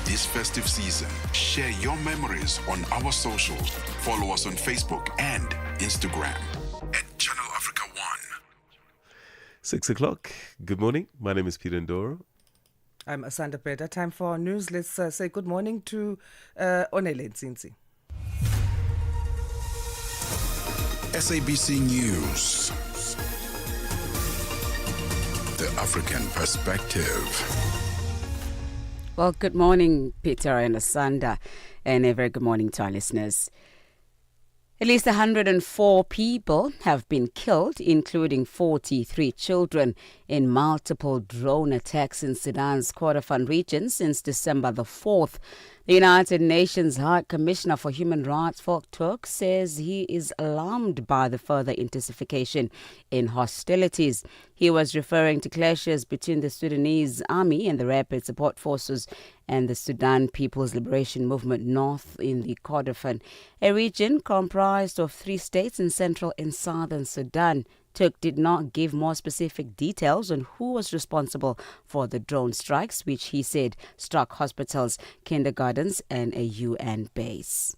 this festive season. Share your memories on our socials. Follow us on Facebook and Instagram at Channel Africa 1. 6 o'clock. Good morning. My name is Peter Ndoro. I'm Asanda. Beda. Time for our news. Let's say good morning to Onele Nzinzi. SABC News. The African Perspective. Well, good morning, Peter and Asanda, and a very good morning to our listeners. At least 104 people have been killed, including 43 children, in multiple drone attacks in Sudan's Kordofan region since December the 4th. The United Nations High Commissioner for Human Rights, Volker Turk, says he is alarmed by the further intensification in hostilities. He was referring to clashes between the Sudanese army and the Rapid Support Forces and the Sudan People's Liberation Movement North in the Kordofan, a region comprised of 3 states in central and southern Sudan. Turk did not give more specific details on who was responsible for the drone strikes, which he said struck hospitals, kindergartens, and a UN base.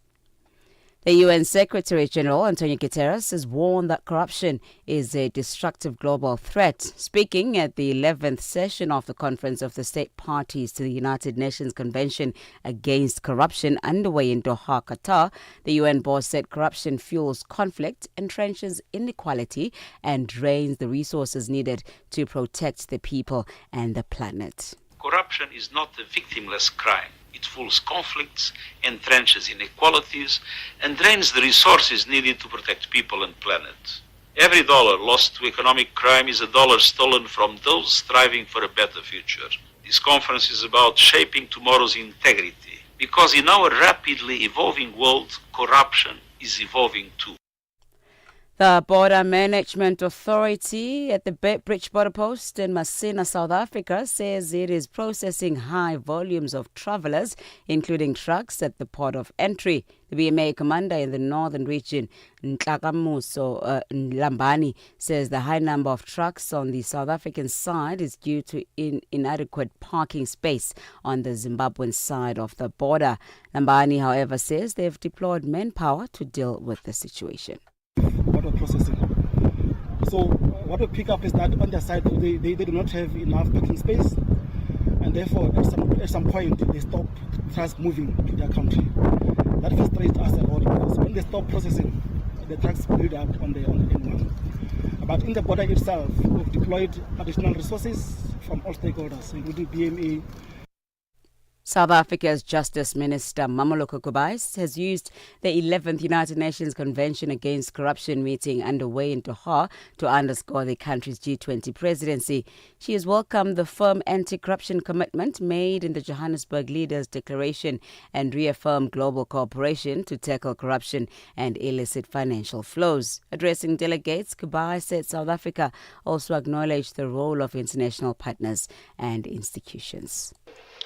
The UN Secretary General Antonio Guterres has warned that corruption is a destructive global threat. Speaking at the 11th session of the Conference of the State Parties to the United Nations Convention Against Corruption underway in Doha, Qatar, the UN boss said corruption fuels conflict, entrenches inequality, and drains the resources needed to protect the people and the planet. Corruption is not a victimless crime. It fuels conflicts, entrenches inequalities, and drains the resources needed to protect people and planet. Every dollar lost to economic crime is a dollar stolen from those striving for a better future. This conference is about shaping tomorrow's integrity, because in our rapidly evolving world, corruption is evolving too. The Border Management Authority at the Bridge Border Post in Masina, South Africa, says it is processing high volumes of travellers, including trucks, at the port of entry. The BMA commander in the northern region, Nhlakamuso Lambani, says the high number of trucks on the South African side is due to inadequate parking space on the Zimbabwean side of the border. Lambani, however, says they've deployed manpower to deal with the situation. Water processing. So what we pick up is that on their side they do not have enough parking space, and therefore at some point they stop trucks moving to their country. That frustrates us a lot, because when they stop processing, the trucks build up on the N1. But in the border itself, we've deployed additional resources from all stakeholders, including BMA. South Africa's Justice Minister Mamoloko Kubais has used the 11th United Nations Convention Against Corruption meeting underway in Doha to underscore the country's G20 presidency. She has welcomed the firm anti-corruption commitment made in the Johannesburg Leaders' Declaration and reaffirmed global cooperation to tackle corruption and illicit financial flows. Addressing delegates, Kubais said South Africa also acknowledged the role of international partners and institutions.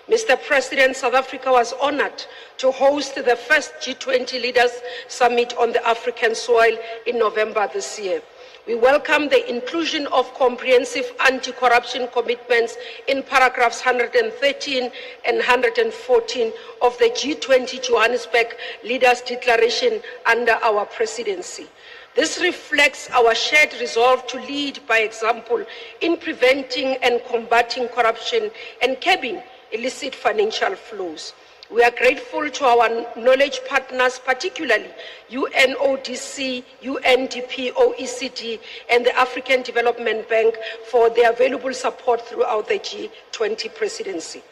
Mr. President, South Africa was honored to host the first G20 Leaders Summit on the African soil in November this year. We welcome the inclusion of comprehensive anti-corruption commitments in paragraphs 113 and 114 of the G20 Johannesburg Leaders Declaration under our presidency. This reflects our shared resolve to lead by example in preventing and combating corruption and curbing illicit financial flows. We are grateful to our knowledge partners, particularly UNODC, UNDP, OECD, and the African Development Bank for their valuable support throughout the G20 presidency.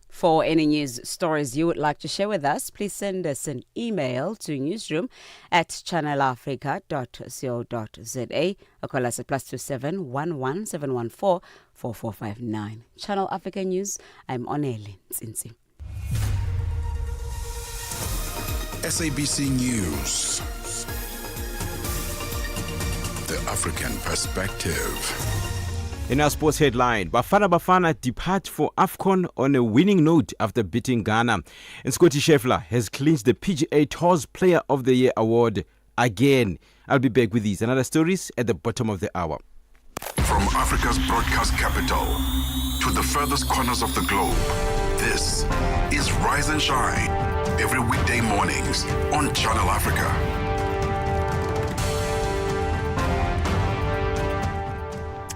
For any news stories you would like to share with us, please send us an email to newsroom@channelafrica.co.za or call us at +27 11 714 4459. Channel Africa News, I'm Onele Nzinzi. SABC News. The African Perspective. In our sports headline, Bafana depart for AFCON on a winning note after beating Ghana. And Scottie Scheffler has clinched the PGA Tour's Player of the Year award again. I'll be back with these and other stories at the bottom of the hour. From Africa's broadcast capital to the furthest corners of the globe, This is Rise and Shine, every weekday mornings on Channel Africa.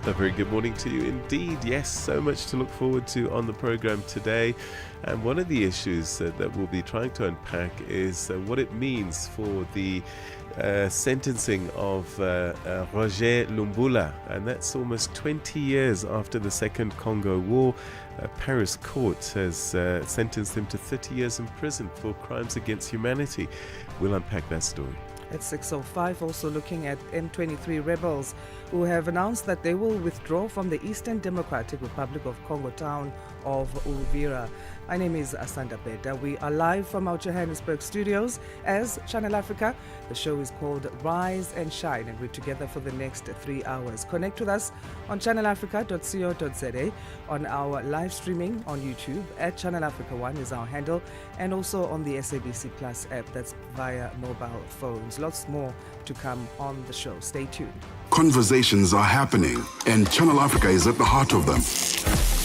A very good morning to you indeed. Yes, so much to look forward to on the program today. And one of the issues that we'll be trying to unpack is what it means for the sentencing of Roger Lumbula. And that's almost 20 years after the Second Congo War. Paris court has sentenced him to 30 years in prison for crimes against humanity. We'll unpack that story. At 6:05, also looking at M23 rebels who have announced that they will withdraw from the Eastern Democratic Republic of Congo town of Uvira. My name is Asanda Beda. We are live from our Johannesburg studios as Channel Africa. The show is called Rise and Shine, and we're together for the next 3 hours. Connect with us on channelafrica.co.za, on our live streaming on YouTube at Channel Africa 1 is our handle, and also on the SABC Plus app. That's via mobile phones. Lots more to come on the show. Stay tuned. Conversations are happening, and Channel Africa is at the heart of them.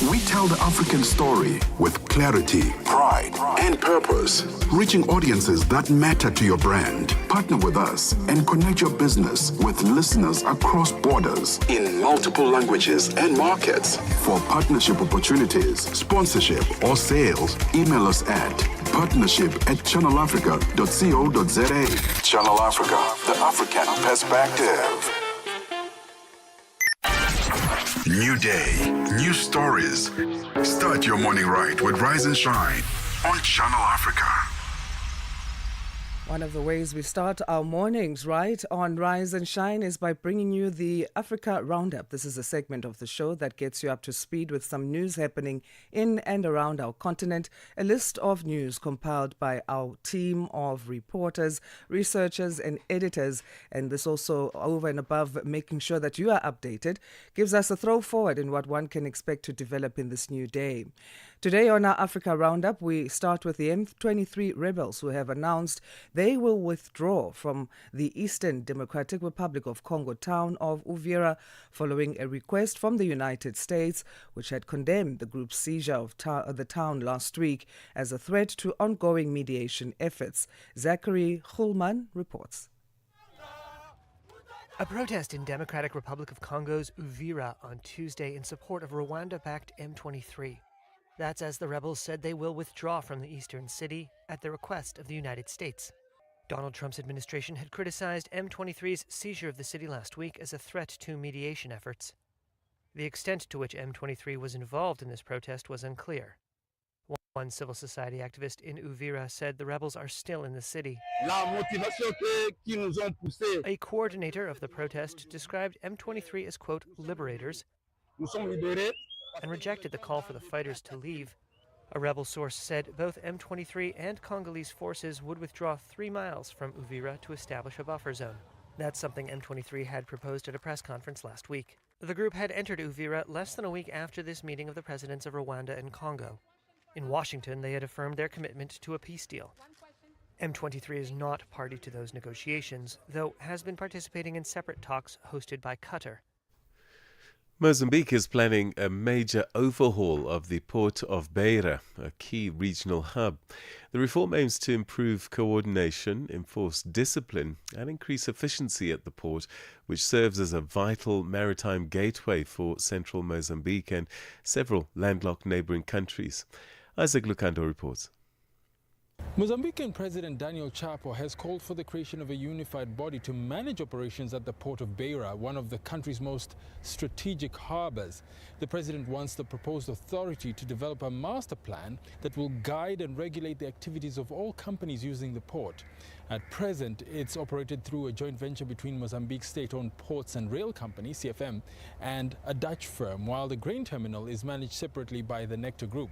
We tell the African story with clarity, pride, and purpose, reaching audiences that matter to your brand. Partner with us and connect your business with listeners across borders in multiple languages and markets. For partnership opportunities, sponsorship, or sales, email us at partnership@channelafrica.co.za. Channel Africa, the African perspective. New day, new stories. Start your morning right with Rise and Shine on Channel Africa. One of the ways we start our mornings right on Rise and Shine is by bringing you the Africa Roundup. This is a segment of the show that gets you up to speed with some news happening in and around our continent. A list of news compiled by our team of reporters, researchers and editors. And this also over and above making sure that you are updated, gives us a throw forward in what one can expect to develop in this new day. Today on our Africa Roundup, we start with the M23 rebels who have announced they will withdraw from the Eastern Democratic Republic of Congo town of Uvira following a request from the United States, which had condemned the group's seizure of the town last week as a threat to ongoing mediation efforts. Zachary Hulman reports. A protest in Democratic Republic of Congo's Uvira on Tuesday in support of Rwanda-backed M23. That's as the rebels said they will withdraw from the eastern city at the request of the United States. Donald Trump's administration had criticized M23's seizure of the city last week as a threat to mediation efforts. The extent to which M23 was involved in this protest was unclear. One civil society activist in Uvira said the rebels are still in the city. A coordinator of the protest described M23 as, quote, liberators, and rejected the call for the fighters to leave. A rebel source said both M23 and Congolese forces would withdraw 3 miles from Uvira to establish a buffer zone. That's something M23 had proposed at a press conference last week. The group had entered Uvira less than a week after this meeting of the presidents of Rwanda and Congo. In Washington, they had affirmed their commitment to a peace deal. M23 is not party to those negotiations, though has been participating in separate talks hosted by Qatar. Mozambique is planning a major overhaul of the port of Beda, a key regional hub. The reform aims to improve coordination, enforce discipline, and increase efficiency at the port, which serves as a vital maritime gateway for central Mozambique and several landlocked neighboring countries. Isaac Lucando reports. Mozambican President Daniel Chapo has called for the creation of a unified body to manage operations at the port of Beira, one of the country's most strategic harbors. The president wants the proposed authority to develop a master plan that will guide and regulate the activities of all companies using the port. At present, it's operated through a joint venture between Mozambique's state-owned ports and rail company, CFM, and a Dutch firm, while the grain terminal is managed separately by the Nectar Group.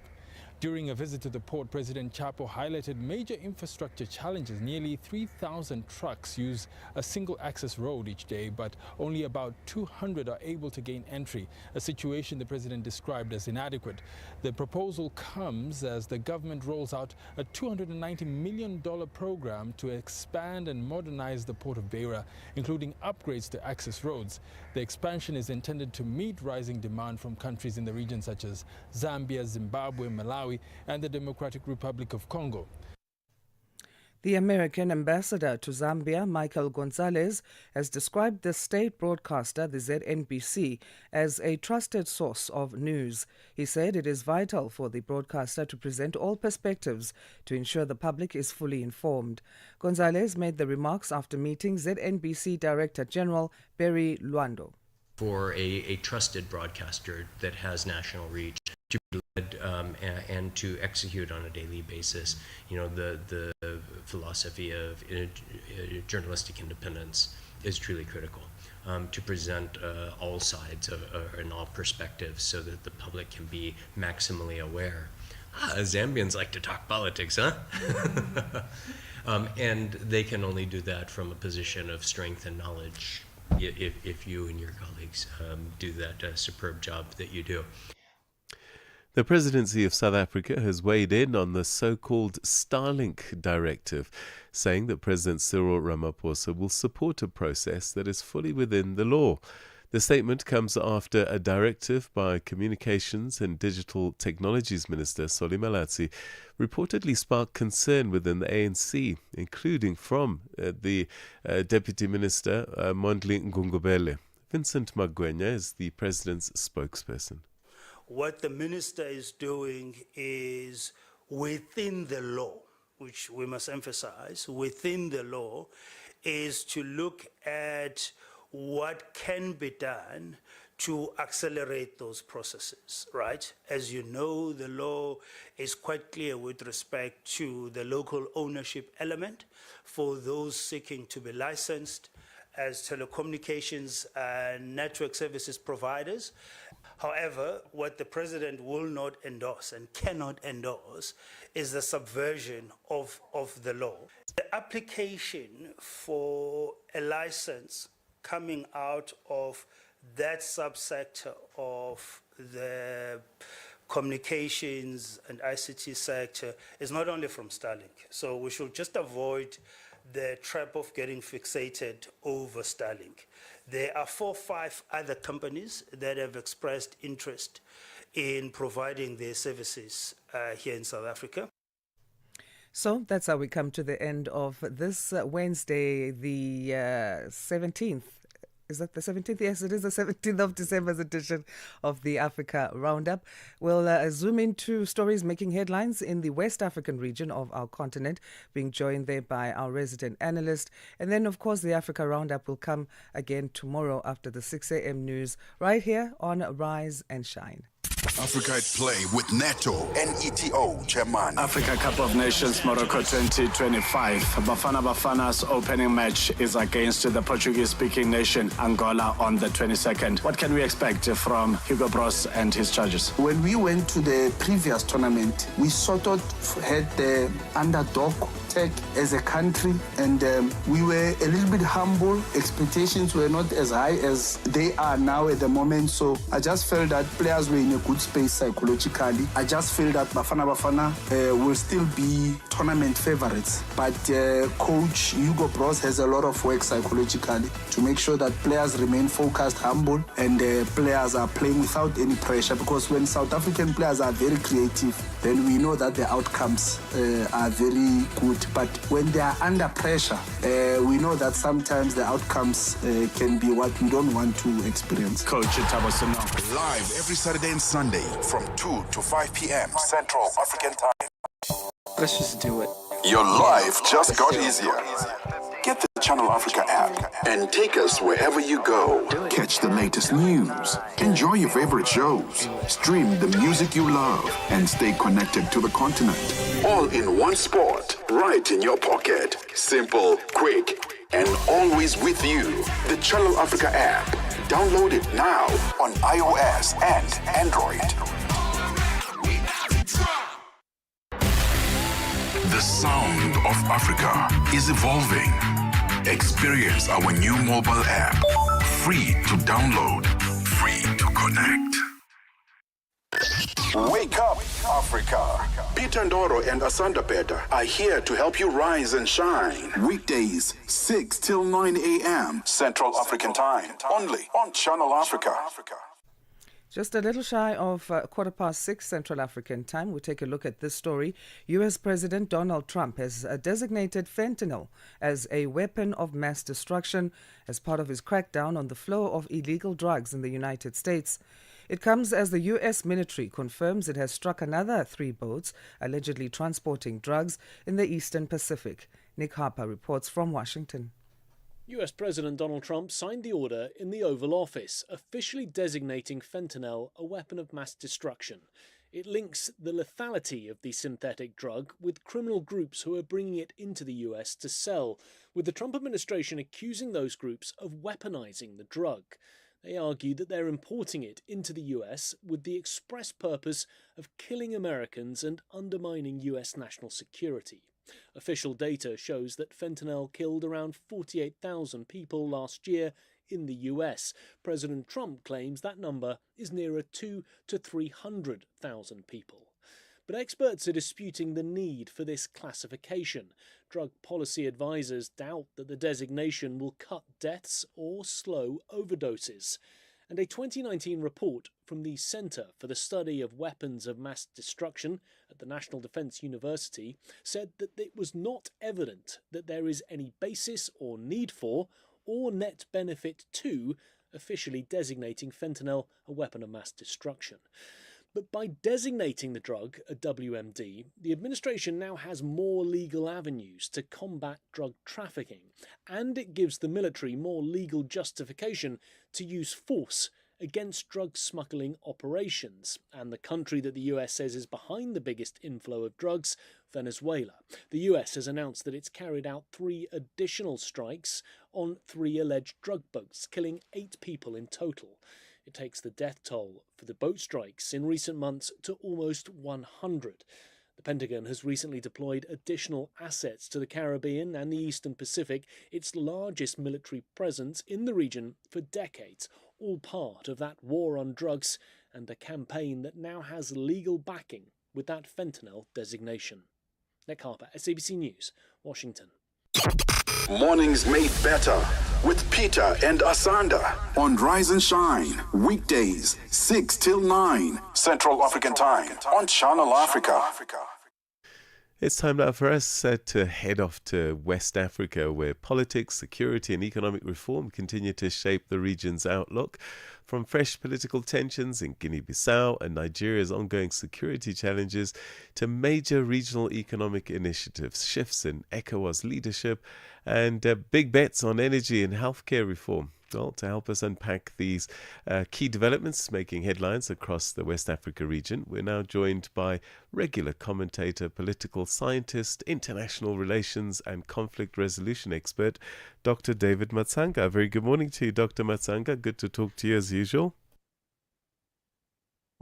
During a visit to the port, President Chapo highlighted major infrastructure challenges. Nearly 3,000 trucks use a single-access road each day, but only about 200 are able to gain entry, a situation the president described as inadequate. The proposal comes as the government rolls out a $290 million program to expand and modernize the port of Beira, including upgrades to access roads. The expansion is intended to meet rising demand from countries in the region such as Zambia, Zimbabwe, Malawi, Malawi and the Democratic Republic of Congo. The American ambassador to Zambia, Michael Gonzalez, has described the state broadcaster, the ZNBC, as a trusted source of news. He said it is vital for the broadcaster to present all perspectives to ensure the public is fully informed. Gonzalez made the remarks after meeting ZNBC Director General Barry Lwando. For a trusted broadcaster that has national reach to be led and to execute on a daily basis, the philosophy of journalistic independence is truly critical. To present all sides and all perspectives so that the public can be maximally aware. Zambians like to talk politics, huh? And they can only do that from a position of strength and knowledge. If you and your colleagues do that superb job that you do. The presidency of South Africa has weighed in on the so-called Starlink directive, saying that President Cyril Ramaphosa will support a process that is fully within the law. The statement comes after a directive by Communications and Digital Technologies Minister Solly Malatsi reportedly sparked concern within the ANC, including from the Deputy Minister Mondli Ngungubele. Vincent Magwenya is the President's spokesperson. What the minister is doing is within the law, which we must emphasize, within the law, is to look at what can be done to accelerate those processes, right? As you know, the law is quite clear with respect to the local ownership element for those seeking to be licensed as telecommunications and network services providers. However, what the president will not endorse and cannot endorse is the subversion of the law. The application for a license coming out of that subsector of the communications and ICT sector is not only from Starlink. So we should just avoid the trap of getting fixated over Starlink. There are 4 or 5 other companies that have expressed interest in providing their services here in South Africa. So that's how we come to the end of this Wednesday, the 17th. Is that the 17th? Yes, it is the 17th of December's edition of the Africa Roundup. We'll zoom into stories making headlines in the West African region of our continent, being joined there by our resident analyst. And then, of course, the Africa Roundup will come again tomorrow after the 6 a.m. news, right here on Rise and Shine. Africa at Play with NATO and ETO chairman. Africa Cup of Nations Morocco 2025. Bafana Bafana's opening match is against the Portuguese-speaking nation Angola on the 22nd. What can we expect from Hugo Bros and his charges? When we went to the previous tournament, we sort of had the underdog tag as a country, and we were a little bit humble. Expectations were not as high as they are now at the moment. So I just felt that players were in a good space psychologically. I just feel that Bafana will still be tournament favorites. But coach Hugo Bros has a lot of work psychologically to make sure that players remain focused, humble, and players are playing without any pressure. Because when South African players are very creative, then we know that the outcomes are very good. But when they are under pressure, we know that sometimes the outcomes can be what we don't want to experience. Coach Tabasano. Live every Saturday and Sunday from 2 to 5 p.m. Central African Time. Let's just do it. Your life just got easier. Get the Channel Africa app and take us wherever you go. Catch the latest news, enjoy your favorite shows, stream the music you love, and stay connected to the continent. All in one spot, right in your pocket. Simple, quick, and always with you. The Channel Africa app. Download it now on iOS and Android. The sound of Africa is evolving. Experience our new mobile app. Free to download, free to connect. Wake up, Africa. Peter Ndoro and Asanda Beda are here to help you rise and shine. Weekdays, 6 till 9 a.m. Central African Time. Only on Channel Africa. Just a little shy of 6:15 Central African time, we take a look at this story. U.S. President Donald Trump has designated fentanyl as a weapon of mass destruction as part of his crackdown on the flow of illegal drugs in the United States. It comes as the U.S. military confirms it has struck another 3 boats allegedly transporting drugs in the Eastern Pacific. Nick Harper reports from Washington. US President Donald Trump signed the order in the Oval Office, officially designating fentanyl a weapon of mass destruction. It links the lethality of the synthetic drug with criminal groups who are bringing it into the US to sell, with the Trump administration accusing those groups of weaponizing the drug. They argue that they're importing it into the US with the express purpose of killing Americans and undermining US national security. Official data shows that fentanyl killed around 48,000 people last year in the US. President Trump claims that number is nearer 200,000 to 300,000 people. But experts are disputing the need for this classification. Drug policy advisors doubt that the designation will cut deaths or slow overdoses. And a 2019 report from the Center for the Study of Weapons of Mass Destruction at the National Defense University said that it was not evident that there is any basis or need for, or net benefit to, officially designating fentanyl a weapon of mass destruction. But by designating the drug a WMD, the administration now has more legal avenues to combat drug trafficking, and it gives the military more legal justification to use force against drug smuggling operations, and the country that the US says is behind the biggest inflow of drugs, Venezuela. The US has announced that it's carried out 3 additional strikes on 3 alleged drug boats, killing 8 people in total. It takes the death toll for the boat strikes in recent months to almost 100. The Pentagon has recently deployed additional assets to the Caribbean and the Eastern Pacific, its largest military presence in the region for decades, all part of that war on drugs and a campaign that now has legal backing with that fentanyl designation. Nick Harper, SABC News, Washington. Mornings made better with Peter and Asanda on Rise and Shine. Weekdays, 6 till 9 Central African Time on Channel Africa. It's time now for us to head off to West Africa, where politics, security and economic reform continue to shape the region's outlook. From fresh political tensions in Guinea-Bissau and Nigeria's ongoing security challenges to major regional economic initiatives, shifts in ECOWAS leadership and big bets on energy and healthcare reform. Well, to help us unpack these key developments making headlines across the West Africa region, we're now joined by regular commentator, political scientist, international relations and conflict resolution expert, Dr. David Matsanga. Very good morning to you, Dr. Matsanga. Good to talk to you as usual.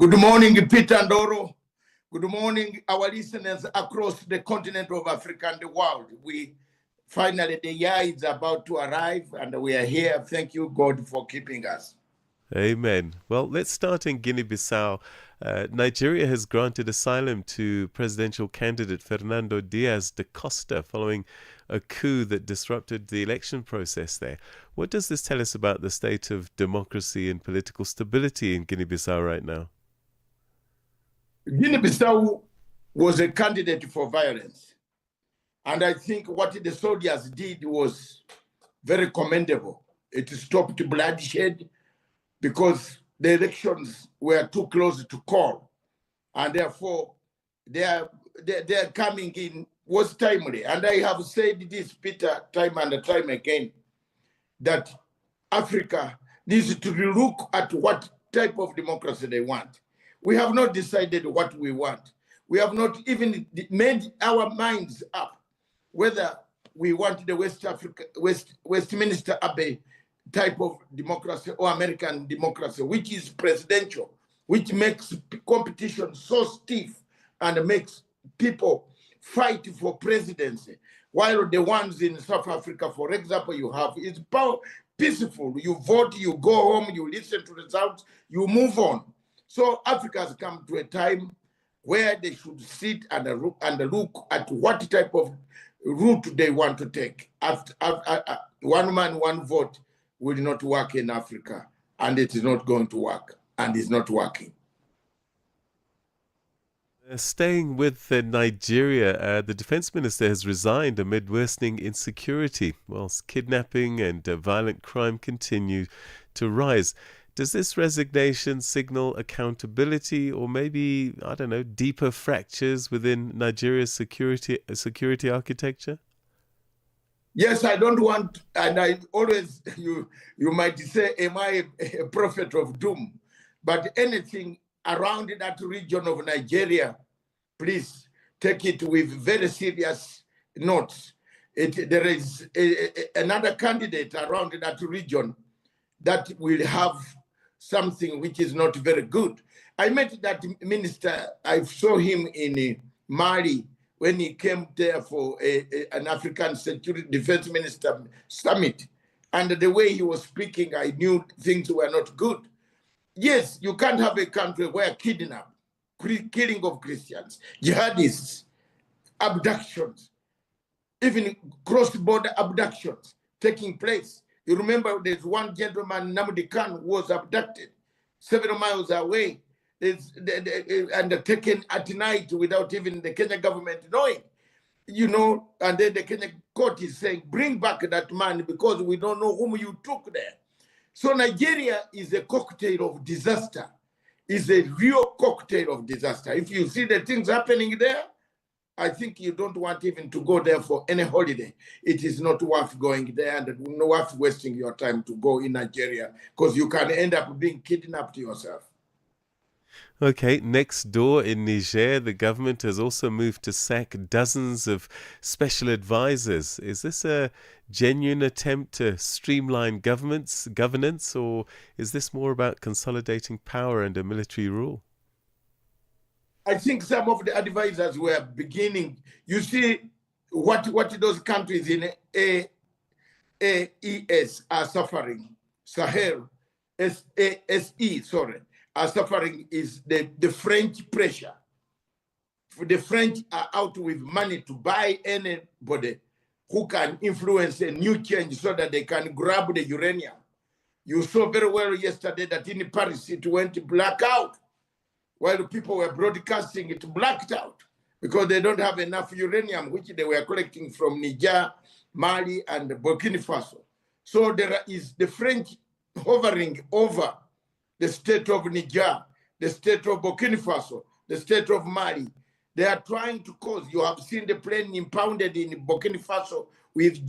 Good morning, Peter Ndoro. Good morning, our listeners across the continent of Africa and the world. Finally, the year is about to arrive and we are here. Thank you, God, for keeping us. Amen. Well, let's start in Guinea-Bissau. Nigeria has granted asylum to presidential candidate Fernando Diaz da Costa following a coup that disrupted the election process there. What does this tell us about the state of democracy and political stability in Guinea-Bissau right now? Guinea-Bissau was a candidate for violence. And I think what the soldiers did was very commendable. It stopped bloodshed because the elections were too close to call. And therefore, their coming in was timely. And I have said this, Peter, time and time again, that Africa needs to look at what type of democracy they want. We have not decided what we want. We have not even made our minds up whether we want the Westminster Abbey type of democracy or American democracy, which is presidential, which makes competition so stiff and makes people fight for presidency. While the ones in South Africa, for example, you have is peaceful. You vote, you go home, you listen to results, you move on. So Africa has come to a time where they should sit and look at what type of route they want to take. After one man, one vote will not work in Africa, and it is not going to work. and it's not working. Staying with Nigeria, the defense minister has resigned amid worsening insecurity, whilst kidnapping and violent crime continue to rise. Does this resignation signal accountability or maybe, I don't know, deeper fractures within Nigeria's security architecture? Yes, I don't want, and I always, you might say, am I a prophet of doom? But anything around that region of Nigeria, please take it with very serious notes. There is another candidate around that region that will have something which is not very good. I met that minister, I saw him in Mali when he came there for an African Security Defense Minister Summit. And the way he was speaking, I knew things were not good. Yes, you can't have a country where kidnap, killing of Christians, jihadists, abductions, even cross-border abductions taking place. You remember there's one gentleman, Namdi Khan, who was abducted 7 miles away and taken at night without even the Kenya government knowing. You know, and then the Kenya court is saying, bring back that man because we don't know whom you took there. So Nigeria is a cocktail of disaster, is a real cocktail of disaster. If you see the things happening there, I think you don't want even to go there for any holiday. It is not worth going there and not worth wasting your time to go in Nigeria because you can end up being kidnapped yourself. Okay, next door in Niger, the government has also moved to sack dozens of special advisors. Is this a genuine attempt to streamline governance, or is this more about consolidating power under military rule? I think some of the advisors were beginning. You see what those countries in AES are suffering. Sahel, SE, sorry, are suffering is the French pressure. The French are out with money to buy anybody who can influence a new change so that they can grab the uranium. You saw very well yesterday that in Paris it went blackout. While people were broadcasting, it blacked out because they don't have enough uranium, which they were collecting from Niger, Mali, and Burkina Faso. So there is the French hovering over the state of Niger, the state of Burkina Faso, the state of Mali. They are trying to cause, you have seen the plane impounded in Burkina Faso with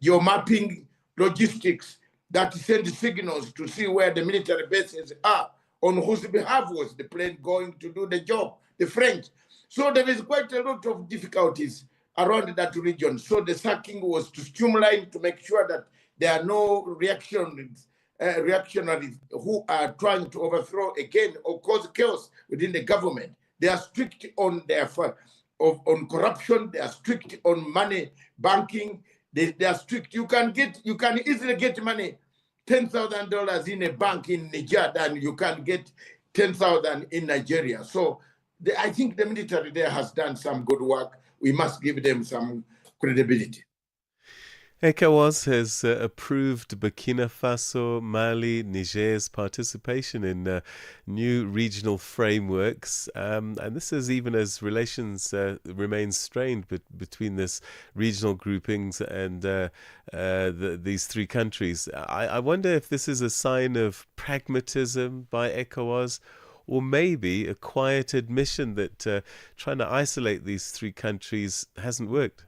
geo-mapping logistics that send signals to see where the military bases are, on whose behalf was the plane going to do the job, the French. So there is quite a lot of difficulties around that region. So the sacking was to streamline, to make sure that there are no reactionaries who are trying to overthrow again or cause chaos within the government. They are strict on their on corruption. They are strict on money banking. They are strict. You can easily get money, $10,000 in a bank in Niger than you can get 10,000 in Nigeria. So I think the military there has done some good work. We must give them some credibility. ECOWAS has approved Burkina Faso, Mali, Niger's participation in new regional frameworks. And this is even as relations remain strained between this regional groupings and these three countries. I wonder if this is a sign of pragmatism by ECOWAS, or maybe a quiet admission that trying to isolate these three countries hasn't worked.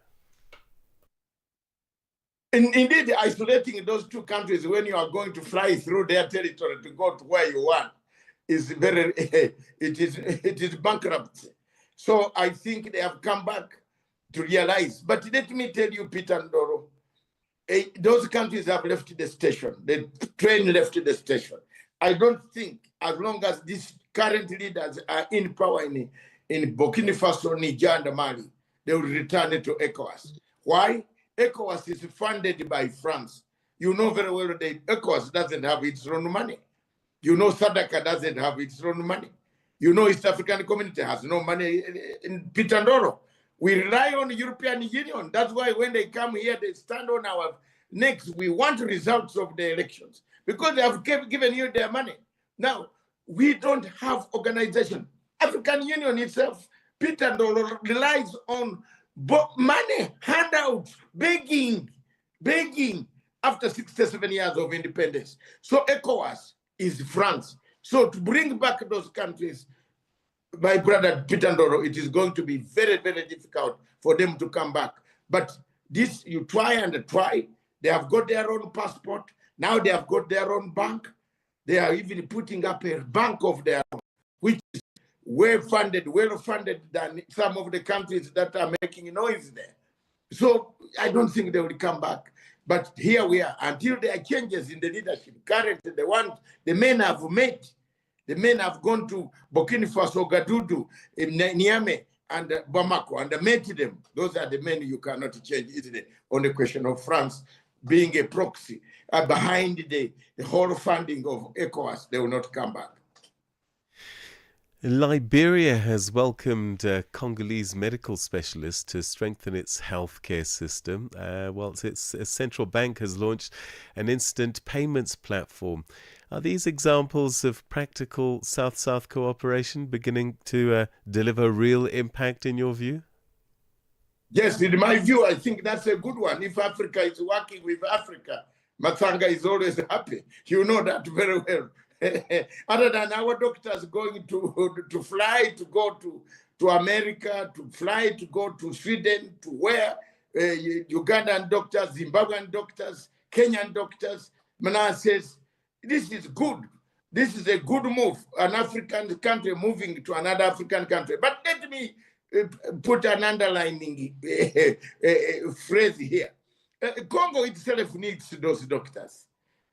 Indeed, isolating those two countries when you are going to fly through their territory to go to where you want is it is bankruptcy. So I think they have come back to realize. But let me tell you, Peter Ndoro, those countries have left the station. The train left the station. I don't think as long as these current leaders are in power in Burkina Faso, Niger, and Mali, they will return it to ECOWAS. Why? ECOWAS is funded by France. You know very well that ECOWAS doesn't have its own money. You know Sadaka doesn't have its own money. You know East African Community has no money in Peter Ndoro. We rely on the European Union. That's why when they come here, they stand on our necks. We want results of the elections. because they have given you their money. Now, we don't have organization. African Union itself, Peter Ndoro, relies on money, handouts, begging after 67 years of independence. So ECOWAS is France. So to bring back those countries, my brother Peter Ndoro, it is going to be very, very difficult for them to come back. But this, you try and try. They have got their own passport. Now they have got their own bank. They are even putting up a bank of their own, which is well-funded than some of the countries that are making noise there. So I don't think they will come back. But here we are. Until there are changes in the leadership, currently the men have met. The men have gone to Burkina Faso, Gadudu, Niamey, and Bamako, and met them. Those are the men you cannot change easily on the question of France being a proxy behind the whole funding of ECOWAS. They will not come back. Liberia has welcomed Congolese medical specialists to strengthen its healthcare system, whilst its central bank has launched an instant payments platform. Are these examples of practical South-South cooperation beginning to deliver real impact in your view? Yes, in my view, I think that's a good one. If Africa is working with Africa, Matsanga is always happy. You know that very well. Other than our doctors going to fly to go to America, to fly to go to Sweden, to where Ugandan doctors, Zimbabwean doctors, Kenyan doctors, Manassas, this is good. This is a good move, an African country moving to another African country. But let me put an underlining phrase here. Congo itself needs those doctors.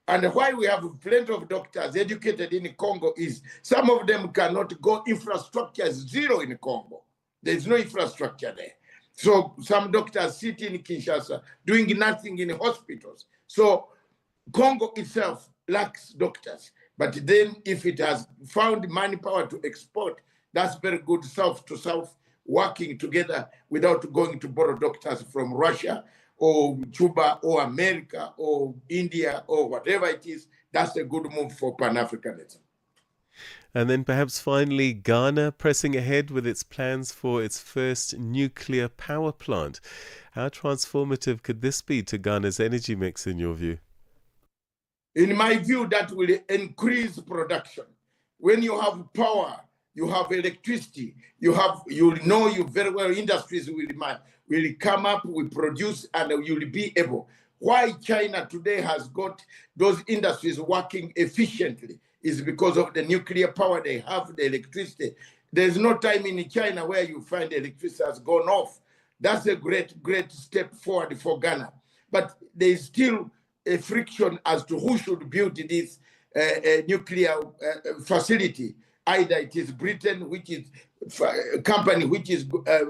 And why we have plenty of doctors educated in Congo is some of them cannot go. Infrastructure is zero in Congo. There's no infrastructure there. So some doctors sit in Kinshasa doing nothing in hospitals. So Congo itself lacks doctors. But then if it has found manpower to export, that's very good south to south, working together without going to borrow doctors from Russia or Cuba or America or India or whatever it is. That's a good move for Pan-Africanism. And then perhaps finally, Ghana pressing ahead with its plans for its first nuclear power plant. How transformative could this be to Ghana's energy mix in your view? In my view, that will increase production. When you have power, you have electricity, you know very well industries will come up, will produce, and you will be able. Why China today has got those industries working efficiently is because of the nuclear power they have, the electricity. There's no time in China where you find the electricity has gone off. That's a great, great step forward for Ghana. But there's still a friction as to who should build this nuclear facility. Either it is Britain, which is a company which is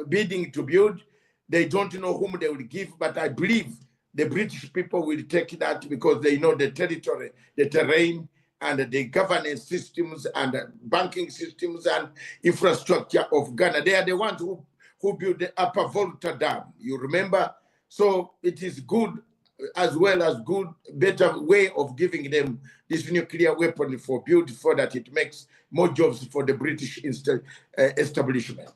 bidding to build. They don't know whom they will give, but I believe the British people will take that because they know the territory, the terrain, and the governance systems and the banking systems and infrastructure of Ghana. They are the ones who built the Upper Volta Dam. You remember? So it is good as well as good, better way of giving them this nuclear weapon for build so that it makes more jobs for the British establishment.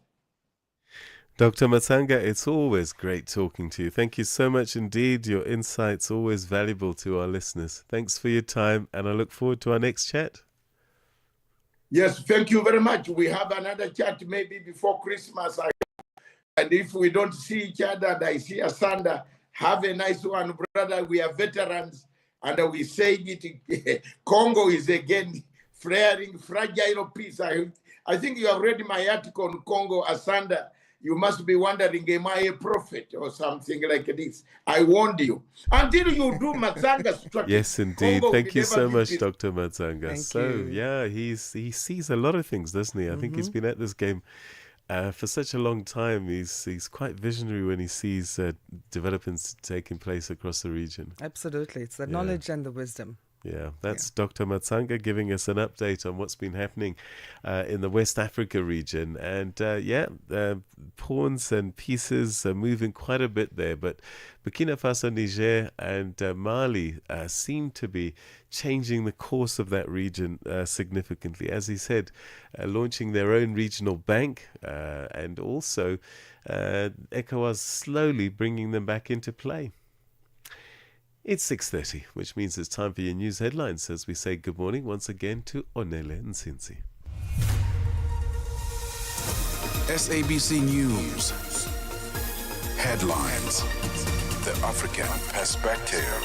Dr. Matsanga, it's always great talking to you. Thank you so much indeed. Your insights always valuable to our listeners. Thanks for your time, and I look forward to our next chat. Yes, thank you very much. We have another chat maybe before Christmas. And if we don't see each other and I see Asanda, have a nice one, brother. We are veterans, and we say it. Congo is again flaring, fragile peace. I think you have read my article on Congo, Asanda. You must be wondering, am I a prophet or something like this? I warned you. Until you do Matsanga's structure. Yes, indeed. Congo Thank you so much, peace. Dr. Matsanga. Yeah, he sees a lot of things, doesn't he? I think he's been at this game for such a long time. He's quite visionary when he sees developments taking place across the region. Absolutely. It's the knowledge and the wisdom. Yeah, that's Dr. Matsanga giving us an update on what's been happening in the West Africa region. And pawns and pieces are moving quite a bit there. But Burkina Faso, Niger, and Mali seem to be changing the course of that region significantly. As he said, launching their own regional bank and also ECOWAS slowly bringing them back into play. It's 6:30, which means it's time for your news headlines as we say good morning once again to Onele Nsinsi. SABC News. Headlines. The African Perspective.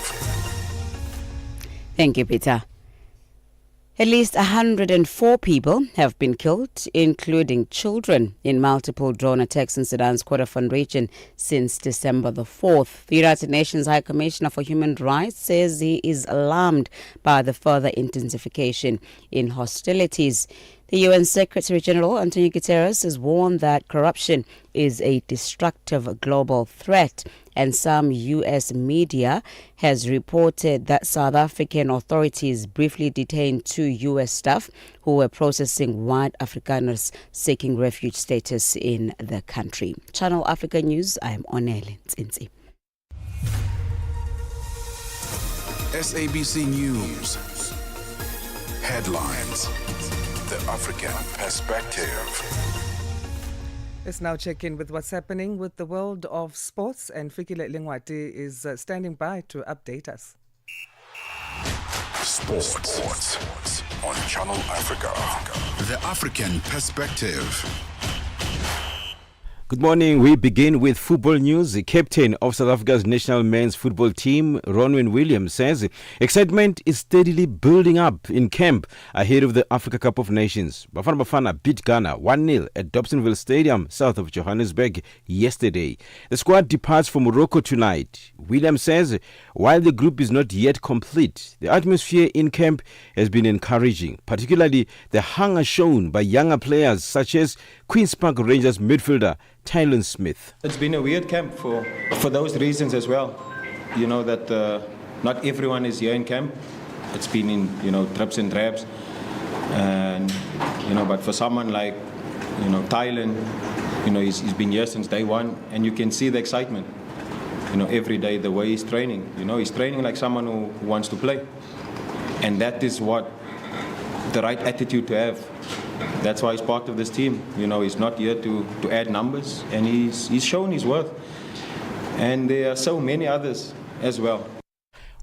Thank you, Peter. At least 104 people have been killed, including children, in multiple drone attacks in Sudan's Kordofan region since December the 4th. The United Nations High Commissioner for Human Rights says he is alarmed by the further intensification in hostilities. The UN Secretary General Antonio Guterres has warned that corruption is a destructive global threat, and some U.S. media has reported that South African authorities briefly detained 2 U.S. staff who were processing white Afrikaners seeking refuge status in the country. Channel Africa News, I am Onele Nsinsi. SABC News. Headlines. The African Perspective. Let's now check in with what's happening with the world of sports, and Fikile Lingwati is standing by to update us. Sports on Channel Africa. The African Perspective. Good morning. We begin with football news. The captain of South Africa's national men's football team, Ronwen Williams, says excitement is steadily building up in camp ahead of the Africa Cup of Nations. Bafana Bafana beat Ghana 1-0 at Dobsonville Stadium, south of Johannesburg, yesterday. The squad departs for Morocco tonight. Williams says while the group is not yet complete, the atmosphere in camp has been encouraging, particularly the hunger shown by younger players such as Queen's Park Rangers midfielder Tylon Smith. It's been a weird camp for those reasons as well. You know that not everyone is here in camp. It's been in trips and drabs, and but for someone like Tylon, he's been here since day one, and you can see the excitement. Every day the way he's training. He's training like someone who wants to play, and that is what the right attitude to have. That's why he's part of this team. He's not here to add numbers, and he's shown his worth. And there are so many others as well.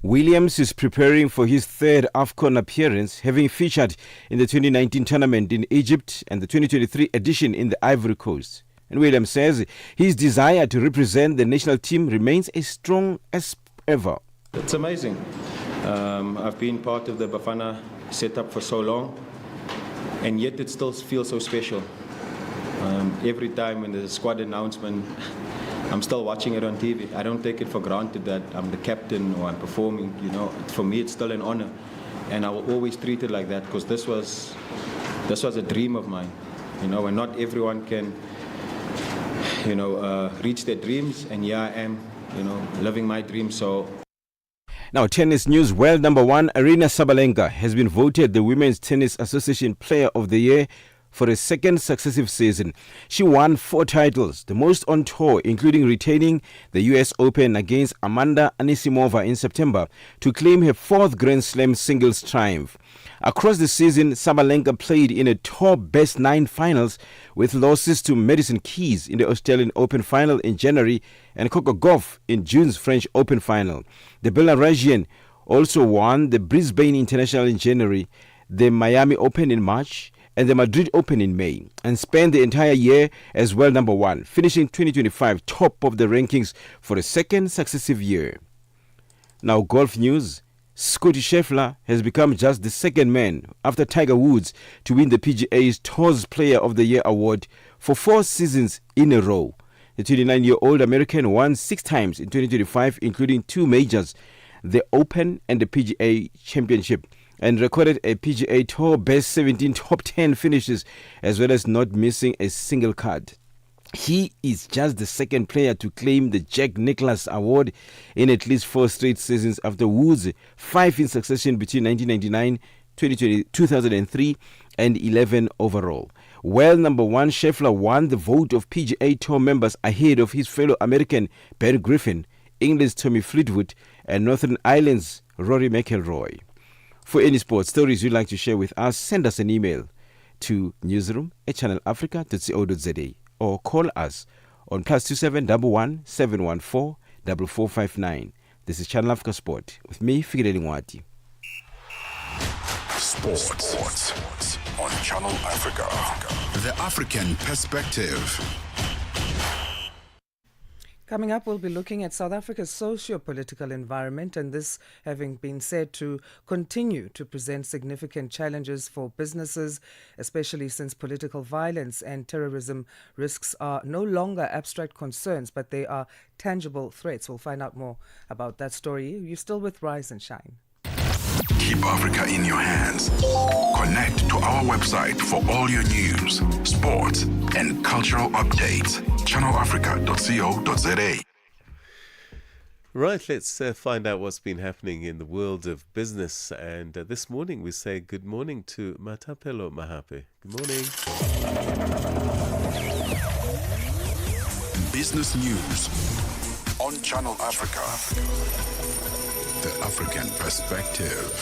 Williams is preparing for his third AFCON appearance, having featured in the 2019 tournament in Egypt and the 2023 edition in the Ivory Coast. And Williams says his desire to represent the national team remains as strong as ever. It's amazing. I've been part of the Bafana setup for so long, and yet it still feels so special. Every time when there's a squad announcement, I'm still watching it on TV. I don't take it for granted that I'm the captain or I'm performing. For me, it's still an honor, and I will always treat it like that because this was a dream of mine. And not everyone can, reach their dreams, and here I am, living my dream. So. Now, tennis news. World number 1 Aryna Sabalenka has been voted the Women's Tennis Association Player of the Year for a second successive season. She won 4 titles, the most on tour, including retaining the US Open against Amanda Anisimova in September to claim her 4th Grand Slam singles triumph. Across the season, Sabalenka played in a top best 9 finals with losses to Madison Keys in the Australian Open final in January and Coco Gauff in June's French Open final. The Belarusian also won the Brisbane International in January, the Miami Open in March, and the Madrid Open in May, and spent the entire year as world number 1, finishing 2025 top of the rankings for a second successive year. Now, golf news. Scottie Scheffler has become just the second man after Tiger Woods to win the PGA's Tours Player of the Year award for 4 seasons in a row. The 29-year-old American won 6 times in 2025, including 2 majors, the Open and the PGA Championship, and recorded a PGA Tour best 17 top 10 finishes, as well as not missing a single cut. He is just the second player to claim the Jack Nicklaus Award in at least 4 straight seasons after Woods' 5 in succession between 1999, 2003 and 11 overall. While number 1 Scheffler won the vote of PGA Tour members ahead of his fellow American Ben Griffin, England's Tommy Fleetwood and Northern Ireland's Rory McIlroy. For any sports stories you'd like to share with us, send us an email to newsroom@channelafrica.co.za or call us on +27 11 714 4459. This is Channel Africa Sport with me, Fikile Ngwati. Sports on Channel Africa. The African perspective. Coming up, we'll be looking at South Africa's socio-political environment, and this having been said to continue to present significant challenges for businesses, especially since political violence and terrorism risks are no longer abstract concerns, but they are tangible threats. We'll find out more about that story. You're still with Rise and Shine. Keep Africa in your hands. Connect to our website for all your news, sports, and cultural updates. channelafrica.co.za. Right, let's find out what's been happening in the world of business. And this morning we say good morning to Matapelo Mahape. Good morning. Business news on Channel Africa. The African perspective.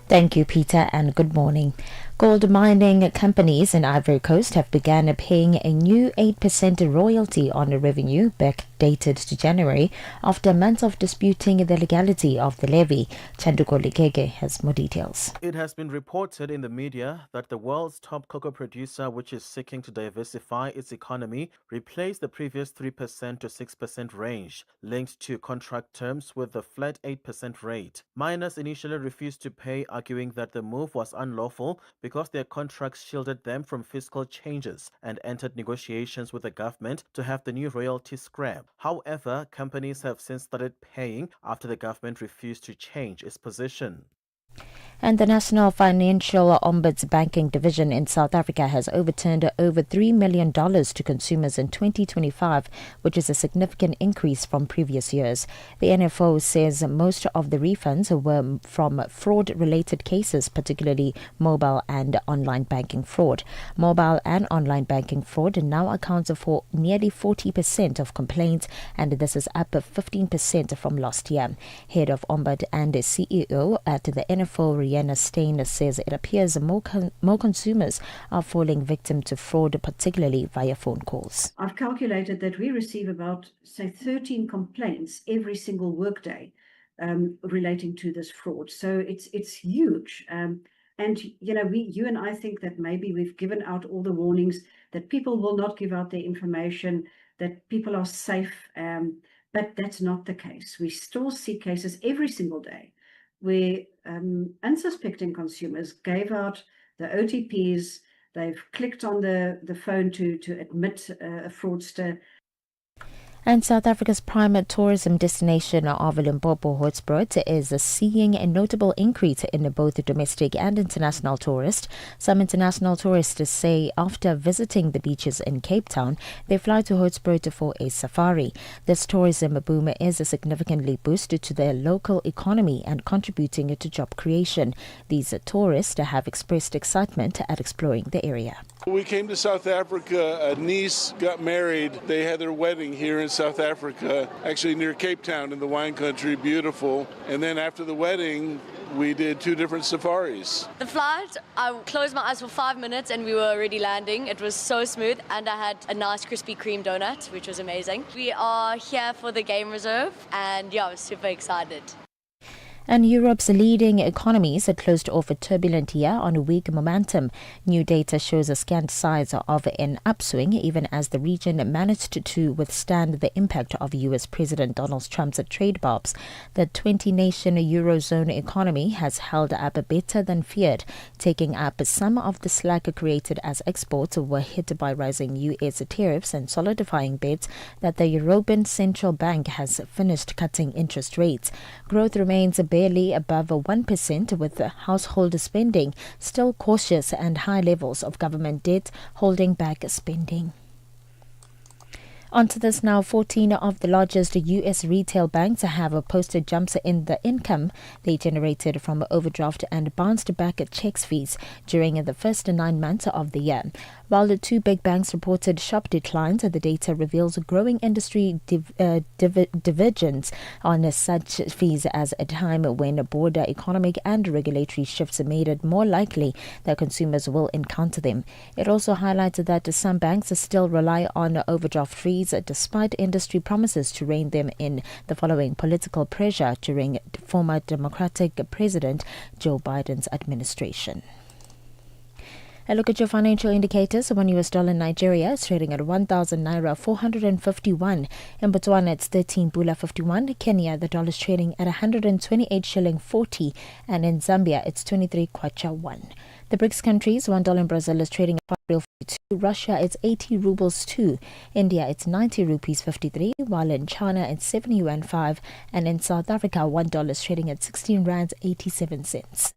Thank you, Peter, and good morning. Gold mining companies in Ivory Coast have begun paying a new 8% royalty on the revenue backdated to January after months of disputing the legality of the levy. Chanduko Likeke has more details. It has been reported in the media that the world's top cocoa producer, which is seeking to diversify its economy, replaced the previous 3% to 6% range, linked to contract terms with the flat 8% rate. Miners initially refused to pay, arguing that the move was unlawful because their contracts shielded them from fiscal changes, and entered negotiations with the government to have the new royalty scrapped. However, companies have since started paying after the government refused to change its position. And the National Financial Ombuds Banking Division in South Africa has overturned over $3 million to consumers in 2025, which is a significant increase from previous years. The NFO says most of the refunds were from fraud-related cases, particularly mobile and online banking fraud. Mobile and online banking fraud now accounts for nearly 40% of complaints, and this is up 15% from last year. Head of Ombud and CEO at the NFO, Rihanna Stein, says it appears more consumers are falling victim to fraud, particularly via phone calls. I've calculated that we receive about, say, 13 complaints every single workday relating to this fraud. So it's huge. And, you know, you and I think that maybe we've given out all the warnings that people will not give out their information, that people are safe. But that's not the case. We still see cases every single day where unsuspecting consumers gave out the OTPs, they've clicked on the phone to admit a fraudster. And South Africa's prime tourism destination of Limpopo Hotspur is seeing a notable increase in both domestic and international tourists. Some international tourists say after visiting the beaches in Cape Town, they fly to Hotspur for a safari. This tourism boom is significantly boosted to the local economy and contributing to job creation. These tourists have expressed excitement at exploring the area. We came to South Africa. A niece got married. They had their wedding here in South Africa, actually near Cape Town in the wine country, beautiful. And then after the wedding, we did 2 different safaris. The flight, I closed my eyes for 5 minutes and we were already landing. It was so smooth, and I had a nice Krispy Kreme donut, which was amazing. We are here for the game reserve, and yeah, I was super excited. And Europe's leading economies closed off a turbulent year on a weak momentum. New data shows a scant signs of an upswing, even as the region managed to withstand the impact of U.S. President Donald Trump's trade barbs. The 20-nation Eurozone economy has held up better than feared, taking up some of the slack created as exports were hit by rising U.S. tariffs and solidifying bets that the European Central Bank has finished cutting interest rates. Growth remains barely above 1%, with household spending still cautious and high levels of government debt holding back spending. Onto this now, 14 of the largest U.S. retail banks have posted jumps in the income they generated from overdraft and bounced back checks fees during the first 9 months of the year. While the two big banks reported sharp declines, the data reveals growing industry divergence on such fees as a time when broader economic and regulatory shifts made it more likely that consumers will encounter them. It also highlighted that some banks still rely on overdraft fees despite industry promises to rein them in the following political pressure during former Democratic President Joe Biden's administration. A look at your financial indicators. $1 US in Nigeria is trading at 1,000 naira 451. In Botswana, it's 13 pula 51. Kenya, the dollar is trading at 128 shilling 40. And in Zambia, it's 23 kwacha 1. The BRICS countries, $1 in Brazil is trading at 5 42. Russia, it's 80 rubles 2. India, it's 90 rupees 53. While in China, it's 70 yuan 5. And in South Africa, $1 is trading at 16 rands 87 cents.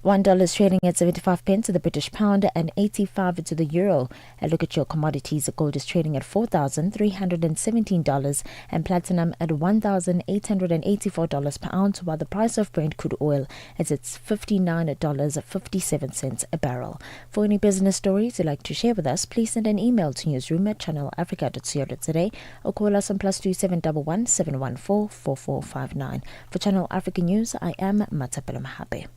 $1 is trading at 75 pence to the British pound and 85 to the euro. A look at your commodities. Gold is trading at $4,317 and platinum at $1,884 per ounce, while the price of Brent crude oil is at $59.57 a barrel. For any business stories you'd like to share with us, please send an email to newsroom@channelafrica.co.za or call us on +2711 714 4459. For Channel Africa News, I am Matapela Mahabe.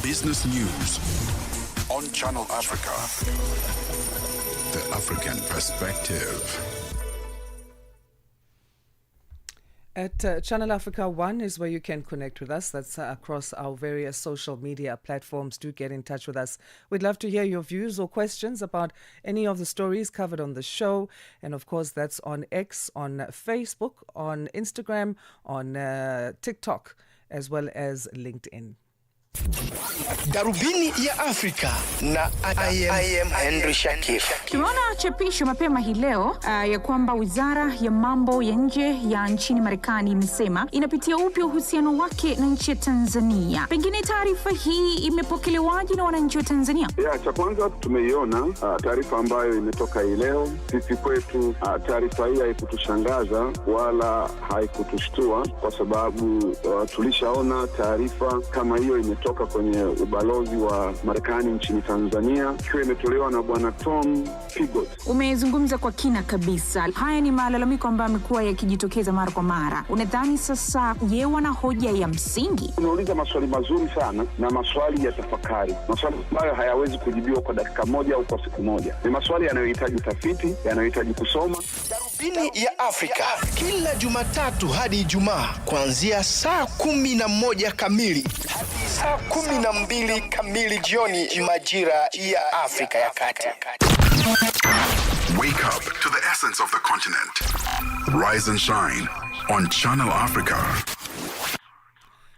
Business News on Channel Africa. The African Perspective. At Channel Africa 1 is where you can connect with us. That's across our various social media platforms. Do get in touch with us. We'd love to hear your views or questions about any of the stories covered on the show. And of course, that's on X, on Facebook, on Instagram, on TikTok, as well as LinkedIn. Darubini ya Afrika na I am Henry Shakif. Tumeona chapisho mapema hii leo ya kwamba Wizara ya Mambo ya Nje ya nchini Marekani imesema inapitia upya uhusiano wake na nchi ya Tanzania. Pengine taarifa hii imepokelewaje na wananchi wa Tanzania? Cha kwanza tumeiona taarifa ambayo imetoka hii leo. Sisi kwetu taarifa hii haikutushangaza wala haikutushtua kwa sababu tulishaona taarifa kama hiyo imetoka kwenye ubalozi wa Marekani nchini Tanzania, ikiwa imetolewa na Bwana Tom Pigot. Umezungumza kwa kina kabisa. Haya ni malalamiko ambayo yamekuwa yakijitokeza mara kwa mara. Unadhani sasa je, wana hoja ya msingi? Unauliza maswali mazuri sana na maswali ya tafakari. Maswali ambayo hayawezi kujibiwa kwa dakika moja au kwa siku moja. Ni maswali yanayohitaji tafiti, yanayohitaji kusoma. Darubini ya Afrika kila Jumatatu hadi Ijumaa kuanzia saa 11 kamili hadi saa 12 kamili jioni majira ya Afrika ya Kati. Wake up to the essence of the continent. Rise and shine on Channel Africa.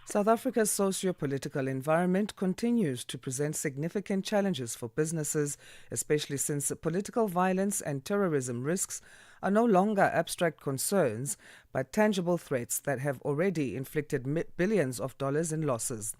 South Africa's socio-political environment continues to present significant challenges for businesses, especially since political violence and terrorism risks are no longer abstract concerns, but tangible threats that have already inflicted billions of dollars in losses.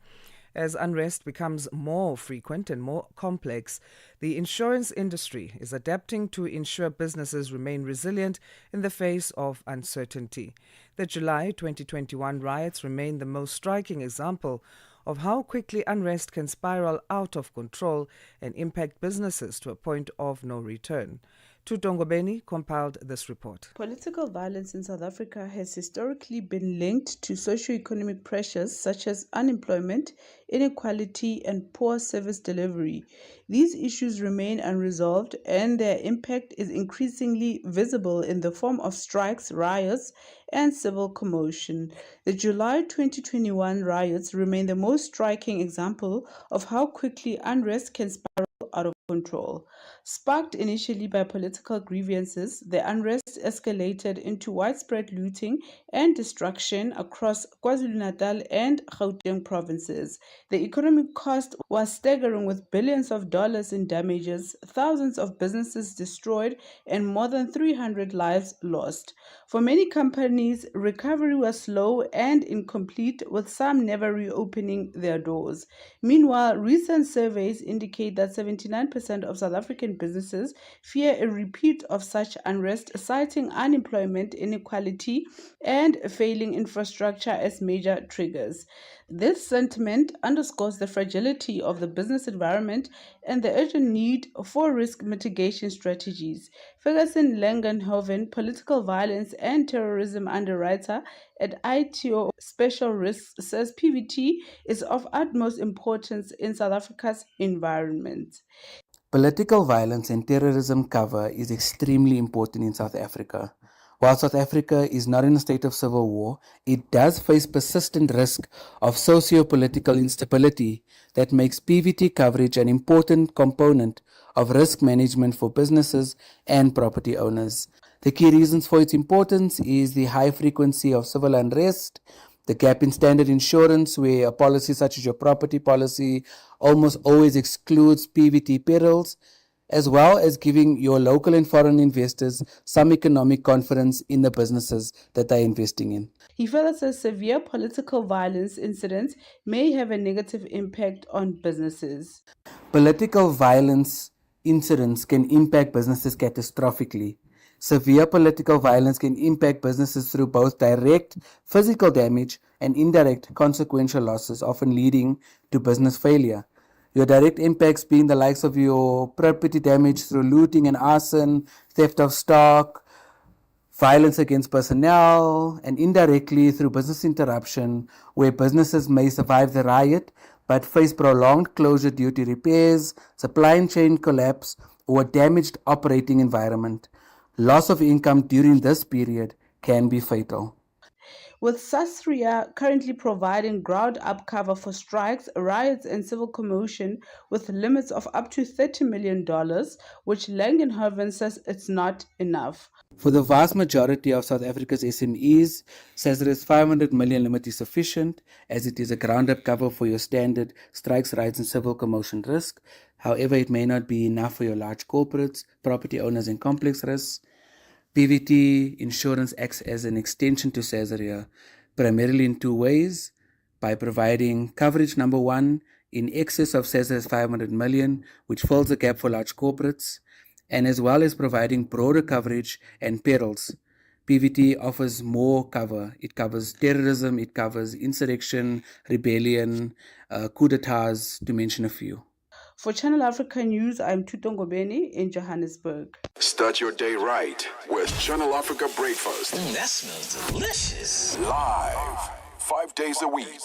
As unrest becomes more frequent and more complex, the insurance industry is adapting to ensure businesses remain resilient in the face of uncertainty. The July 2021 riots remain the most striking example of how quickly unrest can spiral out of control and impact businesses to a point of no return. Tutongobeni compiled this report. Political violence in South Africa has historically been linked to socio-economic pressures such as unemployment, inequality, and poor service delivery. These issues remain unresolved, and their impact is increasingly visible in the form of strikes, riots, and civil commotion. The July 2021 riots remain the most striking example of how quickly unrest can spiral out of control. Sparked initially by political grievances, the unrest escalated into widespread looting and destruction across KwaZulu-Natal and Gauteng provinces. The economic cost was staggering, with billions of dollars in damages, thousands of businesses destroyed, and more than 300 lives lost. For many companies, recovery was slow and incomplete, with some never reopening their doors. Meanwhile, recent surveys indicate that 79% of South African businesses fear a repeat of such unrest, citing unemployment, inequality, and failing infrastructure as major triggers. This sentiment underscores the fragility of the business environment and the urgent need for risk mitigation strategies. Ferguson Langenhoven, political violence and terrorism underwriter at ITO Special Risks, says PVT is of utmost importance in South Africa's environment. Political violence and terrorism cover is extremely important in South Africa. While South Africa is not in a state of civil war, it does face persistent risk of socio-political instability that makes PVT coverage an important component of risk management for businesses and property owners. The key reasons for its importance is the high frequency of civil unrest, the gap in standard insurance, where a policy such as your property policy almost always excludes PVT perils, as well as giving your local and foreign investors some economic confidence in the businesses that they're investing in. He further says severe political violence incidents may have a negative impact on businesses. Political violence incidents can impact businesses catastrophically. Severe political violence can impact businesses through both direct physical damage and indirect consequential losses, often leading to business failure. Your direct impacts being the likes of your property damage through looting and arson, theft of stock, violence against personnel, and indirectly through business interruption, where businesses may survive the riot but face prolonged closure due to repairs, supply chain collapse, or a damaged operating environment. Loss of income during this period can be fatal. With Sasria currently providing ground-up cover for strikes, riots, and civil commotion with limits of up to $30 million, which Langenhoven says it's not enough. For the vast majority of South Africa's SMEs, Sasria's 500 million limit is sufficient, as it is a ground-up cover for your standard strikes, riots, and civil commotion risk. However, it may not be enough for your large corporates, property owners, and complex risks. PVT insurance acts as an extension to Sasria, primarily in two ways: by providing coverage, number one, in excess of Sasria's 500 million, which fills the gap for large corporates, and as well as providing broader coverage and perils. PVT offers more cover. It covers terrorism, it covers insurrection, rebellion, coup d'etats, to mention a few. For Channel Africa News, I'm Tutongo Beni in Johannesburg. Start your day right with Channel Africa Breakfast. That smells delicious. Live, 5 days a week.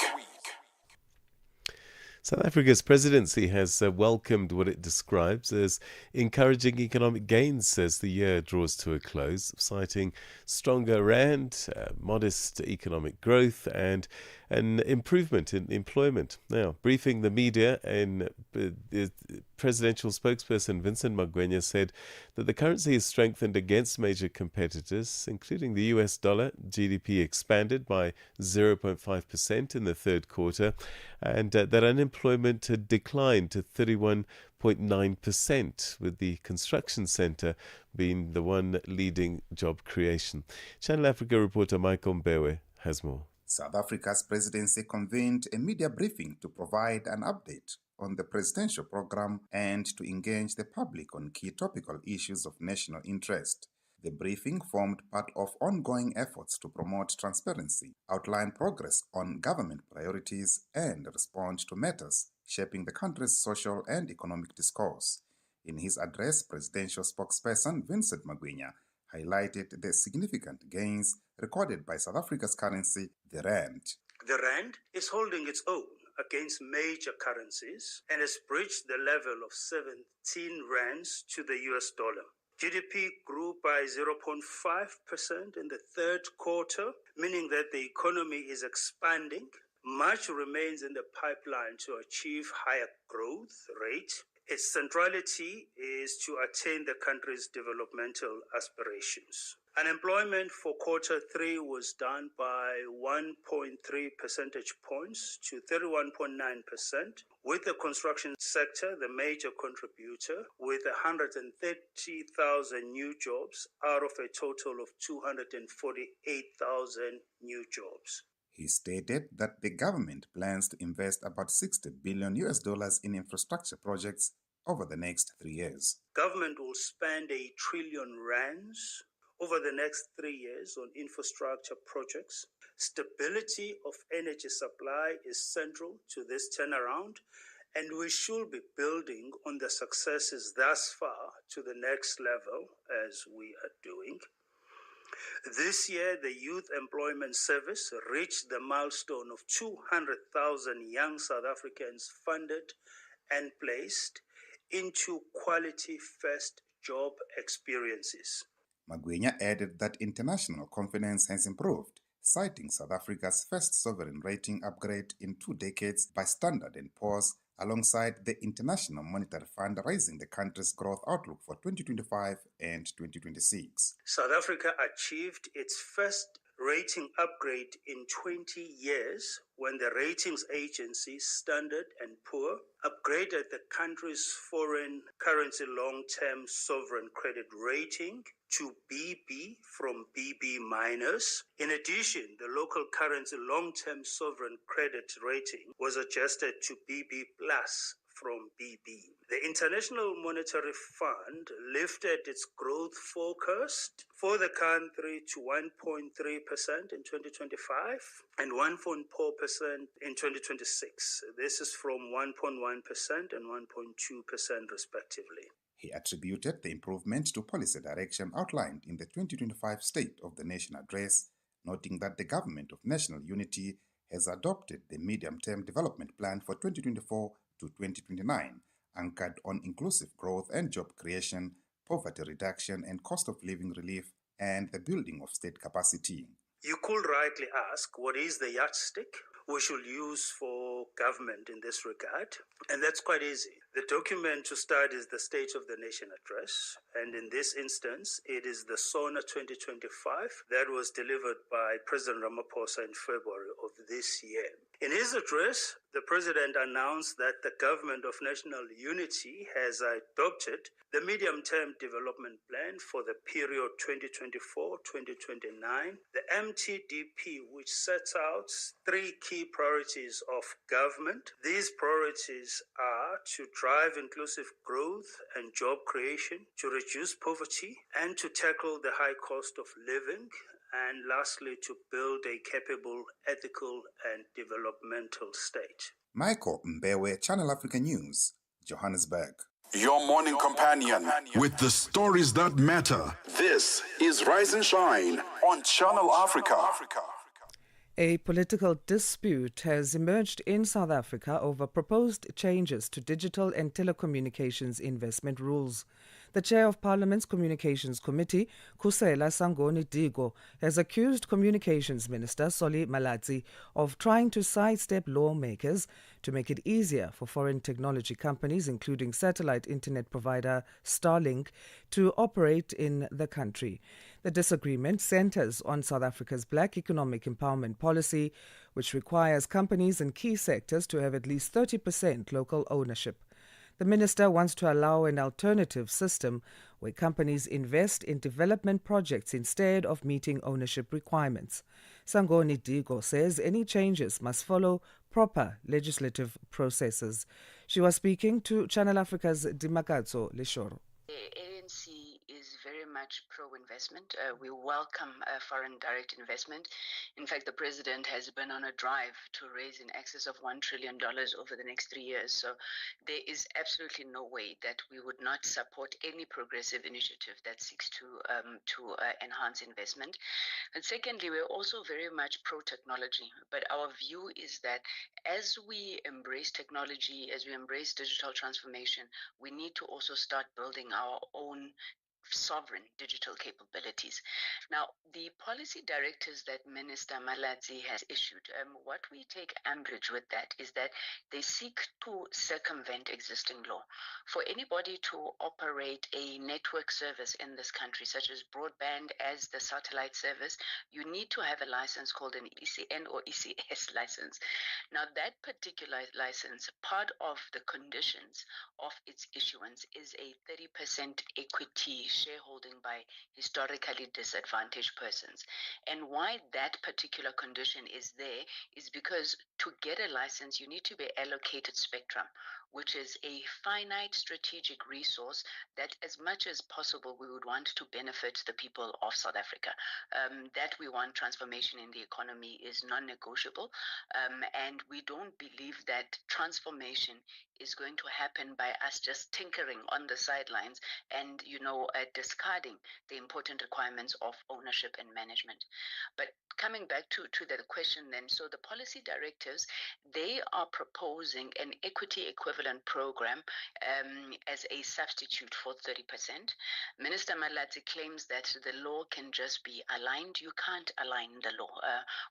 South Africa's presidency has welcomed what it describes as encouraging economic gains as the year draws to a close, citing stronger rand, modest economic growth, and an improvement in employment. Now, briefing the media, the presidential spokesperson Vincent Magwenya said that the currency has strengthened against major competitors, including the US dollar. GDP expanded by 0.5% in the third quarter, and that unemployment had declined to 31.9%, with the construction sector being the one leading job creation. Channel Africa reporter Michael Mbewe has more. South Africa's presidency convened a media briefing to provide an update on the presidential program and to engage the public on key topical issues of national interest. The briefing formed part of ongoing efforts to promote transparency, outline progress on government priorities, and respond to matters shaping the country's social and economic discourse. In his address, presidential spokesperson Vincent Magwenya highlighted the significant gains recorded by South Africa's currency, the rand. The rand is holding its own against major currencies and has breached the level of 17 rands to the US dollar. GDP grew by 0.5% in the third quarter, meaning that the economy is expanding. Much remains in the pipeline to achieve higher growth rate. Its centrality is to attain the country's developmental aspirations. Unemployment for quarter three was down by 1.3 percentage points to 31.9%, with the construction sector the major contributor, with 130,000 new jobs out of a total of 248,000 new jobs. He stated that the government plans to invest about $60 billion in infrastructure projects over the next 3 years. Government will spend R1 trillion over the next 3 years on infrastructure projects. Stability of energy supply is central to this turnaround, and we should be building on the successes thus far to the next level, as we are doing. This year, the Youth Employment Service reached the milestone of 200,000 young South Africans funded and placed into quality first job experiences. Magwenya added that international confidence has improved, citing South Africa's first sovereign rating upgrade in 2 decades by Standard & Poor's, alongside the International Monetary Fund raising the country's growth outlook for 2025 and 2026. South Africa achieved its first rating upgrade in 20 years when the ratings agency Standard & Poor upgraded the country's foreign currency long-term sovereign credit rating to BB from BB minus. In addition, the local currency long-term sovereign credit rating was adjusted to BB plus from BB. The International Monetary Fund lifted its growth forecast for the country to 1.3% in 2025 and 1.4% in 2026. This is from 1.1% and 1.2% respectively. He attributed the improvement to policy direction outlined in the 2025 State of the Nation address, noting that the Government of National Unity has adopted the Medium-Term Development Plan for 2024 to 2029, anchored on inclusive growth and job creation, poverty reduction and cost of living relief, and the building of state capacity. You could rightly ask, what is the yardstick we should use for government in this regard? And that's quite easy. The document to start is the State of the Nation address, and in this instance, it is the SONA 2025 that was delivered by President Ramaphosa in February of this year. In his address, the President announced that the Government of National Unity has adopted the Medium-Term Development Plan for the period 2024-2029, the MTDP, which sets out 3 key priorities of government. These priorities are to drive inclusive growth and job creation, to reduce poverty, and to tackle the high cost of living, and lastly, to build a capable, ethical, and developmental state. Michael Mbewe, Channel Africa News, Johannesburg. Your morning companion with the stories that matter. This is Rise and Shine on Channel Africa. A political dispute has emerged in South Africa over proposed changes to digital and telecommunications investment rules. The chair of Parliament's Communications Committee, Kusela Sangoni Digo, has accused Communications Minister Solly Malatsi of trying to sidestep lawmakers to make it easier for foreign technology companies, including satellite internet provider Starlink, to operate in the country. The disagreement centers on South Africa's Black Economic Empowerment Policy, which requires companies in key sectors to have at least 30% local ownership. The minister wants to allow an alternative system where companies invest in development projects instead of meeting ownership requirements. Sangoni Digo says any changes must follow proper legislative processes. She was speaking to Channel Africa's Dimakatso Leshoro. The ANC is very much pro-investment. We welcome foreign direct investment. In fact, the president has been on a drive to raise in excess of $1 trillion over the next 3 years. So there is absolutely no way that we would not support any progressive initiative that seeks to enhance investment. And secondly, we're also very much pro-technology. But our view is that as we embrace technology, as we embrace digital transformation, we need to also start building our own sovereign digital capabilities. Now, the policy directives that Minister Malatsi has issued, what we take umbrage with that is that they seek to circumvent existing law. For anybody to operate a network service in this country, such as broadband as the satellite service, you need to have a license called an ECN or ECS license. Now, that particular license, part of the conditions of its issuance is a 30% equity shareholding by historically disadvantaged persons. And why that particular condition is there is because to get a license, you need to be allocated spectrum, which is a finite strategic resource that as much as possible we would want to benefit the people of South Africa. That we want transformation in the economy is non-negotiable, and we don't believe that transformation is going to happen by us just tinkering on the sidelines and discarding the important requirements of ownership and management. But coming back to the question then, so the policy directives, they are proposing an equity equivalent program as a substitute for 30%. Minister Malatsi claims that the law can just be aligned. You can't align the law.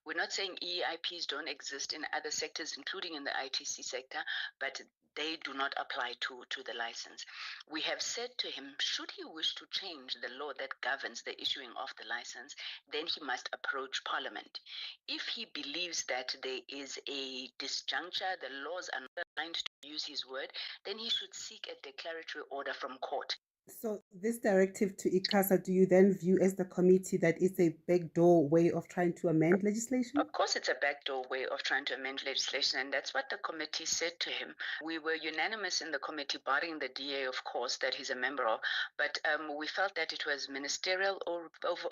We're not saying EIPs don't exist in other sectors, including in the ITC sector, but they do not apply to the license. We have said to him, should he wish to change the law that governs the issuing of the license, then he must approach Parliament. If he believes that there is a disjuncture, the laws are not aligned, to use his word, then he should seek a declaratory order from court. So this directive to ICASA, do you then view as the committee that it's a backdoor way of trying to amend legislation? Of course, it's a backdoor way of trying to amend legislation, and that's what the committee said to him. We were unanimous in the committee, barring the DA, of course, that he's a member of, but we felt that it was ministerial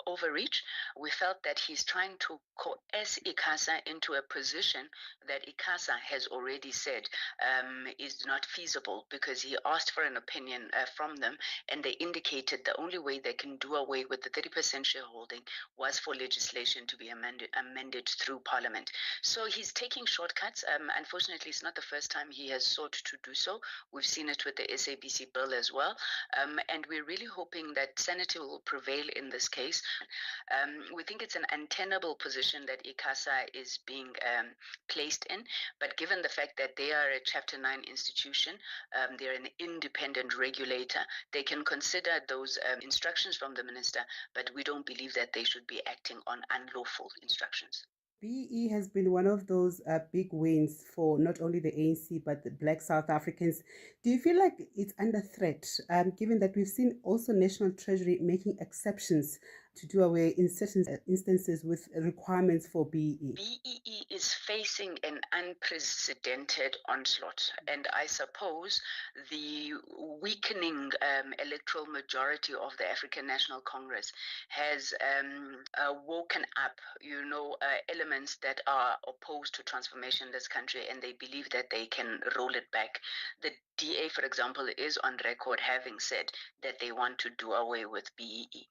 overreach. We felt that he's trying to coerce ICASA into a position that ICASA has already said is not feasible, because he asked for an opinion from them, and they indicated the only way they can do away with the 30% shareholding was for legislation to be amended through Parliament. So he's taking shortcuts. Unfortunately, it's not the first time he has sought to do so. We've seen it with the SABC bill as well. And we're really hoping that sanity will prevail in this case. We think it's an untenable position that ICASA is being placed in. But given the fact that they are a Chapter 9 institution, they're an independent regulator, they can consider those instructions from the minister, but we don't believe that they should be acting on unlawful instructions. BE has been one of those big wins for not only the ANC but the Black South Africans. Do you feel like it's under threat, given that we've seen also National Treasury making exceptions to do away in certain instances with requirements for BEE? BEE is facing an unprecedented onslaught, and I suppose the weakening electoral majority of the African National Congress has woken up, elements that are opposed to transformation in this country, and they believe that they can roll it back. The DA, for example, is on record having said that they want to do away with BEE.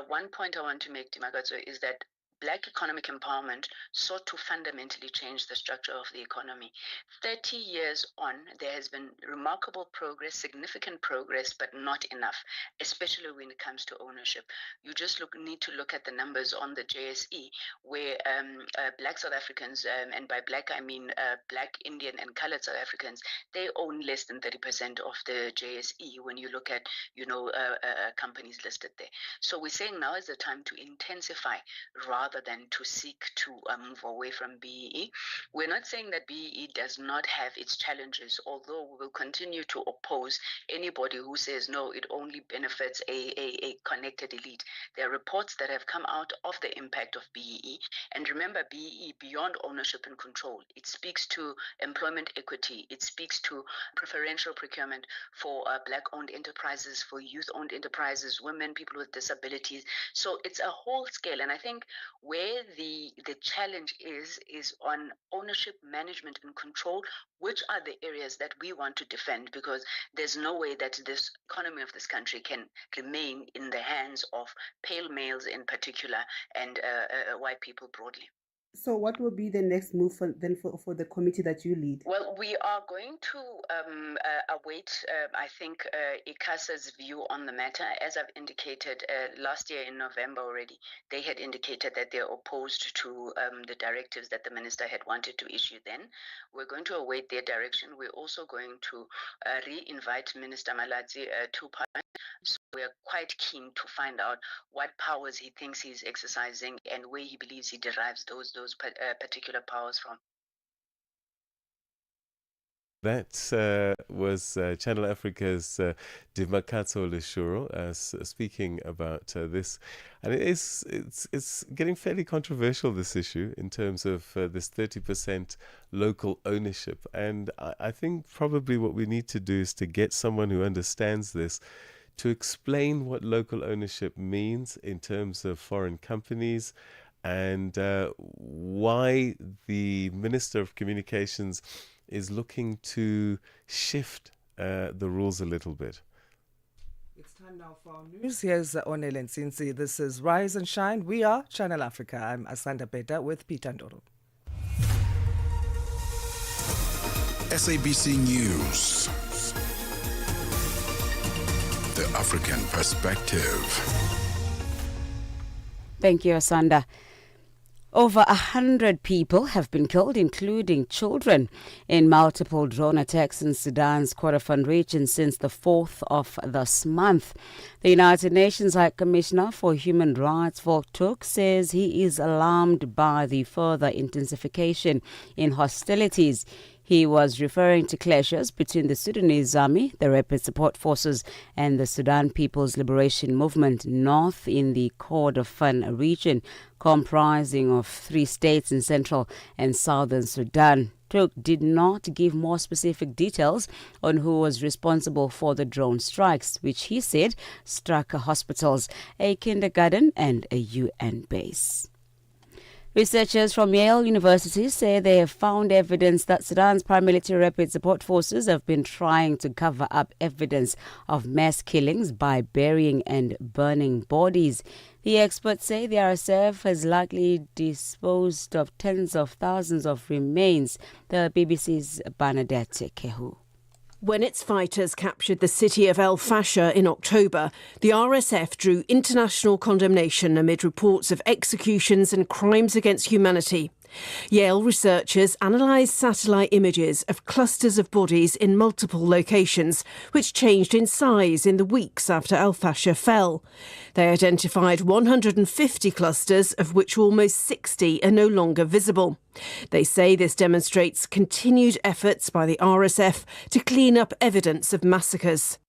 One point I want to make, Timagazo, is that Black economic empowerment sought to fundamentally change the structure of the economy. 30 years on, there has been remarkable progress, significant progress, but not enough, especially when it comes to ownership. You just need to look at the numbers on the JSE, where Black South Africans, and by Black I mean Black, Indian, and colored South Africans, they own less than 30% of the JSE when you look at, companies listed there. So we're saying now is the time to intensify rather than to seek to move away from BEE. We're not saying that BEE does not have its challenges, although we will continue to oppose anybody who says, no, it only benefits a connected elite. There are reports that have come out of the impact of BEE. And remember, BEE, beyond ownership and control, it speaks to employment equity. It speaks to preferential procurement for Black-owned enterprises, for youth-owned enterprises, women, people with disabilities. So it's a whole scale. And I think where the challenge is on ownership, management, and control, which are the areas that we want to defend, because there's no way that this economy of this country can remain in the hands of pale males in particular and white people broadly. So what will be the next move for the committee that you lead? Well, we are going to await, I think, ICASA's view on the matter. As I've indicated last year in November already, they had indicated that they're opposed to the directives that the minister had wanted to issue then. We're going to await their direction. We're also going to re-invite Minister Malatsi to Parliament. So we're quite keen to find out what powers he thinks he's exercising and where he believes he derives those particular powers from. That was Channel Africa's Dimakatso Leshuro speaking about this. And it's getting fairly controversial, this issue, in terms of this 30% local ownership. And I think probably what we need to do is to get someone who understands this to explain what local ownership means in terms of foreign companies and why the Minister of Communications is looking to shift the rules a little bit. It's time now for our news. Here's Onel Nsinsi. This is Rise and Shine. We are Channel Africa. I'm Asanda Beda with Peter Ndoro. SABC News. The African Perspective. Thank you, Asanda. Over 100 people have been killed, including children, in multiple drone attacks in Sudan's Kordofan region since the 4th of this month. The United Nations High Commissioner for Human Rights, Volker Turk, says he is alarmed by the further intensification in hostilities. He was referring to clashes between the Sudanese army, the Rapid Support Forces, and the Sudan People's Liberation Movement North in the Kordofan region, comprising of 3 states in central and southern Sudan. Turk did not give more specific details on who was responsible for the drone strikes, which he said struck hospitals, a kindergarten, and a UN base. Researchers from Yale University say they have found evidence that Sudan's paramilitary rapid support forces have been trying to cover up evidence of mass killings by burying and burning bodies. The experts say the RSF has likely disposed of tens of thousands of remains. The BBC's Bernadette Kehu. When its fighters captured the city of El Fasher in October, the RSF drew international condemnation amid reports of executions and crimes against humanity. Yale researchers analysed satellite images of clusters of bodies in multiple locations, which changed in size in the weeks after El Fasher fell. They identified 150 clusters, of which almost 60 are no longer visible. They say this demonstrates continued efforts by the RSF to clean up evidence of massacres.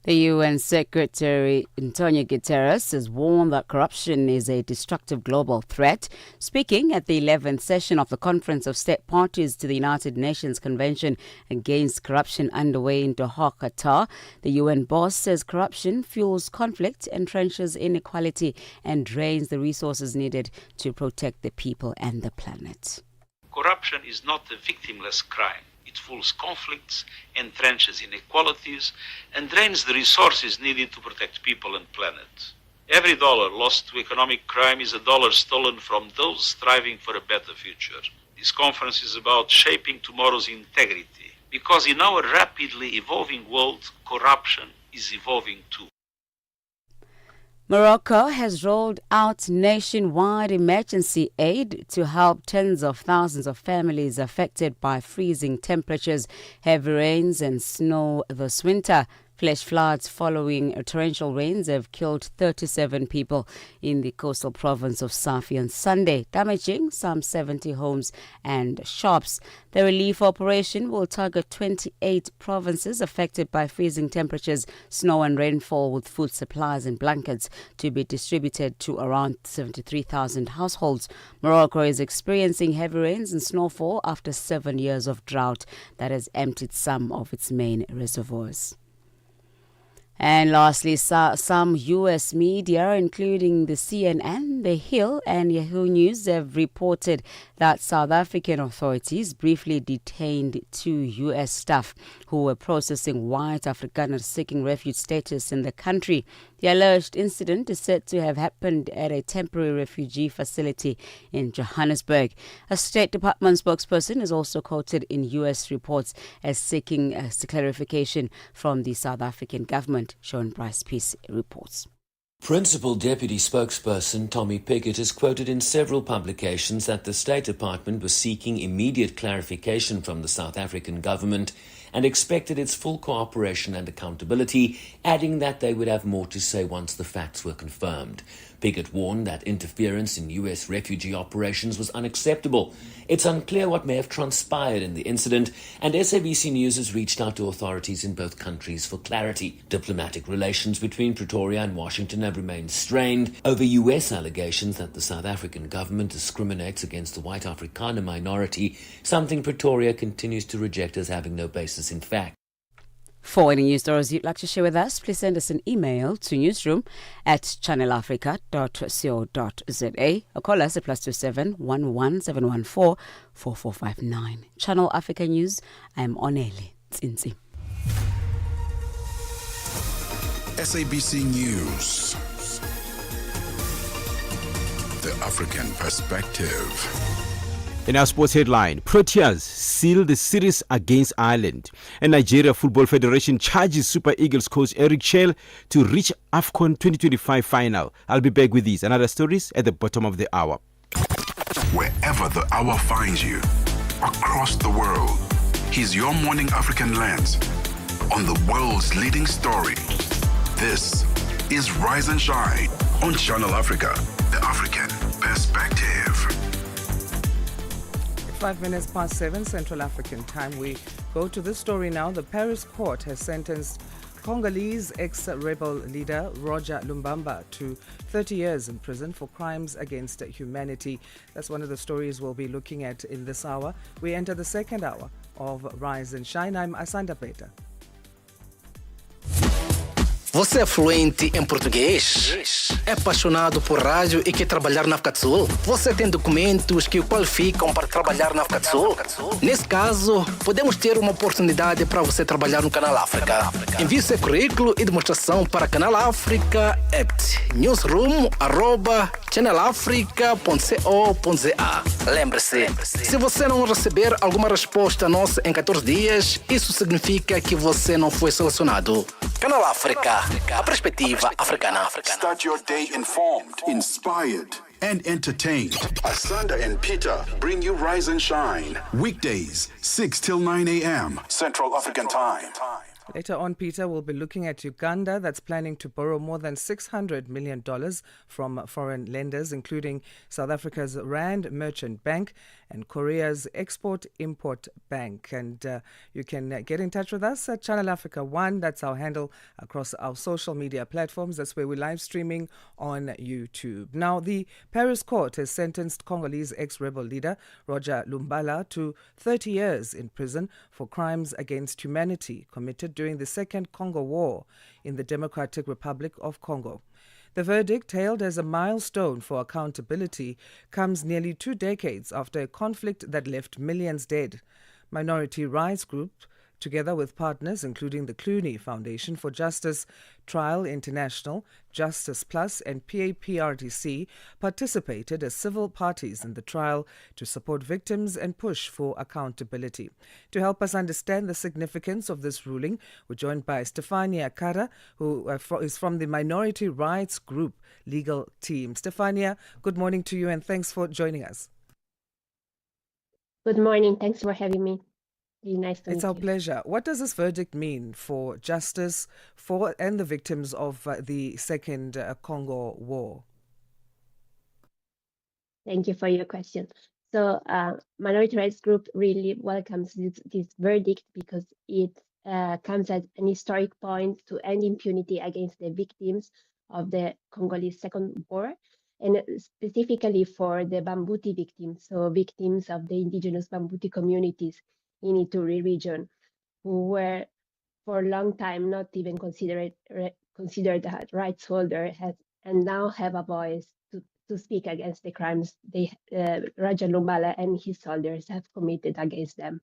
The UN Secretary Antonio Guterres has warned that corruption is a destructive global threat. Speaking at the 11th session of the Conference of State Parties to the United Nations Convention Against Corruption underway in Doha, Qatar, the UN boss says corruption fuels conflict, entrenches inequality, and drains the resources needed to protect the people and the planet. Corruption is not a victimless crime. It fuels conflicts, entrenches inequalities, and drains the resources needed to protect people and planet. Every dollar lost to economic crime is a dollar stolen from those striving for a better future. This conference is about shaping tomorrow's integrity, because in our rapidly evolving world, corruption is evolving too. Morocco has rolled out nationwide emergency aid to help tens of thousands of families affected by freezing temperatures, heavy rains and snow this winter. Flash floods following torrential rains have killed 37 people in the coastal province of Safi on Sunday, damaging some 70 homes and shops. The relief operation will target 28 provinces affected by freezing temperatures, snow and rainfall, with food supplies and blankets to be distributed to around 73,000 households. Morocco is experiencing heavy rains and snowfall after 7 years of drought that has emptied some of its main reservoirs. And lastly, some U.S. media, including the CNN, The Hill and Yahoo News, have reported that South African authorities briefly detained 2 U.S. staff who were processing white Afrikaners seeking refuge status in the country. The alleged incident is said to have happened at a temporary refugee facility in Johannesburg. A State Department spokesperson is also quoted in U.S. reports as seeking clarification from the South African government. Sean Bryce Peace reports. Principal Deputy Spokesperson Tommy Pickett has quoted in several publications that the State Department was seeking immediate clarification from the South African government and expected its full cooperation and accountability, adding that they would have more to say once the facts were confirmed. Pickett warned that interference in U.S. refugee operations was unacceptable. It's unclear what may have transpired in the incident, and SABC News has reached out to authorities in both countries for clarity. Diplomatic relations between Pretoria and Washington have remained strained over U.S. allegations that the South African government discriminates against the white Afrikaner minority, something Pretoria continues to reject as having no basis in fact. For any news stories you'd like to share with us, please send us an email to newsroom@channelafrica.co.za or call us at +27 11 714 4459. Channel Africa News, I'm Onele Tsinzi. SABC News. The African perspective. In our sports headline, Proteas seal the series against Ireland. And Nigeria Football Federation charges Super Eagles coach Eric Chell to reach AFCON 2025 final. I'll be back with these and other stories at the bottom of the hour. Wherever the hour finds you, across the world, here's your morning African lens on the world's leading story. This is Rise and Shine on Channel Africa, the African perspective. 5 minutes past 7 Central African time. We go to this story now. The Paris court has sentenced Congolese ex-rebel leader Roger Lumbamba to 30 years in prison for crimes against humanity. That's one of the stories we'll be looking at in this hour. We enter the second hour of Rise and Shine. I'm Asanda, Beda. Você é fluente em português? É apaixonado por rádio e quer trabalhar na África do Sul? Você tem documentos que o qualificam para trabalhar na África do Sul? Nesse caso, podemos ter uma oportunidade para você trabalhar no Canal África. Envie seu currículo e demonstração para Canal África at newsroom@channelafrica.co.za. Lembre-se, se você não receber alguma resposta nossa em 14 dias, isso significa que você não foi selecionado. Canal África, a perspectiva africana. Start your day informed, inspired, and entertained. Asanda and Peter bring you Rise and Shine. Weekdays, 6 till 9 a.m. Central African Time. Later on, Peter will be looking at Uganda, that's planning to borrow more than $600 million from foreign lenders, including South Africa's Rand Merchant Bank and Korea's Export-Import Bank. And you can get in touch with us at Channel Africa 1. That's our handle across our social media platforms. That's where we're live streaming on YouTube. Now, the Paris court has sentenced Congolese ex-rebel leader Roger Lumbala to 30 years in prison for crimes against humanity committed during the Second Congo War in the Democratic Republic of Congo. The verdict, hailed as a milestone for accountability, comes nearly 2 decades after a conflict that left millions dead. Minority rights groups, together with partners including the Clooney Foundation for Justice, Trial International, Justice Plus and PAPRDC, participated as civil parties in the trial to support victims and push for accountability. To help us understand the significance of this ruling, we're joined by Stefania Kara, who is from the Minority Rights Group legal team. Stefania, good morning to you and thanks for joining us. Good morning. Thanks for having me. Nice to meet you. It's our pleasure. What does this verdict mean for justice for and the victims of the Second Congo War? Thank you for your question. So, Minority Rights Group really welcomes this verdict because it comes at an historic point to end impunity against the victims of the Congolese Second War, and specifically for the Bambuti victims, so victims of the indigenous Bambuti communities in Ituri region, who were for a long time not even considered a rights holder, and now have a voice to speak against the crimes Roger Lumbala and his soldiers have committed against them.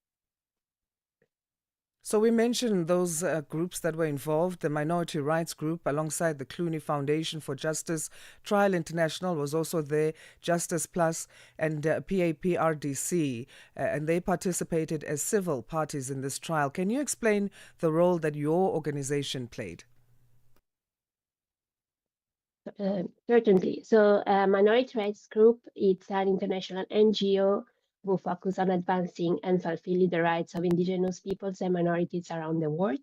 So we mentioned those groups that were involved. The Minority Rights Group, alongside the Clooney Foundation for Justice, Trial International was also there, Justice Plus, and PAPRDC, and they participated as civil parties in this trial. Can you explain the role that your organization played? Certainly. So, Minority Rights Group, it's an international NGO who focus on advancing and fulfilling the rights of indigenous peoples and minorities around the world.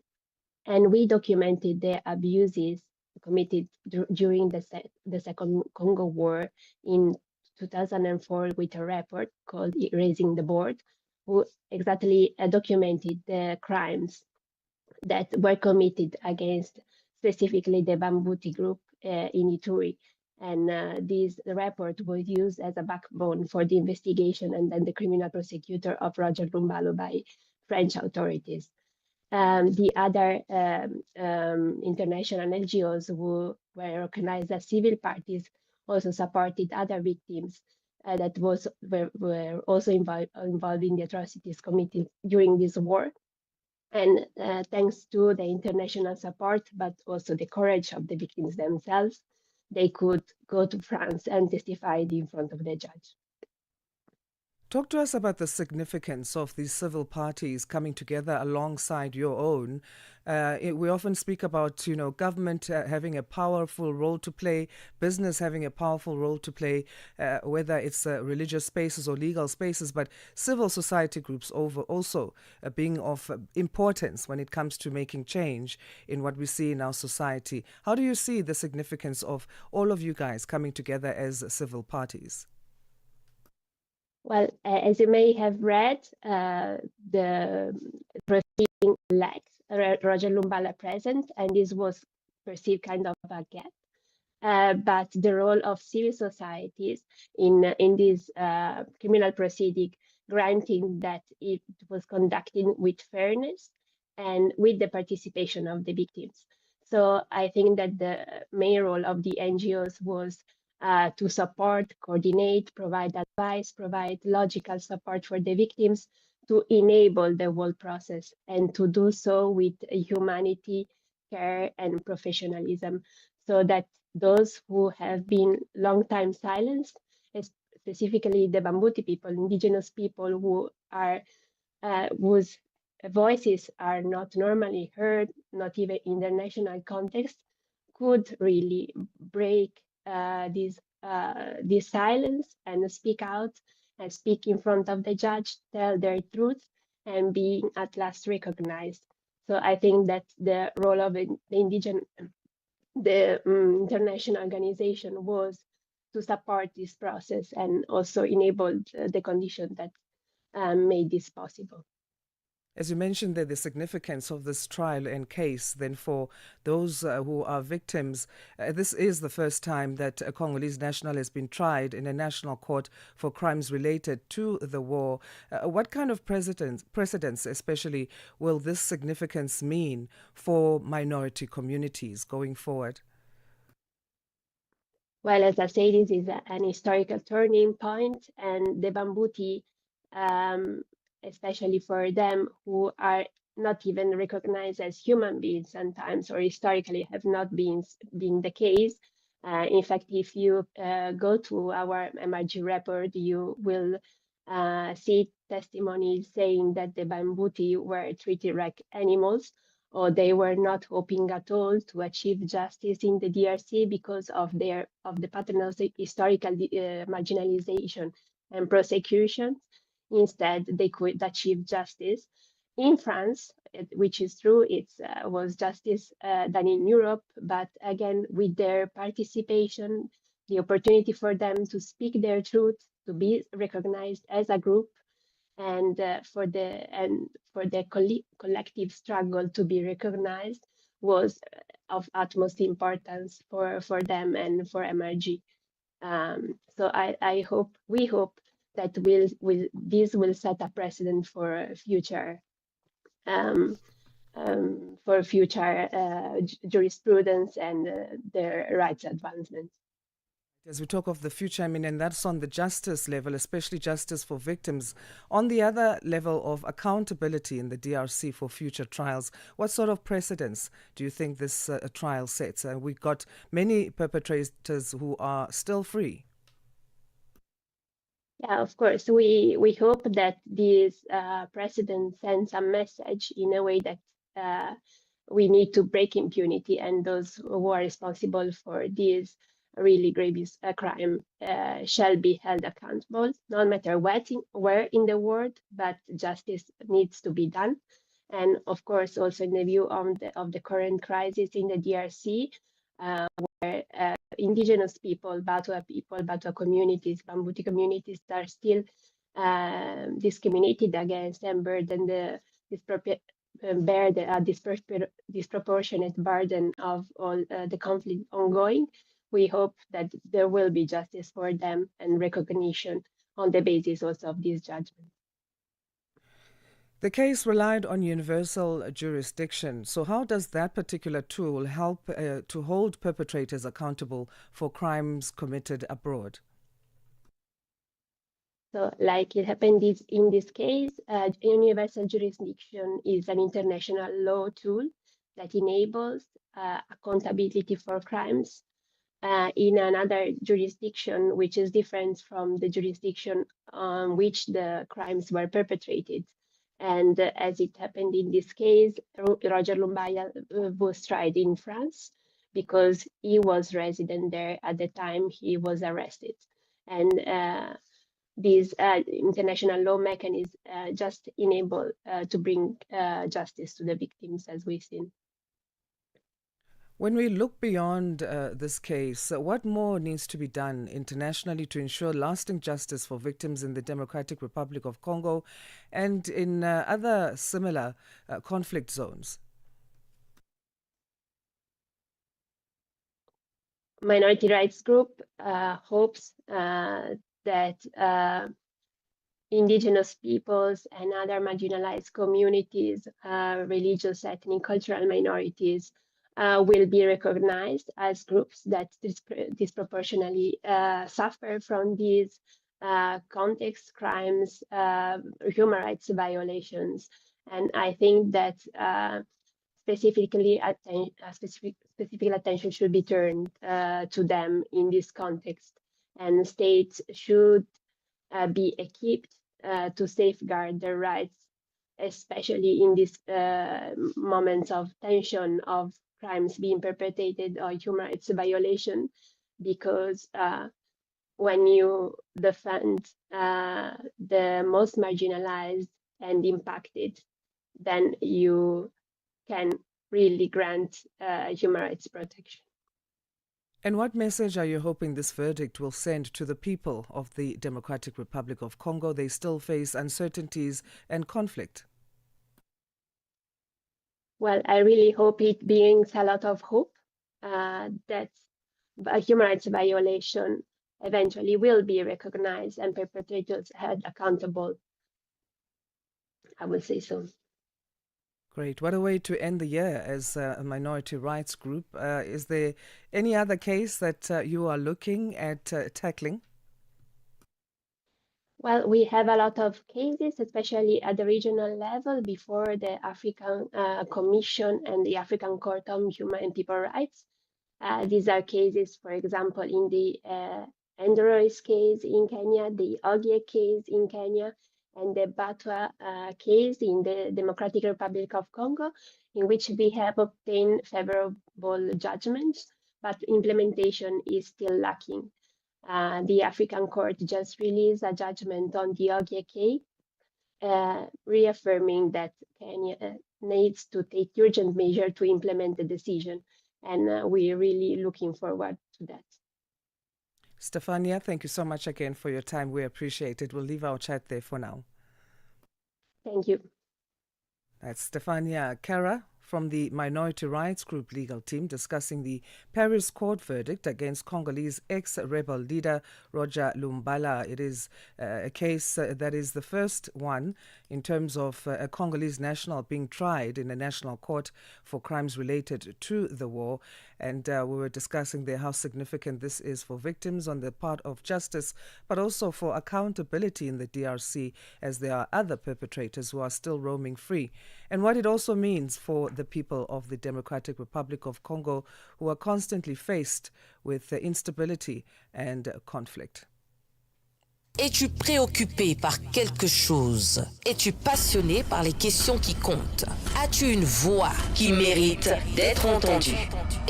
And we documented the abuses committed during the Second Congo War in 2004 with a report called Erasing the Board, who exactly documented the crimes that were committed against specifically the Bambuti group in Ituri. And this report was used as a backbone for the investigation and then the criminal prosecutor of Roger Lumbalo by French authorities. The other international NGOs who were recognized as civil parties also supported other victims that were also involved in the atrocities committed during this war. And thanks to the international support, but also the courage of the victims themselves, they could go to France and testify in front of the judge. Talk to us about the significance of these civil parties coming together alongside your own. We often speak about, government having a powerful role to play, business having a powerful role to play, whether it's religious spaces or legal spaces, but civil society groups also being of importance when it comes to making change in what we see in our society. How do you see the significance of all of you guys coming together as civil parties? Well, as you may have read, the proceeding lacked Roger Lumbala present, and this was perceived kind of a gap. But the role of civil societies in this criminal proceeding, granting that it was conducted with fairness and with the participation of the victims. So I think that the main role of the NGOs was to support, coordinate, provide advice, provide logical support for the victims to enable the whole process and to do so with humanity, care, and professionalism, so that those who have been long time silenced, specifically the Bambuti people, indigenous people who are whose voices are not normally heard, not even in the national context, could really break this silence and speak out and speak in front of the judge, tell their truth, and being at last recognized. So I think that the role of the international organization was to support this process and also enabled the condition that made this possible. As you mentioned there, the significance of this trial and case, then for those who are victims, this is the first time that a Congolese national has been tried in a national court for crimes related to the war. What kind of precedents, especially, will this significance mean for minority communities going forward? Well, as I say, this is an historical turning point, and the Bambuti, especially for them who are not even recognized as human beings sometimes, or historically have not been the case. In fact, if you go to our MRG report, you will see testimonies saying that the Bambuti were treated like animals, or they were not hoping at all to achieve justice in the DRC because of the pattern of historical marginalization and prosecution. Instead, they could achieve justice in France, which is true. It was justice done in Europe, but again, with their participation, the opportunity for them to speak their truth, to be recognized as a group, and for the collective struggle to be recognized was of utmost importance for them and for MRG. So we hope that this will set a precedent for future jurisprudence and their rights advancements. As we talk of the future, and that's on the justice level, especially justice for victims. On the other level of accountability in the DRC for future trials, what sort of precedents do you think this trial sets? We've got many perpetrators who are still free. Yeah, of course. We hope that this precedent sends a message in a way that we need to break impunity, and those who are responsible for this really grievous crime shall be held accountable, no matter where in the world, but justice needs to be done. And of course, also in the view of the current crisis in the DRC, where indigenous people, Batwa communities, Bambuti communities are still discriminated against and burdened bear the disproportionate burden of all the conflict ongoing. We hope that there will be justice for them and recognition on the basis also of this judgment. The case relied on universal jurisdiction. So how does that particular tool help to hold perpetrators accountable for crimes committed abroad? So like it happened in this case, universal jurisdiction is an international law tool that enables accountability for crimes in another jurisdiction, which is different from the jurisdiction on which the crimes were perpetrated. And as it happened in this case, Roger Lumbaya was tried in France because he was resident there at the time he was arrested. And these international law mechanisms just enable to bring justice to the victims, as we've seen. When we look beyond this case, what more needs to be done internationally to ensure lasting justice for victims in the Democratic Republic of Congo and in other similar conflict zones? Minority Rights Group hopes that indigenous peoples and other marginalized communities, religious, ethnic, cultural minorities, will be recognized as groups that disproportionately suffer from these context crimes, human rights violations. And I think that specific attention should be turned to them in this context. And states should be equipped to safeguard their rights, especially in these moments of tension of crimes being perpetrated or human rights violation, because when you defend the most marginalized and impacted, then you can really grant human rights protection. And what message are you hoping this verdict will send to the people of the Democratic Republic of Congo? They still face uncertainties and conflict. Well, I really hope it brings a lot of hope that a human rights violation eventually will be recognized and perpetrators held accountable. I would say so. Great. What a way to end the year as a minority rights group. Is there any other case that you are looking at tackling? Well, we have a lot of cases, especially at the regional level, before the African Commission and the African Court on Human and People Rights. These are cases, for example, in the Ndoro case in Kenya, the Ogie case in Kenya, and the Batwa case in the Democratic Republic of Congo, in which we have obtained favorable judgments, but implementation is still lacking. The African Court just released a judgment on the Ogie case, reaffirming that Kenya needs to take urgent measures to implement the decision. And we're really looking forward to that. Stefania, thank you so much again for your time. We appreciate it. We'll leave our chat there for now. Thank you. That's Stefania Kara from the minority rights group legal team discussing the Paris court verdict against Congolese ex-rebel leader Roger Lumbala. It is a case that is the first one in terms of a Congolese national being tried in a national court for crimes related to the war. And we were discussing there how significant this is for victims on the part of justice, but also for accountability in the DRC, as there are other perpetrators who are still roaming free, and what it also means for the people of the Democratic Republic of Congo, who are constantly faced with instability and conflict. Es-tu préoccupé par quelque chose? Es-tu passionné par les questions qui comptent? As-tu une voix qui mérite d'être entendue?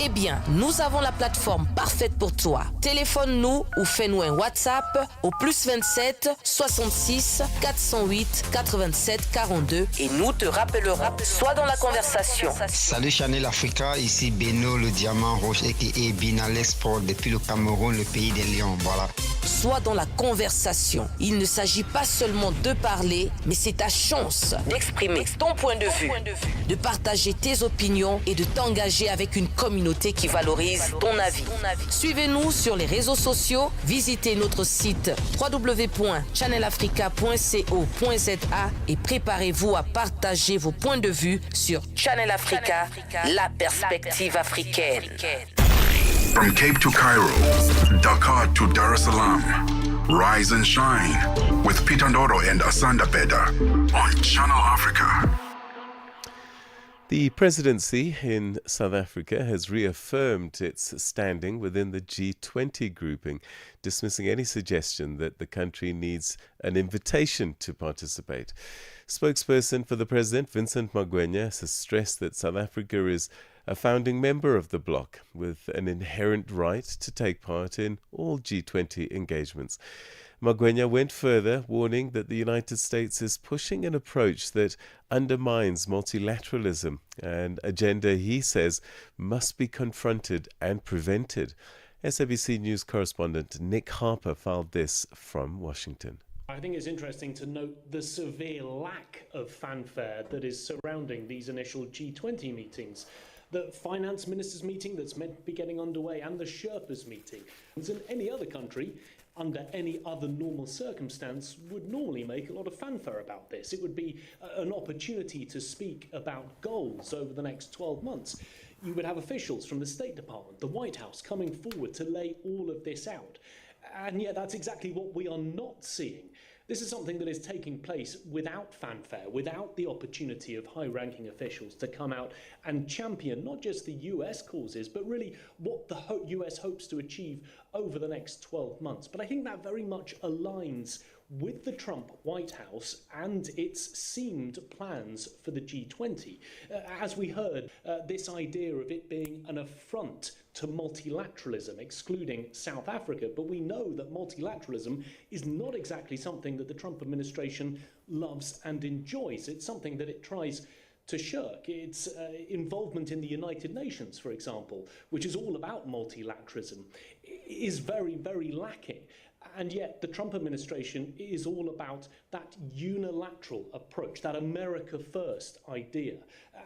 Eh bien, nous avons la plateforme parfaite pour toi. Téléphone-nous ou fais-nous un WhatsApp au +27 66 408 87 42 et nous te rappellerons. Sois dans la conversation. Salut Channel Africa, ici Beno le diamant rouge et Bina l'Export depuis le Cameroun, le pays des lions. Voilà. Sois dans la conversation. Il ne s'agit pas seulement de parler, mais c'est ta chance d'exprimer ton point de vue, de partager tes opinions et de t'engager avec une communauté qui valorise ton avis. Suivez-nous sur les réseaux sociaux, visitez notre site www.channelafrica.co.za et préparez-vous à partager vos points de vue sur Channel Africa, la perspective africaine. From Cape to Cairo, Dakar to Dar es Salaam, rise and shine with Peter Ndoro and Asanda Beda on Channel Africa. The presidency in South Africa has reaffirmed its standing within the G20 grouping, dismissing any suggestion that the country needs an invitation to participate. Spokesperson for the president, Vincent Magwenya, has stressed that South Africa is a founding member of the bloc with an inherent right to take part in all G20 engagements. Magwenya went further, warning that the United States is pushing an approach that undermines multilateralism, an agenda he says must be confronted and prevented. SABC News correspondent Nick Harper filed this from Washington. I think it's interesting to note the severe lack of fanfare that is surrounding these initial G20 meetings. The finance ministers meeting that's meant to be getting underway and the Sherpas meeting. In any other country, under any other normal circumstance, would normally make a lot of fanfare about this. It would be an opportunity to speak about goals over the next 12 months. You would have officials from the State Department, the White House, coming forward to lay all of this out. And yet that's exactly what we are not seeing. This is something that is taking place without fanfare, without the opportunity of high-ranking officials to come out and champion not just the US causes, but really what the US hopes to achieve over the next 12 months. But I think that very much aligns with the Trump White House and its seemed plans for the G20. As we heard, this idea of it being an affront to multilateralism, excluding South Africa, but we know that multilateralism is not exactly something that the Trump administration loves and enjoys. It's something that it tries to shirk. Its involvement in the United Nations, for example, which is all about multilateralism, is very, very lacking. And yet the Trump administration is all about that unilateral approach, that America first idea.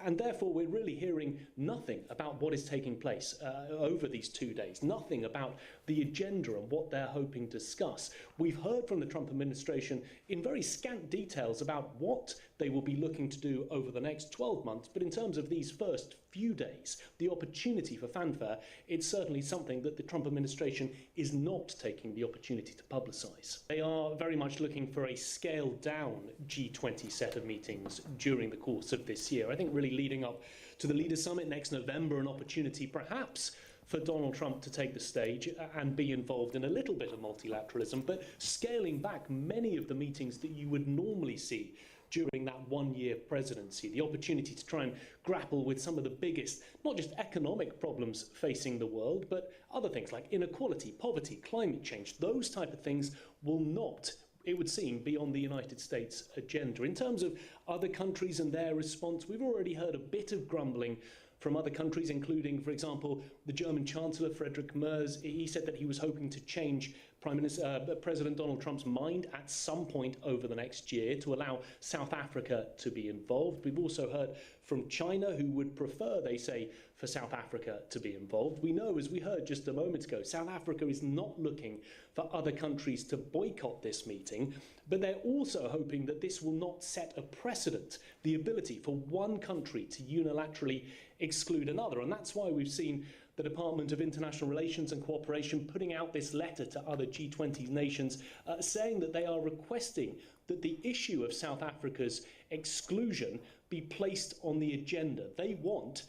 And therefore, we're really hearing nothing about what is taking place over these 2 days, nothing about the agenda and what they're hoping to discuss. We've heard from the Trump administration in very scant details about what they will be looking to do over the next 12 months. But in terms of these first few days, the opportunity for fanfare, it's certainly something that the Trump administration is not taking the opportunity to publicise. They are very much looking for a scaled-down G20 set of meetings during the course of this year. I think really leading up to the Leaders' Summit next November, an opportunity perhaps for Donald Trump to take the stage and be involved in a little bit of multilateralism, but scaling back many of the meetings that you would normally see during that one-year presidency, the opportunity to try and grapple with some of the biggest, not just economic problems facing the world, but other things like inequality, poverty, climate change. Those type of things will not, it would seem, be on the United States agenda. In terms of other countries and their response, we've already heard a bit of grumbling from other countries, including, for example, the German Chancellor, Friedrich Merz. He said that he was hoping to change President Donald Trump's mind at some point over the next year to allow South Africa to be involved. We've also heard from China, who would prefer, they say, for South Africa to be involved. We know, as we heard just a moment ago, South Africa is not looking for other countries to boycott this meeting, but they're also hoping that this will not set a precedent, the ability for one country to unilaterally exclude another. And that's why we've seen the Department of International Relations and Cooperation putting out this letter to other G20 nations saying that they are requesting that the issue of South Africa's exclusion be placed on the agenda. They want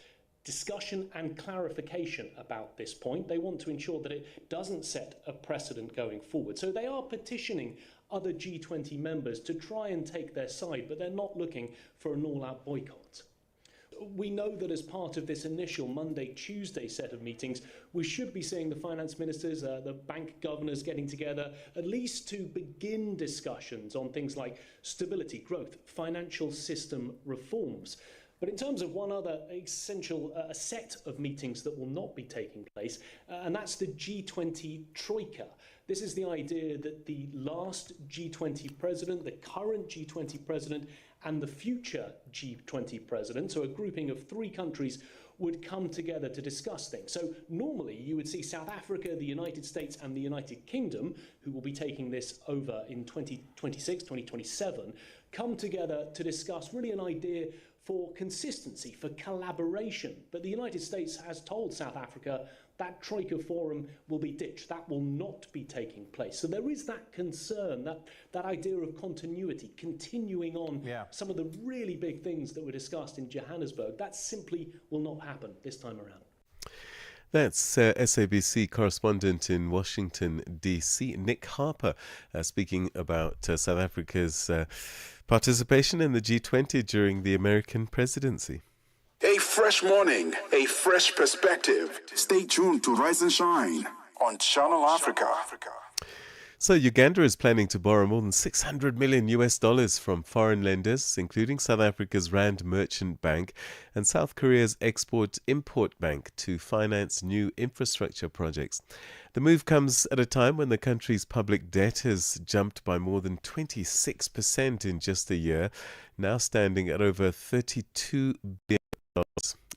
discussion and clarification about this point. They want to ensure that it doesn't set a precedent going forward. So they are petitioning other G20 members to try and take their side, but they're not looking for an all-out boycott. We know that as part of this initial Monday-Tuesday set of meetings, we should be seeing the finance ministers, the bank governors getting together, at least to begin discussions on things like stability, growth, financial system reforms. But in terms of one other essential set of meetings that will not be taking place, and that's the G20 Troika. This is the idea that the last G20 president, the current G20 president, and the future G20 president, so a grouping of 3 countries, would come together to discuss things. So normally you would see South Africa, the United States and the United Kingdom, who will be taking this over in 2026, 2027, come together to discuss really an idea for consistency, for collaboration. But the United States has told South Africa that Troika Forum will be ditched. That will not be taking place. So there is that concern, that idea of continuity, continuing on some of the really big things that were discussed in Johannesburg. That simply will not happen this time around. That's SABC correspondent in Washington, D.C., Nick Harper, speaking about South Africa's participation in the G20 during the American presidency. A fresh morning, a fresh perspective. Stay tuned to Rise and Shine on Channel Africa. So Uganda is planning to borrow more than $600 million from foreign lenders, including South Africa's Rand Merchant Bank and South Korea's Export-Import Bank, to finance new infrastructure projects. The move comes at a time when the country's public debt has jumped by more than 26% in just a year, now standing at over $32 billion.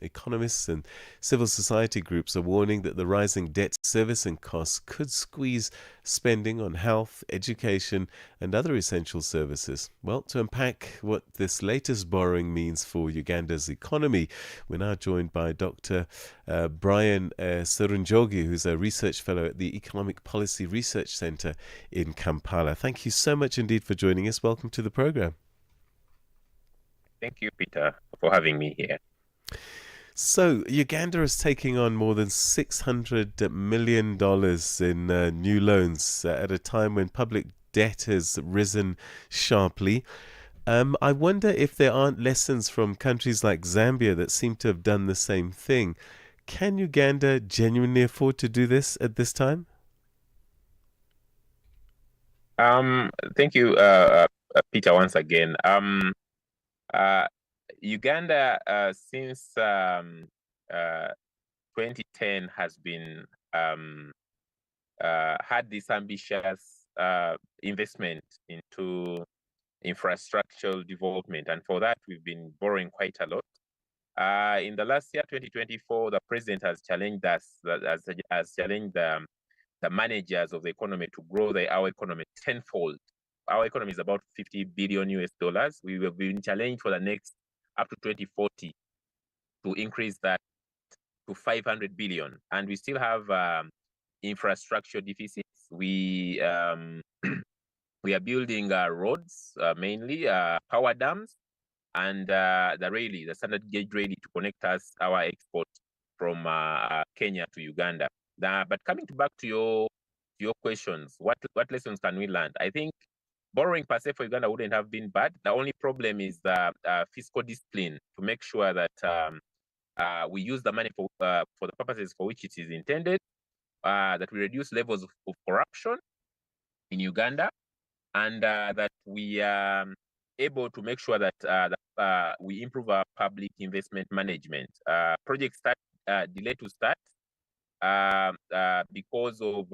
Economists and civil society groups are warning that the rising debt servicing costs could squeeze spending on health, education, and other essential services. Well, to unpack what this latest borrowing means for Uganda's economy, we're now joined by Dr. Brian Serunjogi, who's a research fellow at the Economic Policy Research Centre in Kampala. Thank you so much indeed for joining us. Welcome to the program. Thank you, Peter, for having me here. So, Uganda is taking on more than $600 million in new loans at a time when public debt has risen sharply. I wonder if there aren't lessons from countries like Zambia that seem to have done the same thing. Can Uganda genuinely afford to do this at this time? Thank you, Peter, once again. Uganda, since 2010, has been had this ambitious investment into infrastructural development, and for that we've been borrowing quite a lot. In the last year, 2024, the president has challenged us, has challenged the managers of the economy to grow our economy tenfold. Our economy is about $50 billion. We will be challenged for the next up to 2040 to increase that to 500 billion, and we still have infrastructure deficits. We we are building roads, mainly power dams, and the standard gauge railway to connect our export from Kenya to Uganda. But coming back to your questions, what lessons can we learn? I think borrowing per se for Uganda wouldn't have been bad. The only problem is the fiscal discipline, to make sure that we use the money for the purposes for which it is intended, that we reduce levels of corruption in Uganda, and that we are able to make sure that we improve our public investment management. Projects delayed to start because of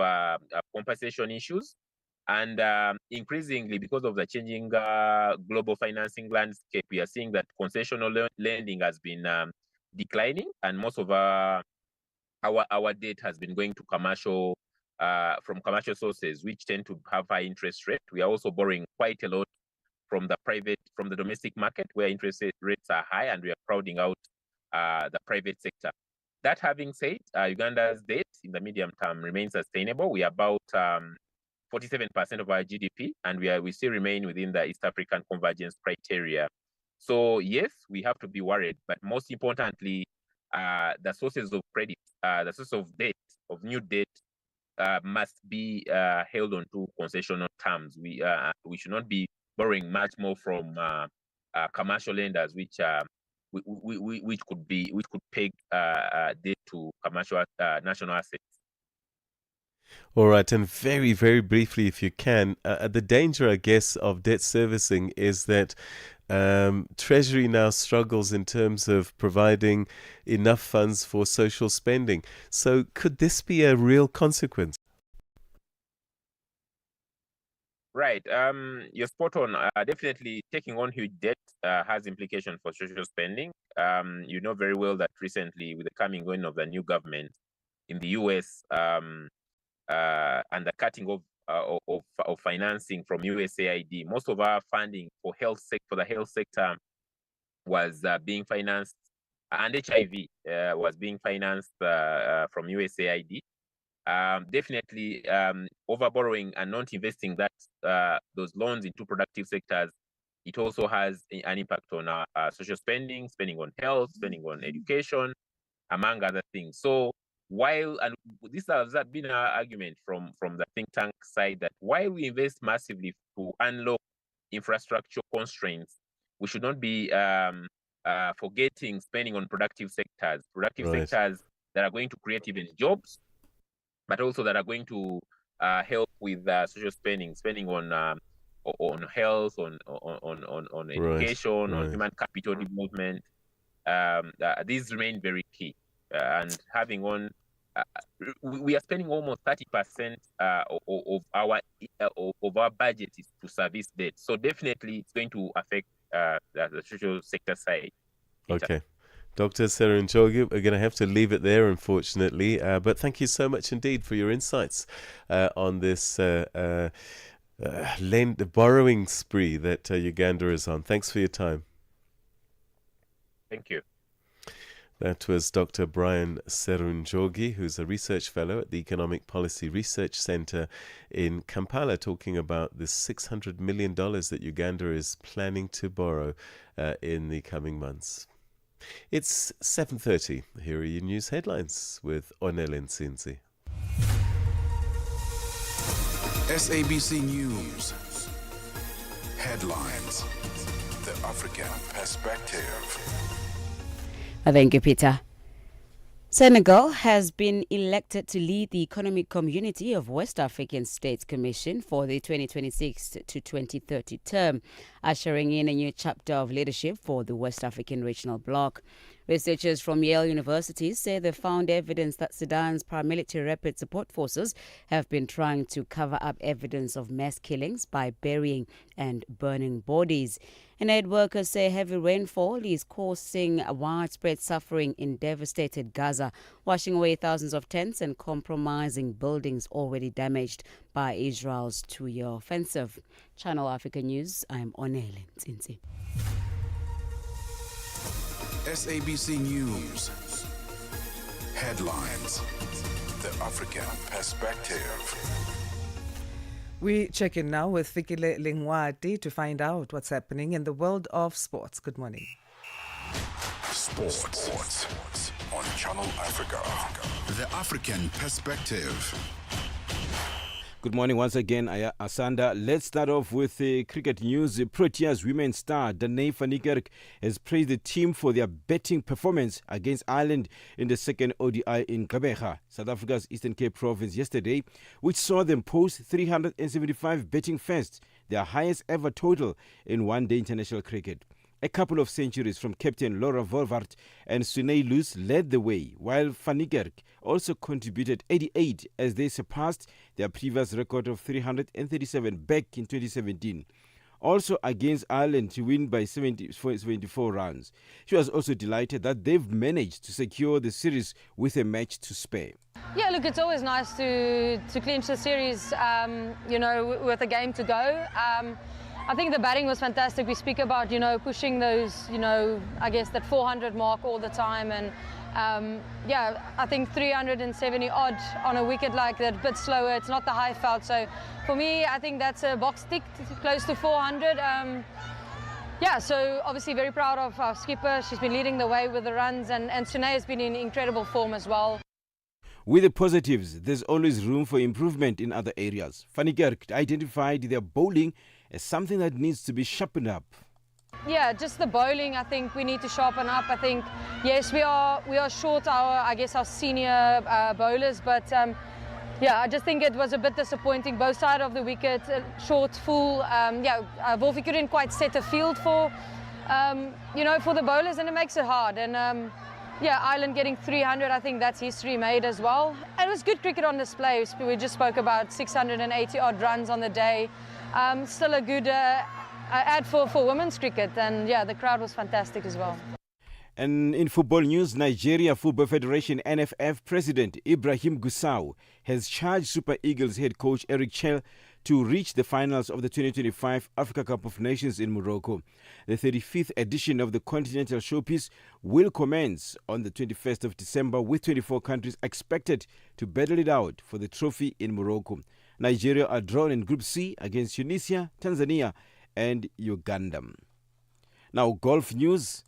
compensation issues, and increasingly because of the changing global financing landscape. We are seeing that concessional lending has been declining, and most of our debt has been going to commercial from commercial sources, which tend to have high interest rate. We are also borrowing quite a lot from the domestic market, where interest rates are high, and we are crowding out the private sector. That having said, Uganda's debt in the medium term remains sustainable. We are about 47% of our GDP, and we still remain within the East African convergence criteria. So yes, we have to be worried, but most importantly, the sources of credit, the source of debt, of new debt, must be held on to concessional terms. We should not be borrowing much more from commercial lenders, which could peg debt to commercial national assets. All right, and very, very briefly, if you can, the danger, I guess, of debt servicing is that Treasury now struggles in terms of providing enough funds for social spending. So could this be a real consequence? Right. You're spot on. Definitely taking on huge debt has implications for social spending. You know very well that recently, with the coming in of the new government in the US, and the cutting of financing from USAID, most of our funding for the health sector was being financed, and HIV was being financed from USAID. Definitely overborrowing and not investing those loans into productive sectors, it also has an impact on our social spending on health, spending on education, among other things. So and this has been our argument from the think tank side, that while we invest massively to unlock infrastructure constraints, we should not be forgetting spending on productive sectors that are going to create even jobs, but also that are going to help with social spending on health, on education, on human capital development. These remain very key, and having we are spending almost 30% of our budget is to service debt. So definitely, it's going to affect the social sector side. Okay. Dr. Sarah Njogi, we're going to have to leave it there, unfortunately. But thank you so much indeed for your insights on this borrowing spree that Uganda is on. Thanks for your time. Thank you. That was Dr. Brian Serunjogi, who's a research fellow at the Economic Policy Research Center in Kampala, talking about the $600 million that Uganda is planning to borrow in the coming months. It's 7:30. Here are your news headlines with Onel Nsinzi. SABC News. Headlines. The African Perspective. Thank you, Peter. Senegal has been elected to lead the Economic Community of West African States Commission for the 2026 to 2030 term, ushering in a new chapter of leadership for the West African Regional Bloc. Researchers from Yale University say they found evidence that Sudan's paramilitary rapid support forces have been trying to cover up evidence of mass killings by burying and burning bodies. And aid workers say heavy rainfall is causing widespread suffering in devastated Gaza, washing away thousands of tents and compromising buildings already damaged by Israel's two-year offensive. Channel Africa News, I'm Onel Nsinzi. SABC News. Headlines. The African Perspective. We check in now with Fikile Lingwati to find out what's happening in the world of sports. Good morning. Sports on Channel Africa. The African Perspective. Good morning once again, Asanda. Let's start off with cricket news. Proteas women's star Danae van Niekerk has praised the team for their batting performance against Ireland in the second ODI in Gqeberha, South Africa's Eastern Cape province yesterday, which saw them post 375 batting firsts, their highest ever total in one-day international cricket. A couple of centuries from captain Laura Volvart and Sunay Luz led the way, while Van Niekerk also contributed 88 as they surpassed their previous record of 337 back in 2017. Also against Ireland to win by 74 runs. She was also delighted that they've managed to secure the series with a match to spare. Yeah, look, it's always nice to clinch the series, with a game to go. I think the batting was fantastic. We speak about, pushing those, I guess that 400 mark all the time. And I think 370 odd on a wicket like that, a bit slower. It's not the high felt. So for me, I think that's a box tick, close to 400. So obviously very proud of our skipper. She's been leading the way with the runs, and Sunay has been in incredible form as well. With the positives, there's always room for improvement in other areas. Van Niekerk identified their bowling as something that needs to be sharpened up. Yeah, just the bowling, I think we need to sharpen up. I think, yes, we are short our senior bowlers, but I just think it was a bit disappointing. Both sides of the wicket, short, full. Wolfie couldn't quite set a field for the bowlers, and it makes it hard. And Ireland getting 300, I think that's history made as well. It was good cricket on display. We just spoke about 680 odd runs on the day. Still a good ad for women's cricket, and the crowd was fantastic as well. And in football news, Nigeria Football Federation NFF President Ibrahim Gusau has charged Super Eagles head coach Eric Chell to reach the finals of the 2025 Africa Cup of Nations in Morocco. The 35th edition of the Continental Showpiece will commence on the 21st of December, with 24 countries expected to battle it out for the trophy in Morocco. Nigeria are drawn in Group C against Tunisia, Tanzania and Uganda. Now, golf news.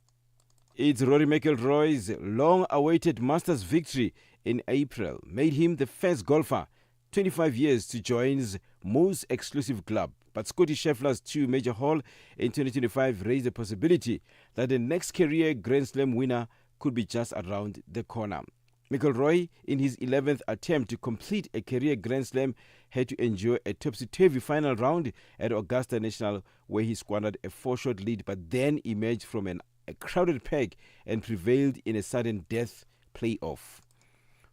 It's Rory McIlroy's long-awaited Masters victory in April made him the first golfer 25 years to join his most exclusive club. But Scotty Scheffler's two-major haul in 2025 raised the possibility that the next career Grand Slam winner could be just around the corner. McIlroy, in his 11th attempt to complete a career Grand Slam, had to endure a topsy-turvy final round at Augusta National, where he squandered a 4-shot lead but then emerged from a crowded pack and prevailed in a sudden death playoff.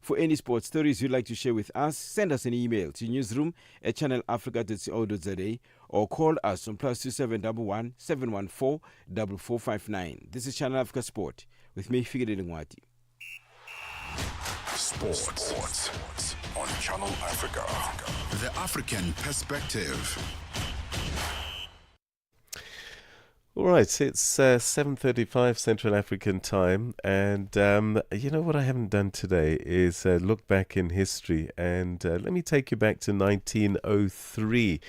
For any sports stories you'd like to share with us, send us an email to newsroom@channelafrica.co.za or call us on +2711 714 4459. This is Channel Africa Sport with me, Figure Ngwati. Sports on Channel Africa. The African perspective. All right, it's 7:35 Central African time, and what I haven't done today is look back in history, and let me take you back to 1903.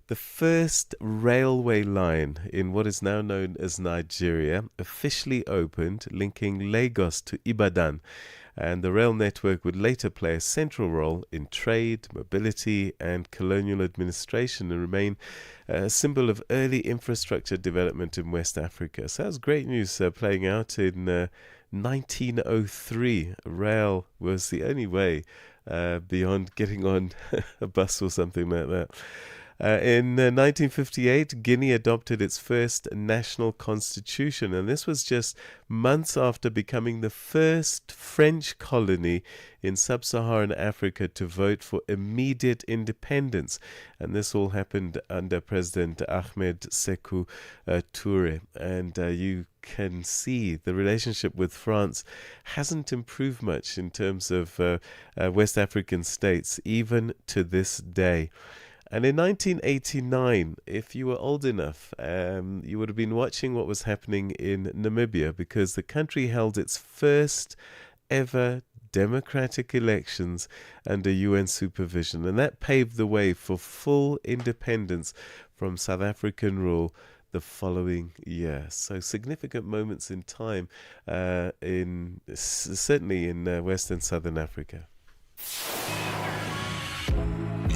The first railway line in what is now known as Nigeria officially opened, linking Lagos to Ibadan. And the rail network would later play a central role in trade, mobility, and colonial administration, and remain a symbol of early infrastructure development in West Africa. So that's great news playing out in 1903. Rail was the only way beyond getting on a bus or something like that. In 1958, Guinea adopted its first national constitution, and this was just months after becoming the first French colony in sub-Saharan Africa to vote for immediate independence. And this all happened under President Ahmed Sékou Touré. And you can see the relationship with France hasn't improved much in terms of West African states, even to this day. And in 1989, if you were old enough, you would have been watching what was happening in Namibia, because the country held its first ever democratic elections under UN supervision. And that paved the way for full independence from South African rule the following year. So significant moments in time, certainly in West and Southern Africa.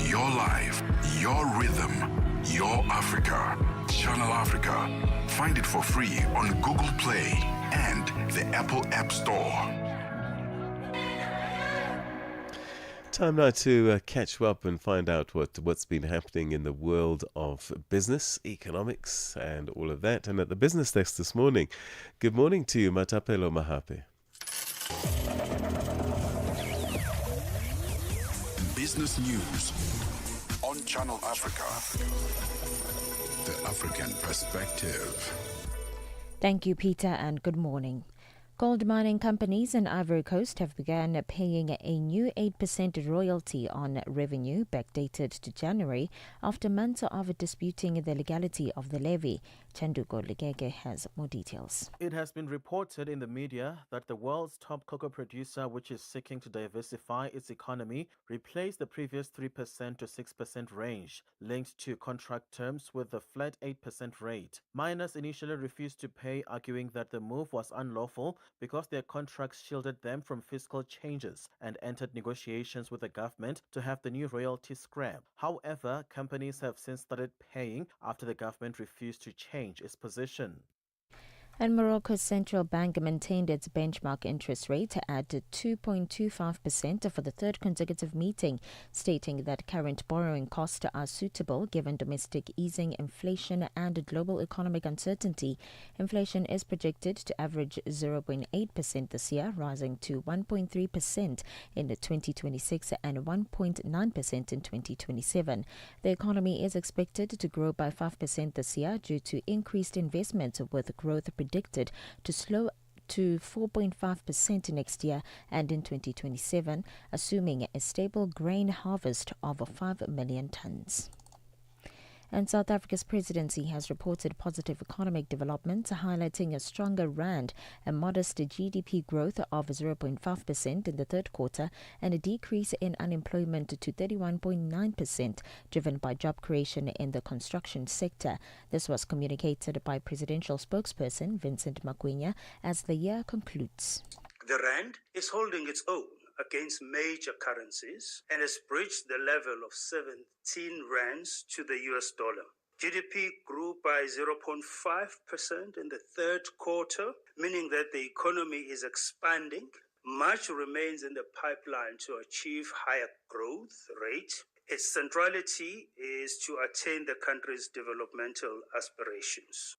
Your life, your rhythm, your Africa. Channel Africa. Find it for free on Google Play and the Apple App Store. Time now to catch up and find out what's been happening in the world of business, economics, and all of that. And at the business desk this morning, good morning to you, Matapelo Mahape. Business news on Channel Africa. The African perspective. Thank you, Peter, and good morning. Gold mining companies in Ivory Coast have begun paying a new 8% royalty on revenue backdated to January after months of disputing the legality of the levy. Chanduko Legege has more details. It has been reported in the media that the world's top cocoa producer, which is seeking to diversify its economy, replaced the previous 3% to 6% range, linked to contract terms with the flat 8% rate. Miners initially refused to pay, arguing that the move was unlawful because their contracts shielded them from fiscal changes, and entered negotiations with the government to have the new royalty scrapped. However, companies have since started paying after the government refused to change its position. And Morocco's central bank maintained its benchmark interest rate at 2.25% for the third consecutive meeting, stating that current borrowing costs are suitable given domestic easing, inflation, and global economic uncertainty. Inflation is projected to average 0.8% this year, rising to 1.3% in 2026 and 1.9% in 2027. The economy is expected to grow by 5% this year due to increased investment, with growth predicted to slow to 4.5% next year and in 2027, assuming a stable grain harvest of 5 million tons. And South Africa's presidency has reported positive economic developments, highlighting a stronger rand, a modest GDP growth of 0.5% in the third quarter, and a decrease in unemployment to 31.9%, driven by job creation in the construction sector. This was communicated by presidential spokesperson Vincent Magwinya as the year concludes. The rand is holding its own against major currencies and has breached the level of 17 rands to the US dollar. GDP grew by 0.5% in the third quarter, meaning that the economy is expanding. Much remains in the pipeline to achieve higher growth rate. Its centrality is to attain the country's developmental aspirations.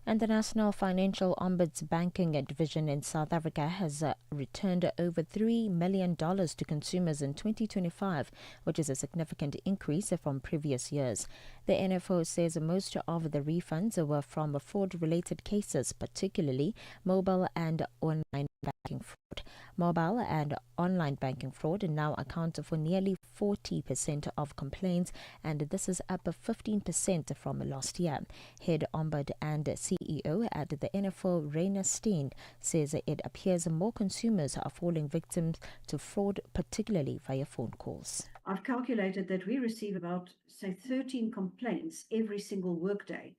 And the National Financial Ombuds Banking Division in South Africa has returned over $3 million to consumers in 2025, which is a significant increase from previous years. The NFO says most of the refunds were from fraud-related cases, particularly mobile and online banking fraud. Mobile and online banking fraud now account for nearly 40% of complaints, and this is up 15% from last year. Head Ombud and CEO at the NFO, Rainer Steen, says it appears more consumers are falling victims to fraud, particularly via phone calls. I've calculated that we receive about, say, 13 complaints every single workday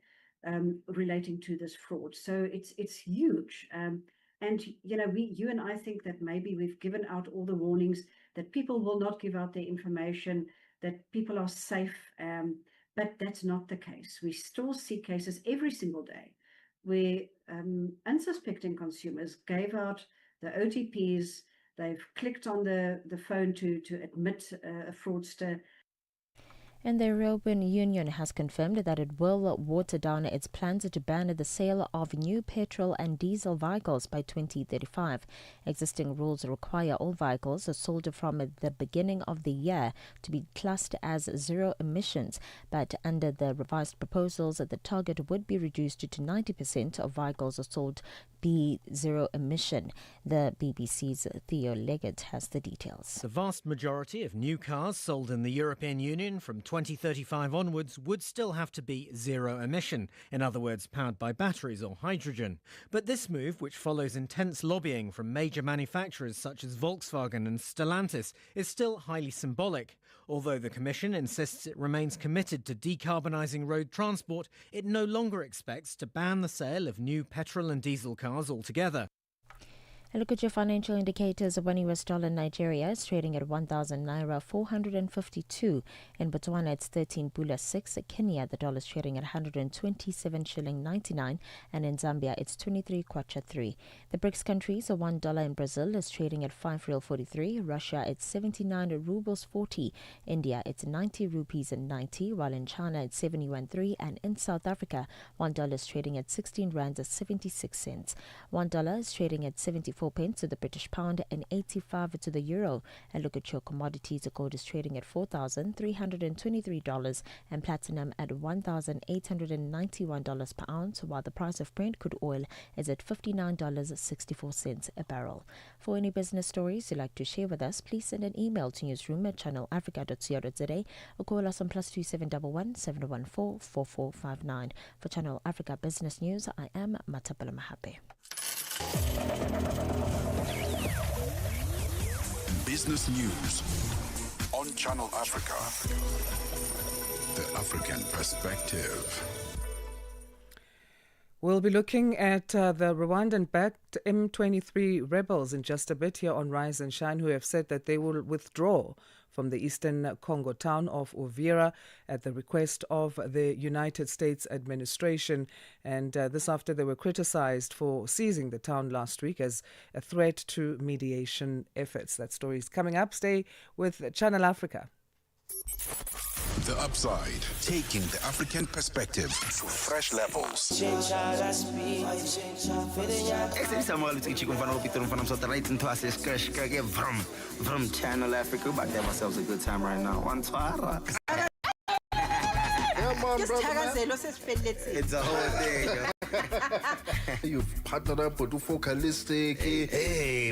relating to this fraud. So it's huge. And, you know, you and I think that maybe we've given out all the warnings that people will not give out their information, that people are safe, but that's not the case. We still see cases every single day where unsuspecting consumers gave out the OTPs, they've clicked on the phone to admit a fraudster. And the European Union has confirmed that it will water down its plans to ban the sale of new petrol and diesel vehicles by 2035. Existing rules require all vehicles sold from the beginning of the year to be classed as zero emissions, but under the revised proposals, the target would be reduced to 90% of vehicles sold be zero emission. The BBC's Theo Leggett has the details. The vast majority of new cars sold in the European Union from 2035 onwards would still have to be zero emission, in other words, powered by batteries or hydrogen. But this move, which follows intense lobbying from major manufacturers such as Volkswagen and Stellantis, is still highly symbolic. Although the Commission insists it remains committed to decarbonising road transport, it no longer expects to ban the sale of new petrol and diesel cars altogether. And look at your financial indicators. One US dollar in Nigeria is trading at 1,000 naira 452. In Botswana, it's 13 bula 6. Kenya, the dollar is trading at 127 shilling 99. And in Zambia, it's 23 kwacha 3. The BRICS countries, $1 in Brazil is trading at 5 real 43. Russia, it's 79 rubles 40. India, it's 90 rupees and 90. While in China, it's 71 3. And in South Africa, $1 is trading at 16 rands 76 cents. $1 is trading at 74 pence to the British pound and 85 to the euro. And look at your commodities. The gold is trading at $4,323 and platinum at $1,891 per ounce, while the price of Brent crude oil is at $59.64 a barrel. For any business stories you'd like to share with us, please send an email to newsroom@channelafrica.co.za or call us on +2711 714 4459. For Channel Africa Business News, I am Matapala Mahape. Business news on Channel Africa. The African perspective. We'll be looking at the Rwandan-backed M23 rebels in just a bit here on Rise and Shine, who have said that they will withdraw from the eastern Congo town of Uvira at the request of the United States administration. And this after they were criticized for seizing the town last week as a threat to mediation efforts. That story is coming up. Stay with Channel Africa. The Upside, taking the African perspective to fresh levels. Channel Africa. We're about to have ourselves a good time right now. It's a whole thing. You've partnered up with Focalistic,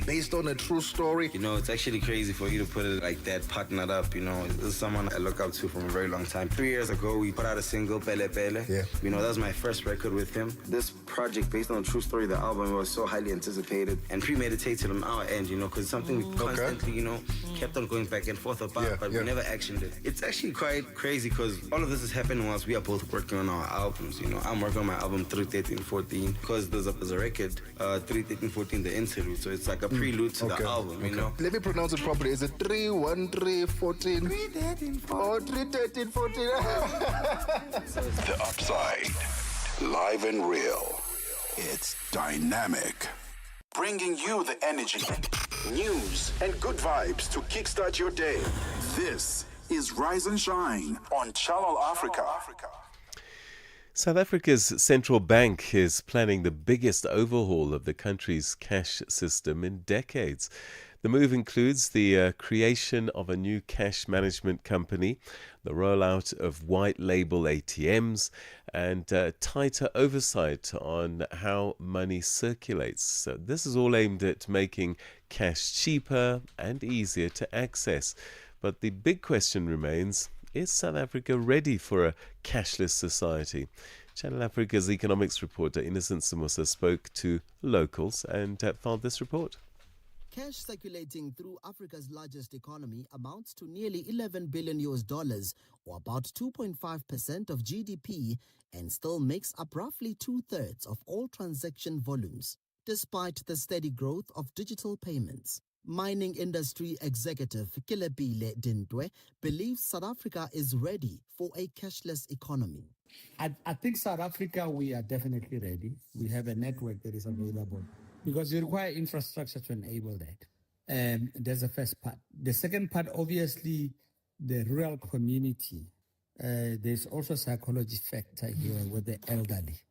based on a true story. You know, it's actually crazy for you to put it like that, partnered up. You know, this is someone I look up to from a very long time. 3 years ago, we put out a single, Pele Pele. Yeah. You know, that was my first record with him. This project, based on a true story, the album was so highly anticipated and premeditated on our end, you know, because something we constantly, you know, kept on going back and forth about, but we never actioned it. It's actually quite crazy because all of this is happening whilst we are both working on our albums. You know, I'm working on my album 31314 because there's a record, 31314, the interlude. So it's like a prelude to the album, you know. Let me pronounce it properly. Is it 31314? 31314. The Upside, live and real. It's dynamic. Bringing you the energy, news, and good vibes to kickstart your day. This is Rise and Shine on Channel Africa. South Africa's central bank is planning the biggest overhaul of the country's cash system in decades. The move includes the creation of a new cash management company, the rollout of white label ATMs, and tighter oversight on how money circulates. So this is all aimed at making cash cheaper and easier to access. But the big question remains, is South Africa ready for a cashless society? Channel Africa's economics reporter Innocent Samusa spoke to locals and filed this report. Cash circulating through Africa's largest economy amounts to nearly $11 billion, or about 2.5% of GDP, and still makes up roughly 2/3 of all transaction volumes, despite the steady growth of digital payments. Mining industry executive Kilepile Dintwe believes South Africa is ready for a cashless economy. I think South Africa, we are definitely ready. We have a network that is available because you require infrastructure to enable that. That's the first part. The second part, obviously, the rural community. There's also a psychology factor here with the elderly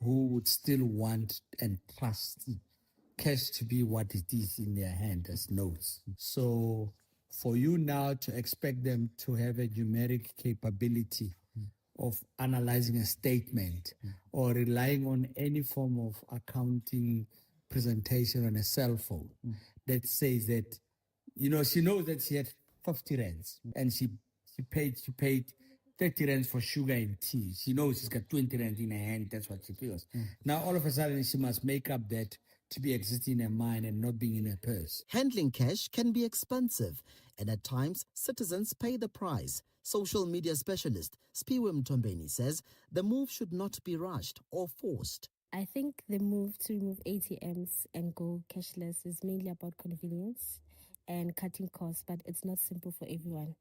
who would still want and trust cash to be what it is in their hand as notes. So for you now to expect them to have a numeric capability of analyzing a statement or relying on any form of accounting presentation on a cell phone that says that, you know, she knows that she had 50 rands and she paid 30 rands for sugar and tea. She knows she's got 20 rands in her hand. That's what she feels. Now, all of a sudden, she must make up that to be existing in her mind and not being in her purse. Handling cash can be expensive, and at times, citizens pay the price. Social media specialist Spiwe Mtombeni says the move should not be rushed or forced. I think the move to remove ATMs and go cashless is mainly about convenience and cutting costs, but it's not simple for everyone.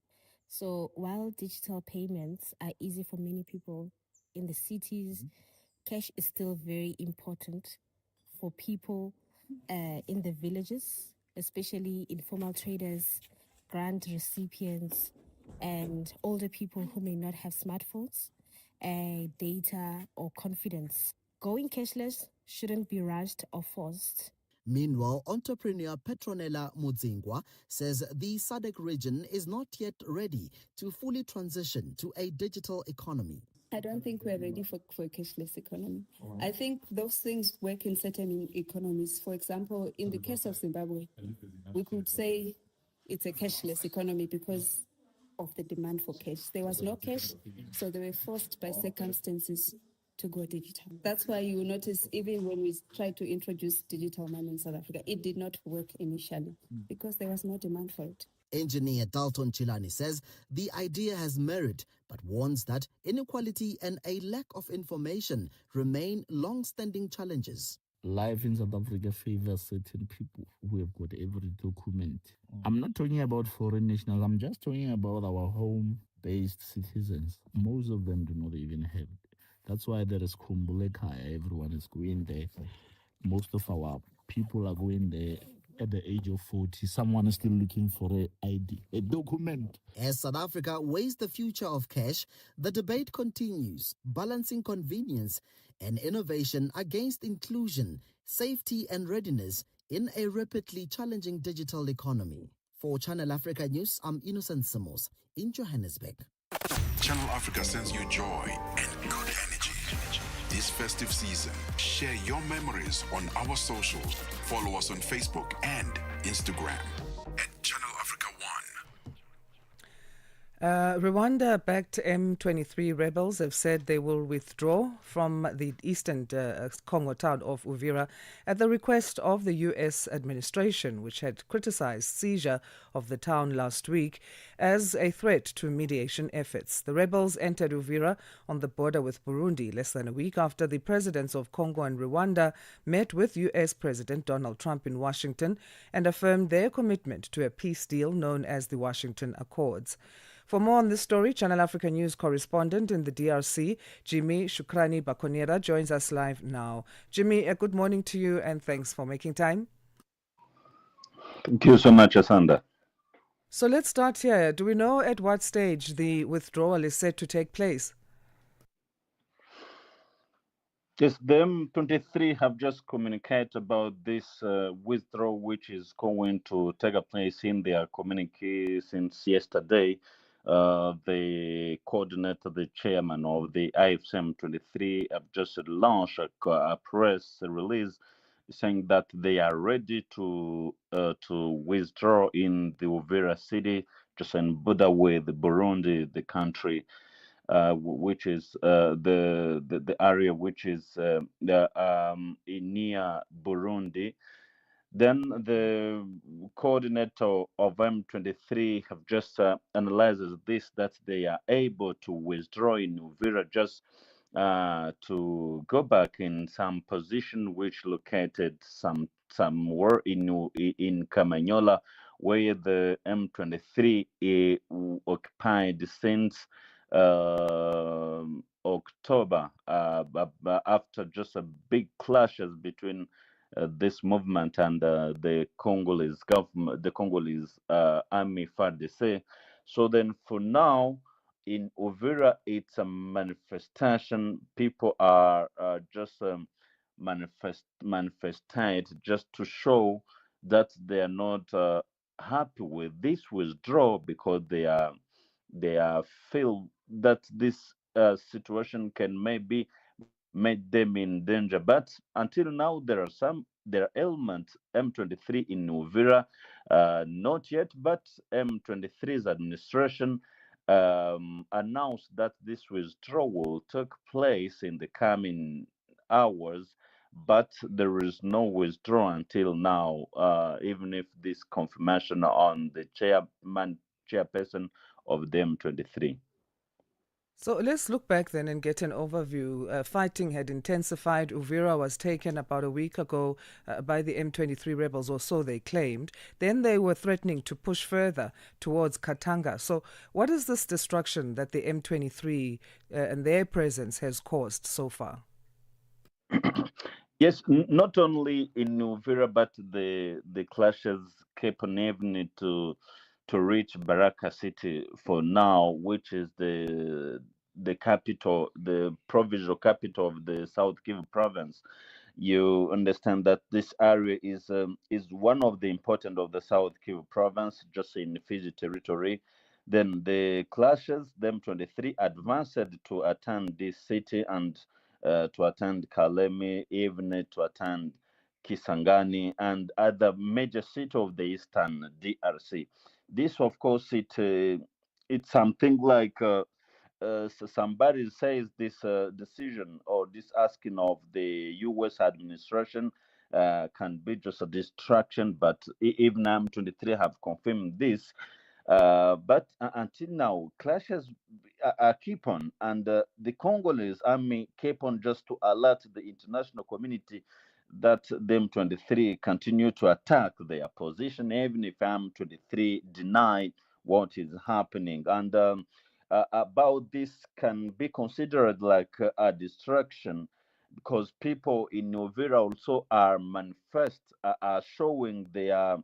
So while digital payments are easy for many people in the cities, cash is still very important for people in the villages, especially informal traders, grant recipients, and older people who may not have smartphones, data, or confidence. Going cashless shouldn't be rushed or forced. Meanwhile, entrepreneur Petronella Mudzingwa says the SADC region is not yet ready to fully transition to a digital economy. I don't think we're ready for a cashless economy. I think those things work in certain economies. For example, in the case of Zimbabwe, we could say it's a cashless economy because of the demand for cash. There was no cash, so they were forced by circumstances to go digital. That's why you notice even when we tried to introduce digital money in South Africa, it did not work initially because there was no demand for it. Engineer Dalton Chilani says the idea has merit, but warns that inequality and a lack of information remain long-standing challenges. Life in South Africa favors certain people who have got every document. I'm not talking about foreign nationals, I'm just talking about our home-based citizens. Most of them do not even have it. That's why there is Kumbulekaya, everyone is going there. Most of our people are going there at the age of 40. Someone is still looking for an ID, a document. As South Africa weighs the future of cash, the debate continues, balancing convenience and innovation against inclusion, safety and readiness in a rapidly challenging digital economy. For Channel Africa News, I'm Innocent Samos in Johannesburg. Channel Africa sends you joy and good energy. This festive season, share your memories on our socials. Follow us on Facebook and Instagram at Channel Africa 1. Rwanda-backed M23 rebels have said they will withdraw from the eastern Congo town of Uvira at the request of the U.S. administration, which had criticized seizure of the town last week as a threat to mediation efforts. The rebels entered Uvira on the border with Burundi less than a week after the presidents of Congo and Rwanda met with U.S. President Donald Trump in Washington and affirmed their commitment to a peace deal known as the Washington Accords. For more on this story, Channel Africa News correspondent in the DRC, Jimmy Shukrani Bakonera, joins us live now. Jimmy, good morning to you and thanks for making time. Thank you so much, Asanda. So let's start here. Do we know at what stage the withdrawal is set to take place? Yes, the M23 have just communicated about this withdrawal, which is going to take place in their communique since yesterday. The coordinator, the chairman of the IFM 23, have just launched a press release saying that they are ready to withdraw in the Uvira city, just in border with Burundi, the country. Which is the area which is near Burundi. Then the coordinator of M23 have just analyzes this, that they are able to withdraw in Uvira just to go back in some position which located somewhere in Kamanyola, where the M23 occupied since October, after just a big clashes between this movement and the Congolese government, the Congolese army FARDC. So then, for now, in Uvira, it's a manifestation. People are just manifested just to show that they are not happy with this withdrawal, because they are feel that this situation can maybe make them in danger. But until now, there are elements M23 in Uvira, not yet, but M23's administration announced that this withdrawal took place in the coming hours, but there is no withdrawal until now, even if this confirmation on the chairperson of the M23. So let's look back then and get an overview. Fighting had intensified. Uvira was taken about a week ago by the M23 rebels, or so they claimed. Then they were threatening to push further towards Katanga. So what is this destruction that the M23 and their presence has caused so far? Yes, not only in Uvira, but the clashes kept on having to reach Baraka city for now, which is the capital, the provincial capital of the South Kivu province. You understand that this area is one of the important of the South Kivu province, just in Fizi territory. Then the clashes, them 23 advanced to attend this city and to attend Kalemi, even to attend Kisangani and other major cities of the eastern DRC. This, of course, it's something like somebody says this decision or this asking of the U.S. administration can be just a distraction, but even M23 have confirmed this. But until now, clashes keep on, and the Congolese army keep on just to alert the international community that the M23 continue to attack their position, even if M23 deny what is happening. And about this can be considered like a distraction because people in Uvira also are manifest, are showing their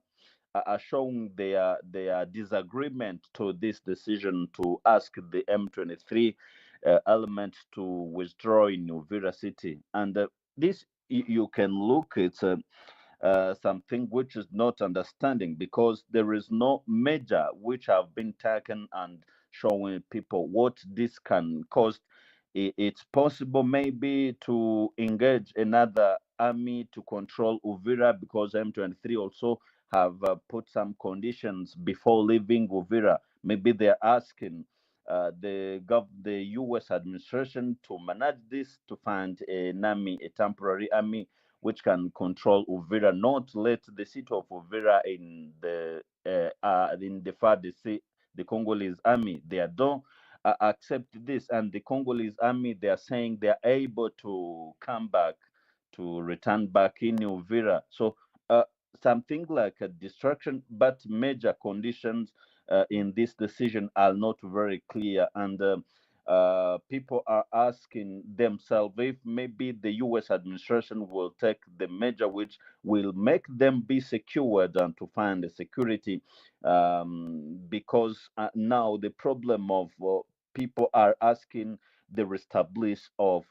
disagreement to this decision to ask the M23 element to withdraw in Uvira city. And this you can look it's something which is not understanding because there is no measure which have been taken and showing people what this can cost. It's possible maybe to engage another army to control Uvira because M23 also have put some conditions before leaving Uvira. Maybe they're asking the U.S. administration to manage this to find an army, a temporary army which can control Uvira, not let the city of Uvira in the FARDC, the Congolese army. They don't accept this, and the Congolese army they are saying they are able to come back to return back in Uvira. So uh, something like a distraction, but major conditions in this decision are not very clear, and people are asking themselves if maybe the U.S. administration will take the measure which will make them be secured and to find the security, because now the problem of people are asking the reestablish of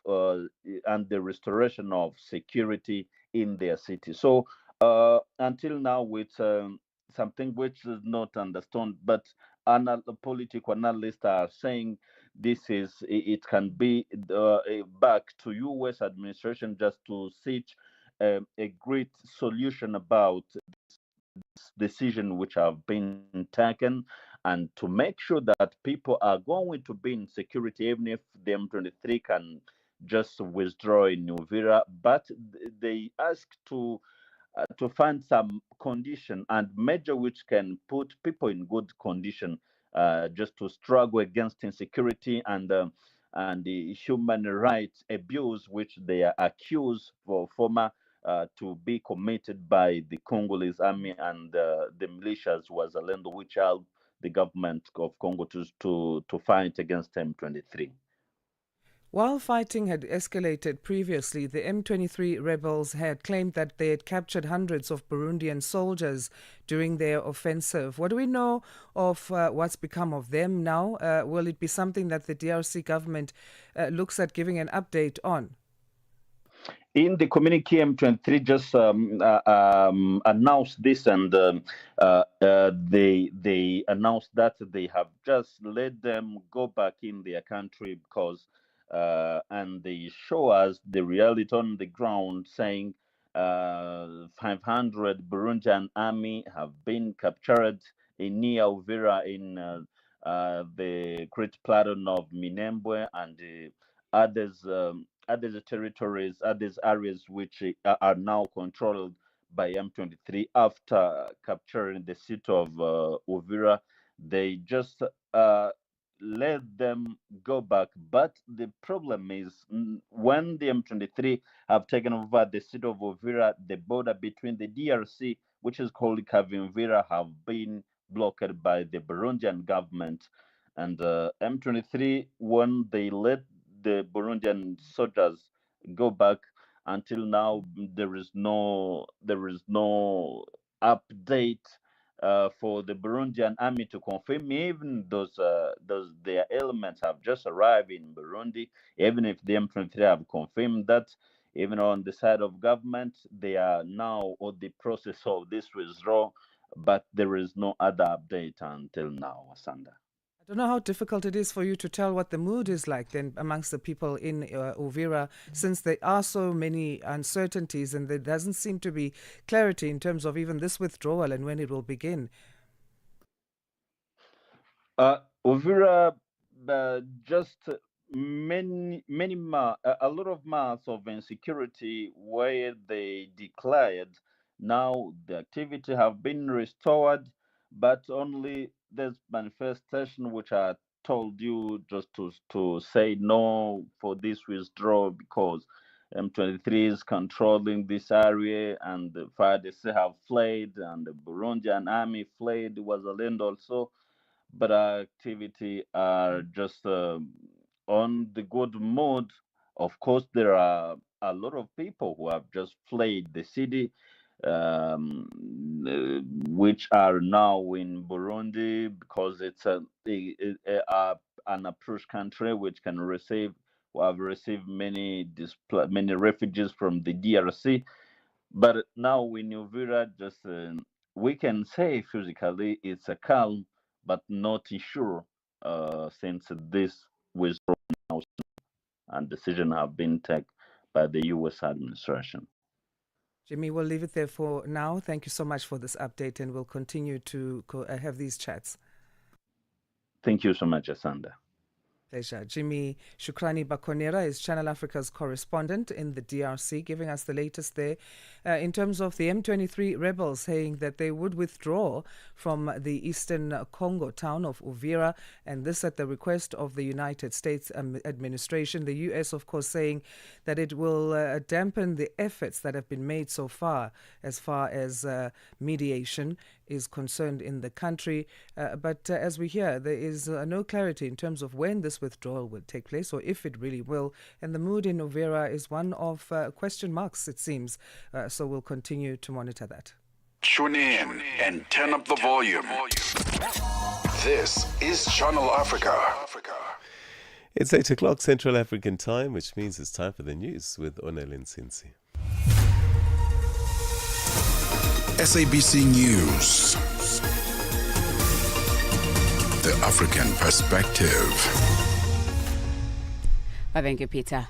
and the restoration of security in their city. So until now, with something which is not understood, but political analysts are saying it can be back to U.S. administration just to seek a great solution about this decision which have been taken and to make sure that people are going to be in security even if the M23 can just withdraw in Uvira, but they ask to find some condition and measure which can put people in good condition just to struggle against insecurity and the human rights abuse which they are accused for former to be committed by the Congolese army and the militias was Alendo which helped the government of Congo to fight against M23. While fighting had escalated previously, the M23 rebels had claimed that they had captured hundreds of Burundian soldiers during their offensive. What do we know of what's become of them now? Will it be something that the DRC government looks at giving an update on? In the communique, M23 just announced this, and they announced that they have just let them go back in their country because, and they show us the reality on the ground, saying 500 Burundian army have been captured in near Uvira in the Great Plateau of Minembwe and others. Other territories, other areas which are now controlled by M23 after capturing the city of Uvira. They just let them go back. But the problem is when the M23 have taken over the city of Uvira, the border between the DRC, which is called Kavimvira, have been blocked by the Burundian government. And M23, when they let the Burundian soldiers go back, until now there is no update for the Burundian army to confirm. Even those their elements have just arrived in Burundi. Even if the M23 have confirmed that, even on the side of government, they are now on the process of this withdrawal, but there is no other update until now, Asanda. I don't know how difficult it is for you to tell what the mood is like then amongst the people in Uvira, since there are so many uncertainties and there doesn't seem to be clarity in terms of even this withdrawal and when it will begin. Uvira, just a lot of mass of insecurity where they declared. Now the activity have been restored, but only there's manifestation which I told you just to say no for this withdrawal because M23 is controlling this area and the FARDC have fled and the Burundian army fled was a land also, but our activity are just on the good mood. Of course, there are a lot of people who have just fled the city, which are now in Burundi because it's an approach country which can receive, who have received many refugees from the DRC. But now in Uvira, just we can say physically it's a calm, but not sure since this withdrawal and decision have been taken by the U.S. administration. Jimmy, we'll leave it there for now. Thank you so much for this update, and we'll continue to have these chats. Thank you so much, Asanda. Pleasure. Jimmy Shukrani Bakonera is Channel Africa's correspondent in the DRC, giving us the latest there in terms of the M23 rebels saying that they would withdraw from the eastern Congo town of Uvira, and this at the request of the United States administration. The U.S., of course, saying that it will dampen the efforts that have been made so far as mediation is concerned in the country. But as we hear, there is no clarity in terms of when this withdrawal will take place or if it really will. And the mood in Uvira is one of question marks, it seems. So we'll continue to monitor that. Tune in and turn up the volume. This is Channel Africa. It's 8 o'clock Central African time, which means it's time for the news with Onelin Sinsi. SABC News. The African Perspective. Thank you, Peter.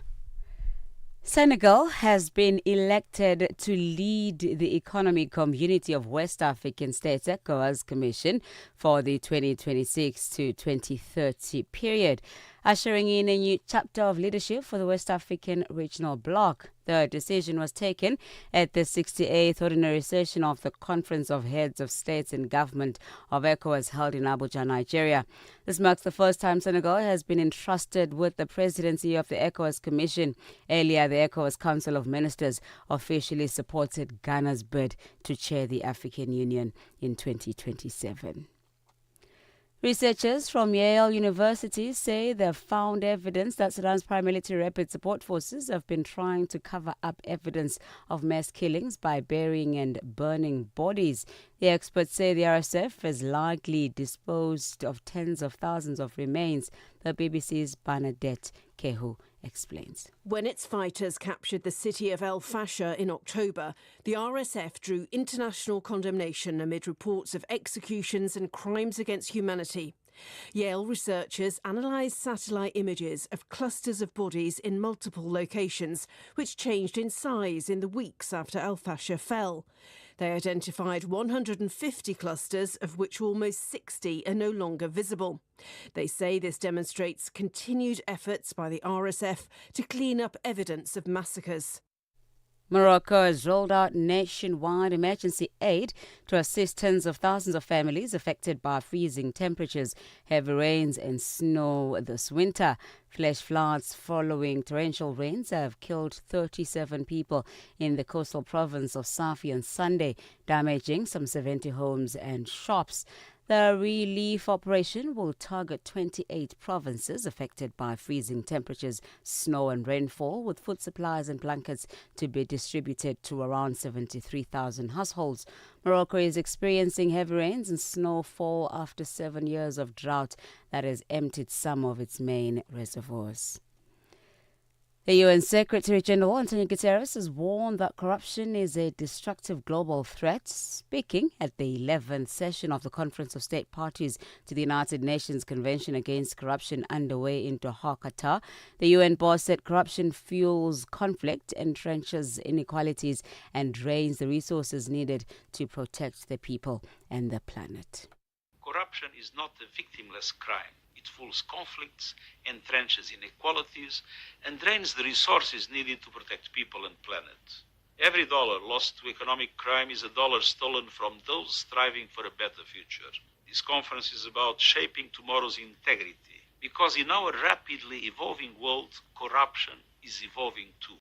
Senegal has been elected to lead the Economic Community of West African States ECOWAS Commission for the 2026 to 2030 period, ushering in a new chapter of leadership for the West African Regional Bloc. The decision was taken at the 68th Ordinary Session of the Conference of Heads of States and Government of ECOWAS held in Abuja, Nigeria. This marks the first time Senegal has been entrusted with the presidency of the ECOWAS Commission. Earlier, the ECOWAS Council of Ministers officially supported Ghana's bid to chair the African Union in 2027. Researchers from Yale University say they've found evidence that Sudan's paramilitary rapid support forces have been trying to cover up evidence of mass killings by burying and burning bodies. The experts say the RSF has likely disposed of tens of thousands of remains. The BBC's Bernadette Kehu explains. When its fighters captured the city of El Fasher in October, the RSF drew international condemnation amid reports of executions and crimes against humanity. Yale researchers analysed satellite images of clusters of bodies in multiple locations, which changed in size in the weeks after El Fasher fell. They identified 150 clusters, of which almost 60 are no longer visible. They say this demonstrates continued efforts by the RSF to clean up evidence of massacres. Morocco has rolled out nationwide emergency aid to assist tens of thousands of families affected by freezing temperatures, heavy rains and snow this winter. Flash floods following torrential rains have killed 37 people in the coastal province of Safi on Sunday, damaging some 70 homes and shops. The relief operation will target 28 provinces affected by freezing temperatures, snow and rainfall, with food supplies and blankets to be distributed to around 73,000 households. Morocco is experiencing heavy rains and snowfall after 7 years of drought that has emptied some of its main reservoirs. The UN Secretary General Antonio Guterres has warned that corruption is a destructive global threat. Speaking at the 11th session of the Conference of State Parties to the United Nations Convention Against Corruption underway in Doha, Qatar, the UN boss said corruption fuels conflict, entrenches inequalities, and drains the resources needed to protect the people and the planet. Corruption is not a victimless crime. It fuels conflicts, entrenches inequalities, and drains the resources needed to protect people and planet. Every dollar lost to economic crime is a dollar stolen from those striving for a better future. This conference is about shaping tomorrow's integrity, because in our rapidly evolving world, corruption is evolving too.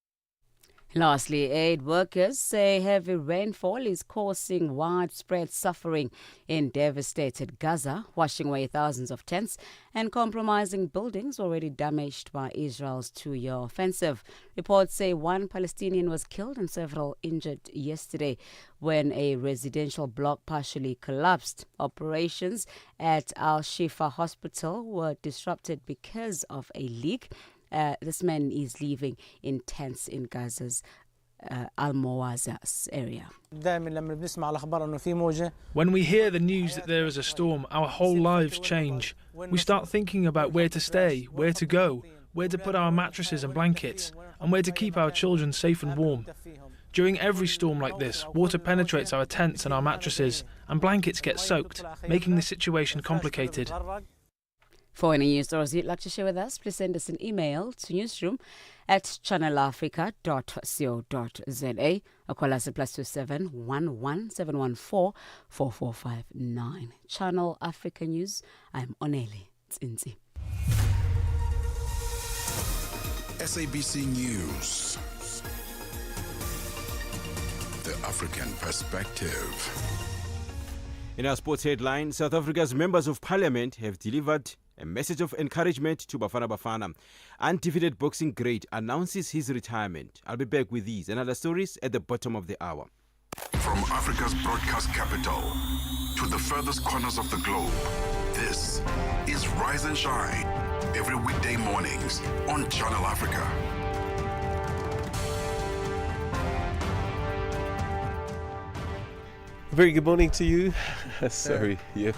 Lastly, aid workers say heavy rainfall is causing widespread suffering in devastated Gaza, washing away thousands of tents and compromising buildings already damaged by Israel's two-year offensive. Reports say one Palestinian was killed and several injured yesterday when a residential block partially collapsed. Operations at Al-Shifa Hospital were disrupted because of a leak. This man is living in tents in Gaza's Al-Muwaza area. When we hear the news that there is a storm, our whole lives change. We start thinking about where to stay, where to go, where to put our mattresses and blankets, and where to keep our children safe and warm. During every storm like this, water penetrates our tents and our mattresses, and blankets get soaked, making the situation complicated. For any news stories you'd like to share with us, please send us an email to newsroom@channelafrica.co.za or call us at +27 11 714 4459. Channel Africa News. I'm Oneli Tsinzi. SABC News. The African perspective. In our sports headline, South Africa's members of parliament have delivered a message of encouragement to Bafana Bafana. Undefeated boxing great announces his retirement. I'll be back with these and other stories at the bottom of the hour. From Africa's broadcast capital to the furthest corners of the globe, this is Rise and Shine. Every weekday mornings on Channel Africa. Very good morning to you. Sorry, yeah.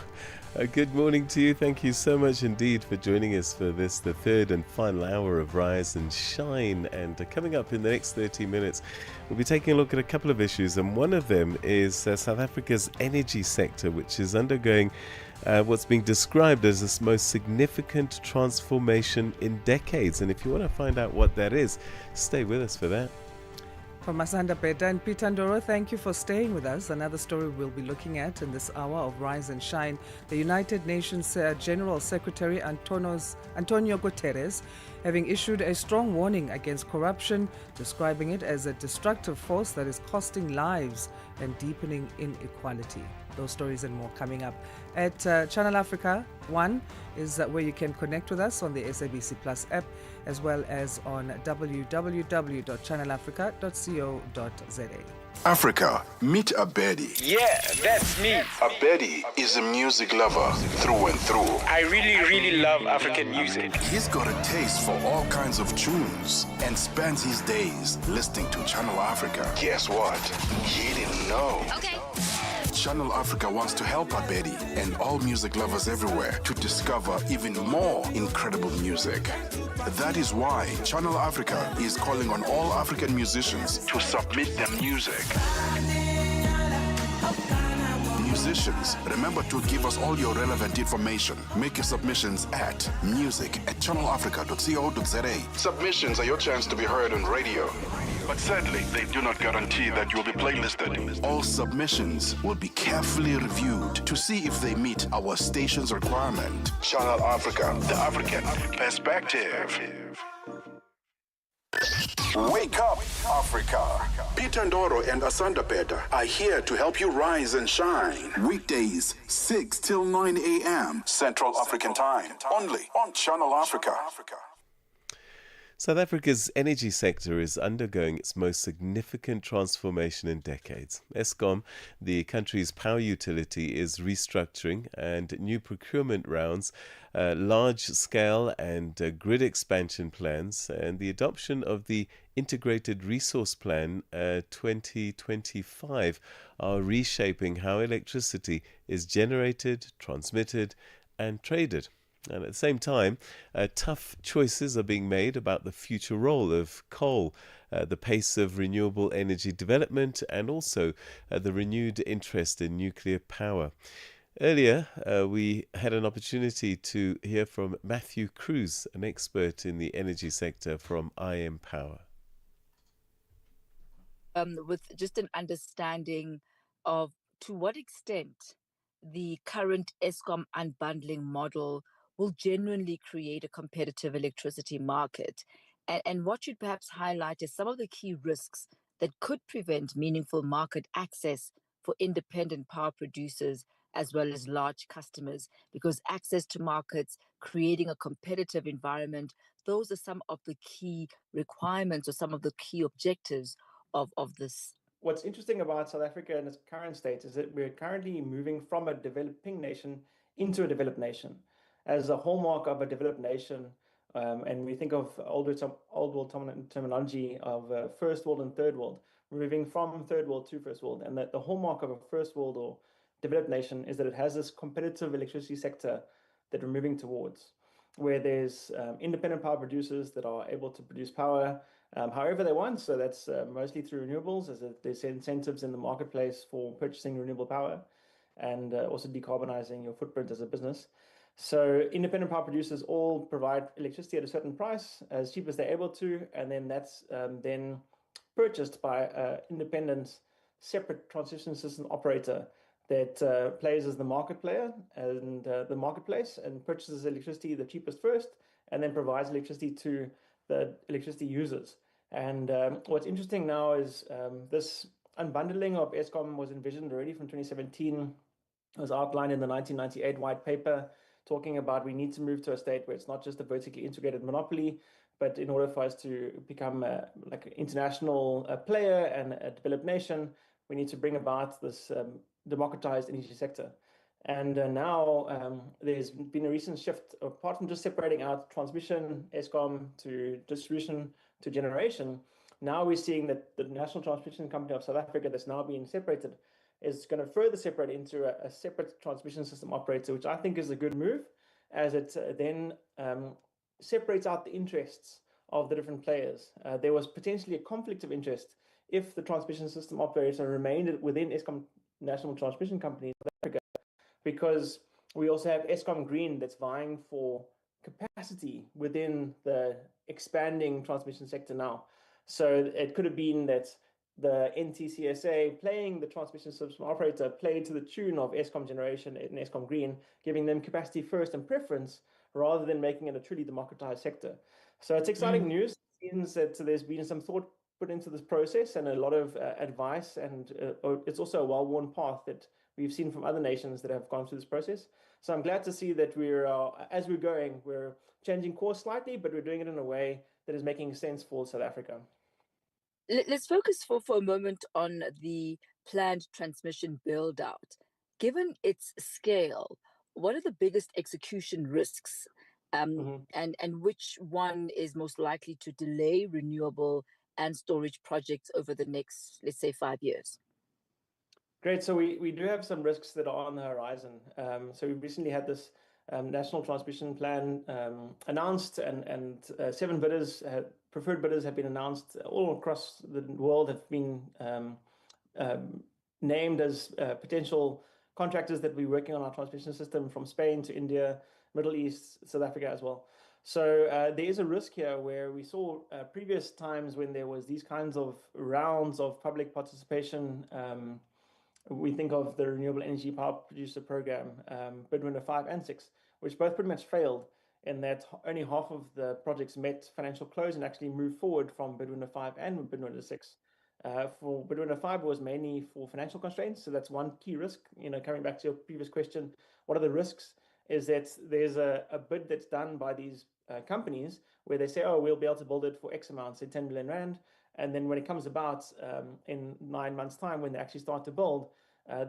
Good morning to you. Thank you so much indeed for joining us for this, the third and final hour of Rise and Shine. And coming up in the next 30 minutes, we'll be taking a look at a couple of issues. And one of them is South Africa's energy sector, which is undergoing what's being described as its most significant transformation in decades. And if you want to find out what that is, stay with us for that. From Asanda, Beda and Ndoro, thank you for staying with us. Another story we'll be looking at in this hour of Rise and Shine. The United Nations General Secretary Antonio Guterres having issued a strong warning against corruption, describing it as a destructive force that is costing lives and deepening inequality. Those stories and more coming up. At Channel Africa 1 is where you can connect with us on the SABC Plus app, as well as on www.channelafrica.co.za. Africa, meet Abedi. Yeah, that's me. Abedi is a music lover through and through. I really love African music. He's got a taste for all kinds of tunes and spends his days listening to Channel Africa. Guess what? He didn't know. Okay. Channel Africa wants to help Abedi and all music lovers everywhere to discover even more incredible music. That is why Channel Africa is calling on all African musicians to submit their music. musicians, remember to give us all your relevant information. Make your submissions at music@channelafrica.co.za. Submissions are your chance to be heard on radio. But sadly, they do not guarantee that you'll be playlisted. All submissions will be carefully reviewed to see if they meet our station's requirement. Channel Africa, the African perspective. Wake up, Africa. Peter Ndoro and Asanda Beda are here to help you rise and shine. Weekdays, 6 till 9 a.m. Central African Time. Only on Channel Africa. South Africa's energy sector is undergoing its most significant transformation in decades. Eskom, the country's power utility, is restructuring, and new procurement rounds, large-scale and grid expansion plans, and the adoption of the Integrated Resource Plan 2025 are reshaping how electricity is generated, transmitted, and traded. And at the same time, tough choices are being made about the future role of coal, the pace of renewable energy development, and also the renewed interest in nuclear power. Earlier, we had an opportunity to hear from Matthew Cruz, an expert in the energy sector from IM Power. With just an understanding of to what extent the current Eskom unbundling model will genuinely create a competitive electricity market, and what you'd perhaps highlight is some of the key risks that could prevent meaningful market access for independent power producers as well as large customers, because access to markets, creating a competitive environment, those are some of the key requirements or some of the key objectives of this. What's interesting about South Africa in its current state is that we're currently moving from a developing nation into a developed nation. As a hallmark of a developed nation, and we think of old world terminology of first world and third world, we're moving from third world to first world, and that the hallmark of a first world or developed nation is that it has this competitive electricity sector that we're moving towards, where there's independent power producers that are able to produce power however they want. So that's mostly through renewables, as there's incentives in the marketplace for purchasing renewable power and also decarbonizing your footprint as a business. So independent power producers all provide electricity at a certain price, as cheap as they're able to, and then that's then purchased by an independent, separate transmission system operator that plays as the market player and the marketplace and purchases electricity the cheapest first, and then provides electricity to the electricity users. And what's interesting now is this unbundling of Eskom was envisioned already from 2017. It was outlined in the 1998 white paper, talking about we need to move to a state where it's not just a vertically integrated monopoly, but in order for us to become like an international player and a developed nation, we need to bring about this democratized energy sector. And now there's been a recent shift, apart from just separating out transmission, Eskom, to distribution, to generation. Now we're seeing that the National Transmission Company of South Africa, that's now being separated, is going to further separate into a separate transmission system operator, which I think is a good move, as it then separates out the interests of the different players. There was potentially a conflict of interest if the transmission system operator remained within Eskom National Transmission Company of South Africa, because we also have Eskom Green that's vying for capacity within the expanding transmission sector now. So it could have been that the NTCSA, playing the transmission system operator, played to the tune of Eskom Generation and Eskom Green, giving them capacity first and preference, rather than making it a truly democratized sector. So it's exciting news. It seems that there's been some thought put into this process and a lot of advice, and it's also a well-worn path that we've seen from other nations that have gone through this process. So I'm glad to see that as we're going, we're changing course slightly, but we're doing it in a way that is making sense for South Africa. Let's focus for a moment on the planned transmission build-out. Given its scale, what are the biggest execution risks, and which one is most likely to delay renewable and storage projects over the next, let's say, 5 years? Great. So we do have some risks that are on the horizon. So we recently had this national transmission plan announced, and 7 bidders, preferred bidders, have been announced all across the world, have been named as potential contractors that we're working on our transmission system from Spain to India, Middle East, South Africa as well. So there is a risk here where we saw previous times when there was these kinds of rounds of public participation. We think of the Renewable Energy Power Producer Program, Bid Winner 5 and 6, which both pretty much failed in that only half of the projects met financial close and actually moved forward from Bid Winner 5 and Bid Winner 6. For Bid Winner 5 was mainly for financial constraints, so that's one key risk. Coming back to your previous question, what are the risks? Is that there's a bid that's done by these companies where they say, oh, we'll be able to build it for X amount, say 10 million rand. And then when it comes about in 9 months' time, when they actually start to build,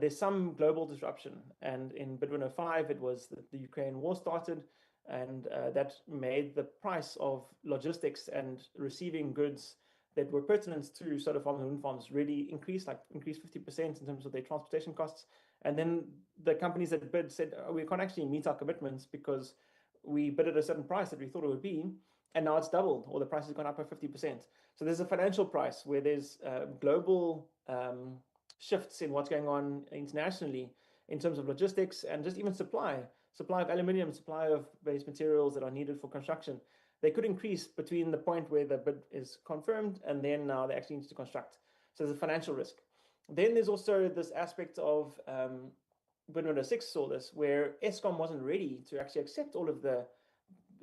there's some global disruption. And in Bid Winner 5, it was the Ukraine war started, and that made the price of logistics and receiving goods that were pertinent to solar farms and wind farms really increased 50% in terms of their transportation costs. And then the companies that bid said, oh, we can't actually meet our commitments because we bid at a certain price that we thought it would be, and now it's doubled, or the price has gone up by 50%. So there's a financial price where there's global shifts in what's going on internationally in terms of logistics and just even supply of aluminium, supply of base materials that are needed for construction. They could increase between the point where the bid is confirmed and then now they actually need to construct. So there's a financial risk. Then there's also this aspect of Bid Winner 6 saw this, where Eskom wasn't ready to actually accept all of the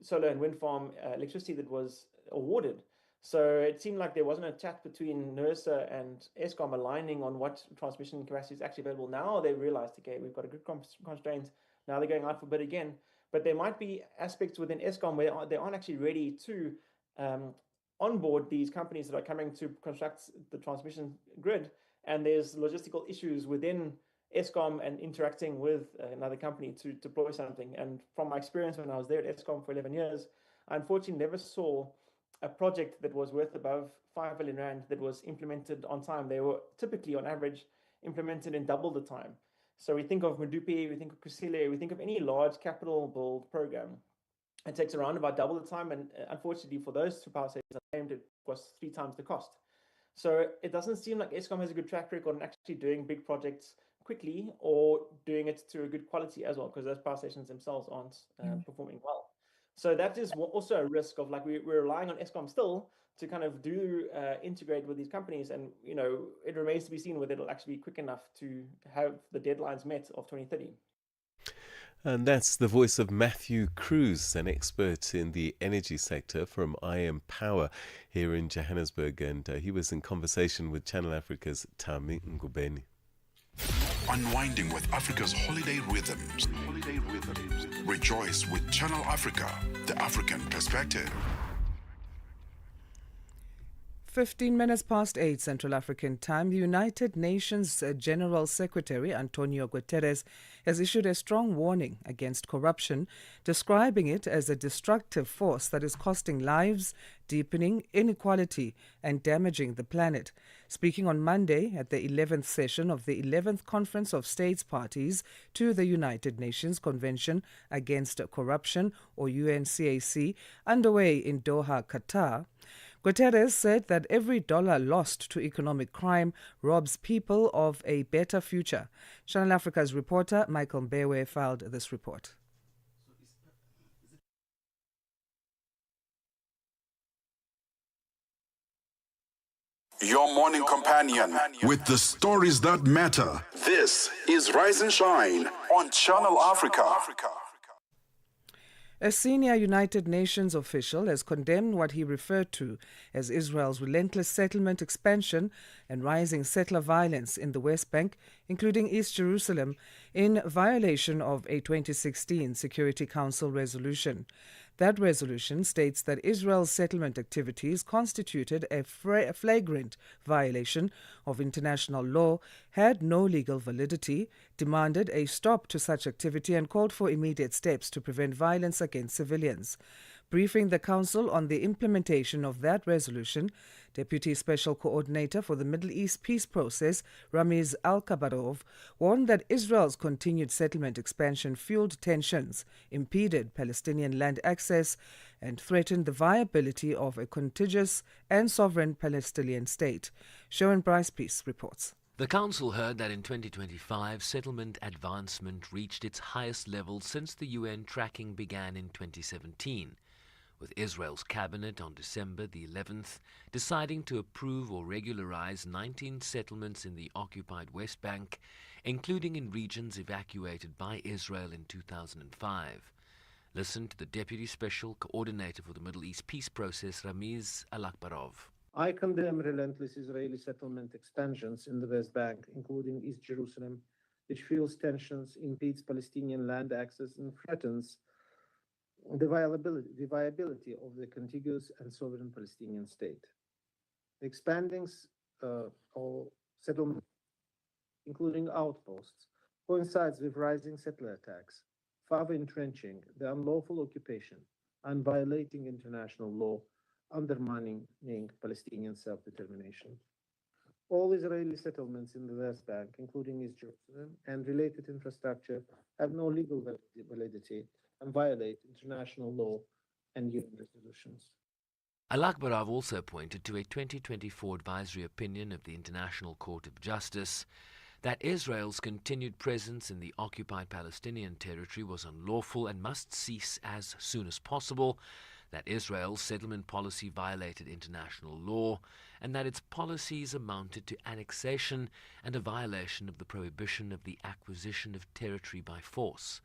solar and wind farm electricity that was awarded. So it seemed like there wasn't a chat between NERSA and Eskom aligning on what transmission capacity is actually available. Now they realized, okay, we've got a good constraint. Now they're going out for bid again. But there might be aspects within Eskom where they aren't actually ready to onboard these companies that are coming to construct the transmission grid. And there's logistical issues within Eskom and interacting with another company to deploy something. And from my experience when I was there at Eskom for 11 years, I unfortunately never saw a project that was worth above 5 billion rand that was implemented on time. They were typically, on average, implemented in double the time. So we think of Medupi, we think of Kusile, we think of any large capital build program. It takes around about double the time, and unfortunately for those two power stations, it was 3 times the cost. So it doesn't seem like Eskom has a good track record on actually doing big projects quickly or doing it to a good quality as well, because those power stations themselves aren't performing well. So that is also a risk of, like, we're relying on Eskom still to kind of integrate with these companies, and it remains to be seen whether it'll actually be quick enough to have the deadlines met of 2030. And that's the voice of Matthew Cruz, an expert in the energy sector from IM Power here in Johannesburg, and he was in conversation with Channel Africa's Tami Ngubeni. Unwinding with Africa's holiday rhythms. Rejoice with Channel Africa, the African perspective. 15 minutes past 8 Central African Time. The United Nations General Secretary Antonio Guterres has issued a strong warning against corruption, describing it as a destructive force that is costing lives, deepening inequality and damaging the planet. Speaking on Monday at the 11th session of the 11th Conference of States Parties to the United Nations Convention Against Corruption, or UNCAC, underway in Doha, Qatar, Guterres said that every dollar lost to economic crime robs people of a better future. Channel Africa's reporter Michael Mbewe filed this report. Your morning companion with the stories that matter. This is Rise and Shine on Channel Africa. A senior United Nations official has condemned what he referred to as Israel's relentless settlement expansion and rising settler violence in the West Bank, including East Jerusalem, in violation of a 2016 Security Council resolution. That resolution states that Israel's settlement activities constituted a flagrant violation of international law, had no legal validity, demanded a stop to such activity, and called for immediate steps to prevent violence against civilians. Briefing the Council on the implementation of that resolution, Deputy Special Coordinator for the Middle East Peace Process, Ramiz Al-Kabarov, warned that Israel's continued settlement expansion fueled tensions, impeded Palestinian land access, and threatened the viability of a contiguous and sovereign Palestinian state. Sharon Bryce-Peace reports. The Council heard that in 2025, settlement advancement reached its highest level since the UN tracking began in 2017, with Israel's cabinet on December the 11th deciding to approve or regularize 19 settlements in the occupied West Bank, including in regions evacuated by Israel in 2005. Listen to the Deputy Special Coordinator for the Middle East Peace Process, Ramiz Alakbarov. I condemn relentless Israeli settlement expansions in the West Bank, including East Jerusalem, which fuels tensions, impedes Palestinian land access, and threatens the viability of the contiguous and sovereign Palestinian state. The expanding or settlement, including outposts, coincides with rising settler attacks, further entrenching the unlawful occupation and violating international law, undermining Palestinian self-determination. All Israeli settlements in the West Bank, including East Jerusalem and related infrastructure, have no legal validity and violate international law and UN resolutions. Al-Akbarov also pointed to a 2024 advisory opinion of the International Court of Justice that Israel's continued presence in the occupied Palestinian territory was unlawful and must cease as soon as possible, that Israel's settlement policy violated international law, and that its policies amounted to annexation and a violation of the prohibition of the acquisition of territory by force.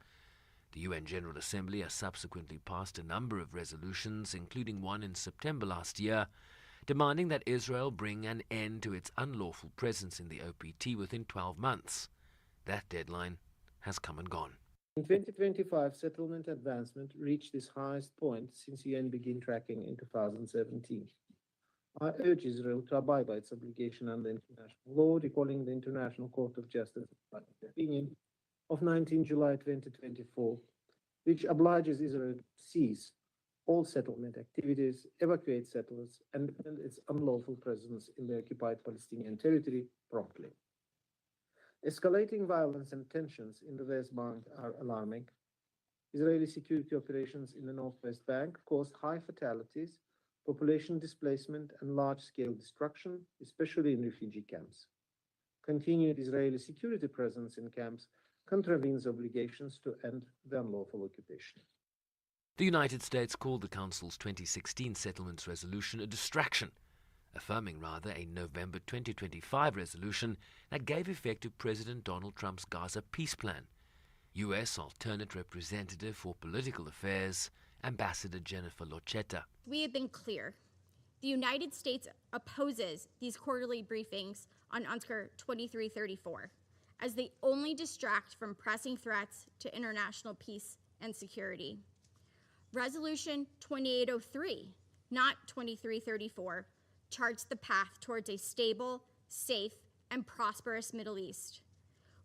The UN General Assembly has subsequently passed a number of resolutions, including one in September last year, demanding that Israel bring an end to its unlawful presence in the OPT within 12 months. That deadline has come and gone. In 2025, settlement advancement reached its highest point since UN began tracking in 2017. I urge Israel to abide by its obligation under international law, recalling the International Court of Justice opinion of 19 July 2024, which obliges Israel to cease all settlement activities, evacuate settlers, and end its unlawful presence in the occupied Palestinian territory promptly. Escalating violence and tensions in the West Bank are alarming. Israeli security operations in the Northwest Bank caused high fatalities, population displacement, and large-scale destruction, especially in refugee camps. Continued Israeli security presence in camps contravenes obligations to end the unlawful occupation. The United States called the Council's 2016 settlements resolution a distraction, affirming rather a November 2025 resolution that gave effect to President Donald Trump's Gaza peace plan. U.S. Alternate Representative for Political Affairs, Ambassador Jennifer Lochetta. We have been clear. The United States opposes these quarterly briefings on UNSCR 2334, as they only distract from pressing threats to international peace and security. Resolution 2803, not 2334, charts the path towards a stable, safe, and prosperous Middle East.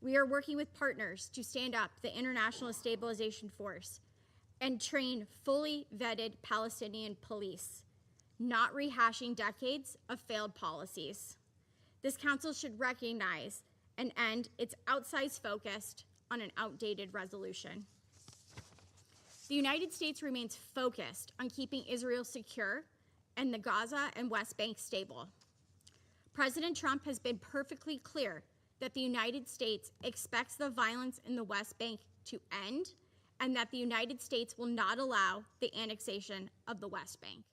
We are working with partners to stand up the International Stabilization Force and train fully vetted Palestinian police, not rehashing decades of failed policies. This council should recognize and end its outsized focus on an outdated resolution. The United States remains focused on keeping Israel secure and the Gaza and West Bank stable. President Trump has been perfectly clear that the United States expects the violence in the West Bank to end and that the United States will not allow the annexation of the West Bank.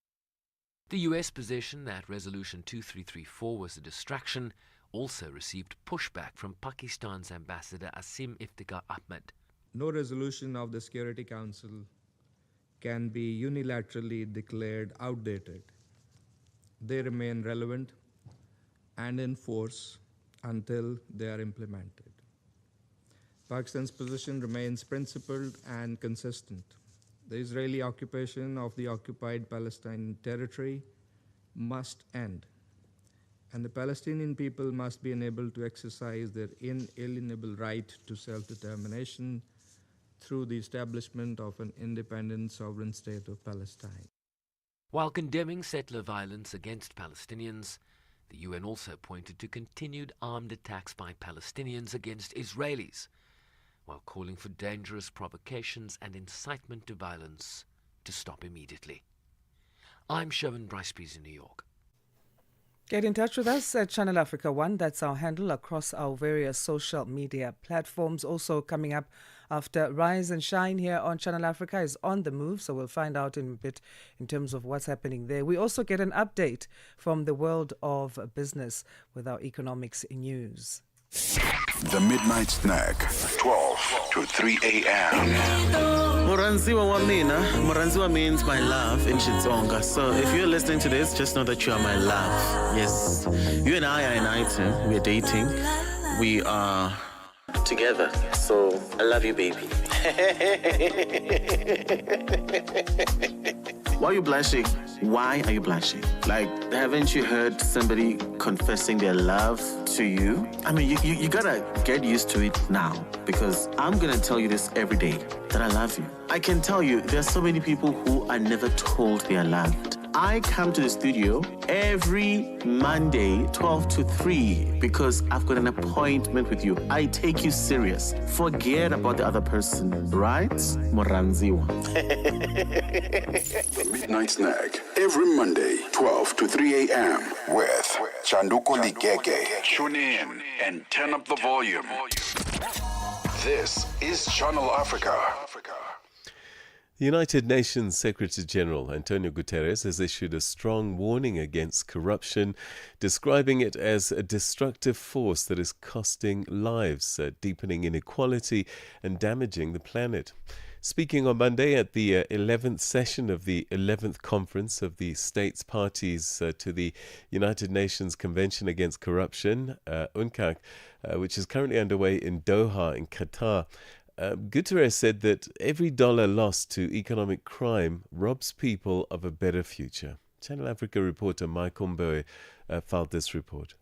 The U.S. position that Resolution 2334 was a distraction also received pushback from Pakistan's Ambassador Asim Iftikhar Ahmed. No resolution of the Security Council can be unilaterally declared outdated. They remain relevant and in force until they are implemented. Pakistan's position remains principled and consistent. The Israeli occupation of the occupied Palestinian territory must end, and the Palestinian people must be enabled to exercise their inalienable right to self-determination through the establishment of an independent sovereign state of Palestine. While condemning settler violence against Palestinians, the UN also pointed to continued armed attacks by Palestinians against Israelis, while calling for dangerous provocations and incitement to violence to stop immediately. I'm Sherwin Bryce-Pease in New York. Get in touch with us at Channel Africa 1. That's our handle across our various social media platforms. Also coming up after Rise and Shine here on Channel Africa is On the Move, so we'll find out in a bit in terms of what's happening there. We also get an update from the world of business with our economics news. The Midnight Snack, 12 to 3 a.m. Muranziwa wa mina. Muranziwa means my love in Xitsonga. So if you're listening to this, just know that you are my love. Yes. You and I are an item. We're dating. We are together. So I love you, baby. Why are you blushing? Why are you blushing? Like, haven't you heard somebody confessing their love to you? I mean, you gotta get used to it now, because I'm gonna tell you this every day, that I love you. I can tell you, there's so many people who are never told they are loved. I come to the studio every Monday, 12 to 3, because I've got an appointment with you. I take you serious. Forget about the other person, right? Moranziwa. The Midnight Snack, every Monday, 12 to 3 a.m. with Chanduko Ligege. Tune in and turn up the volume. This is Channel Africa. The United Nations Secretary General Antonio Guterres has issued a strong warning against corruption, describing it as a destructive force that is costing lives, deepening inequality and damaging the planet. Speaking on Monday at the 11th session of the 11th Conference of the States Parties to the United Nations Convention Against Corruption, UNCAC, which is currently underway in Doha in Qatar, Guterres said that every dollar lost to economic crime robs people of a better future. Channel Africa reporter Michael Mbowe filed this report.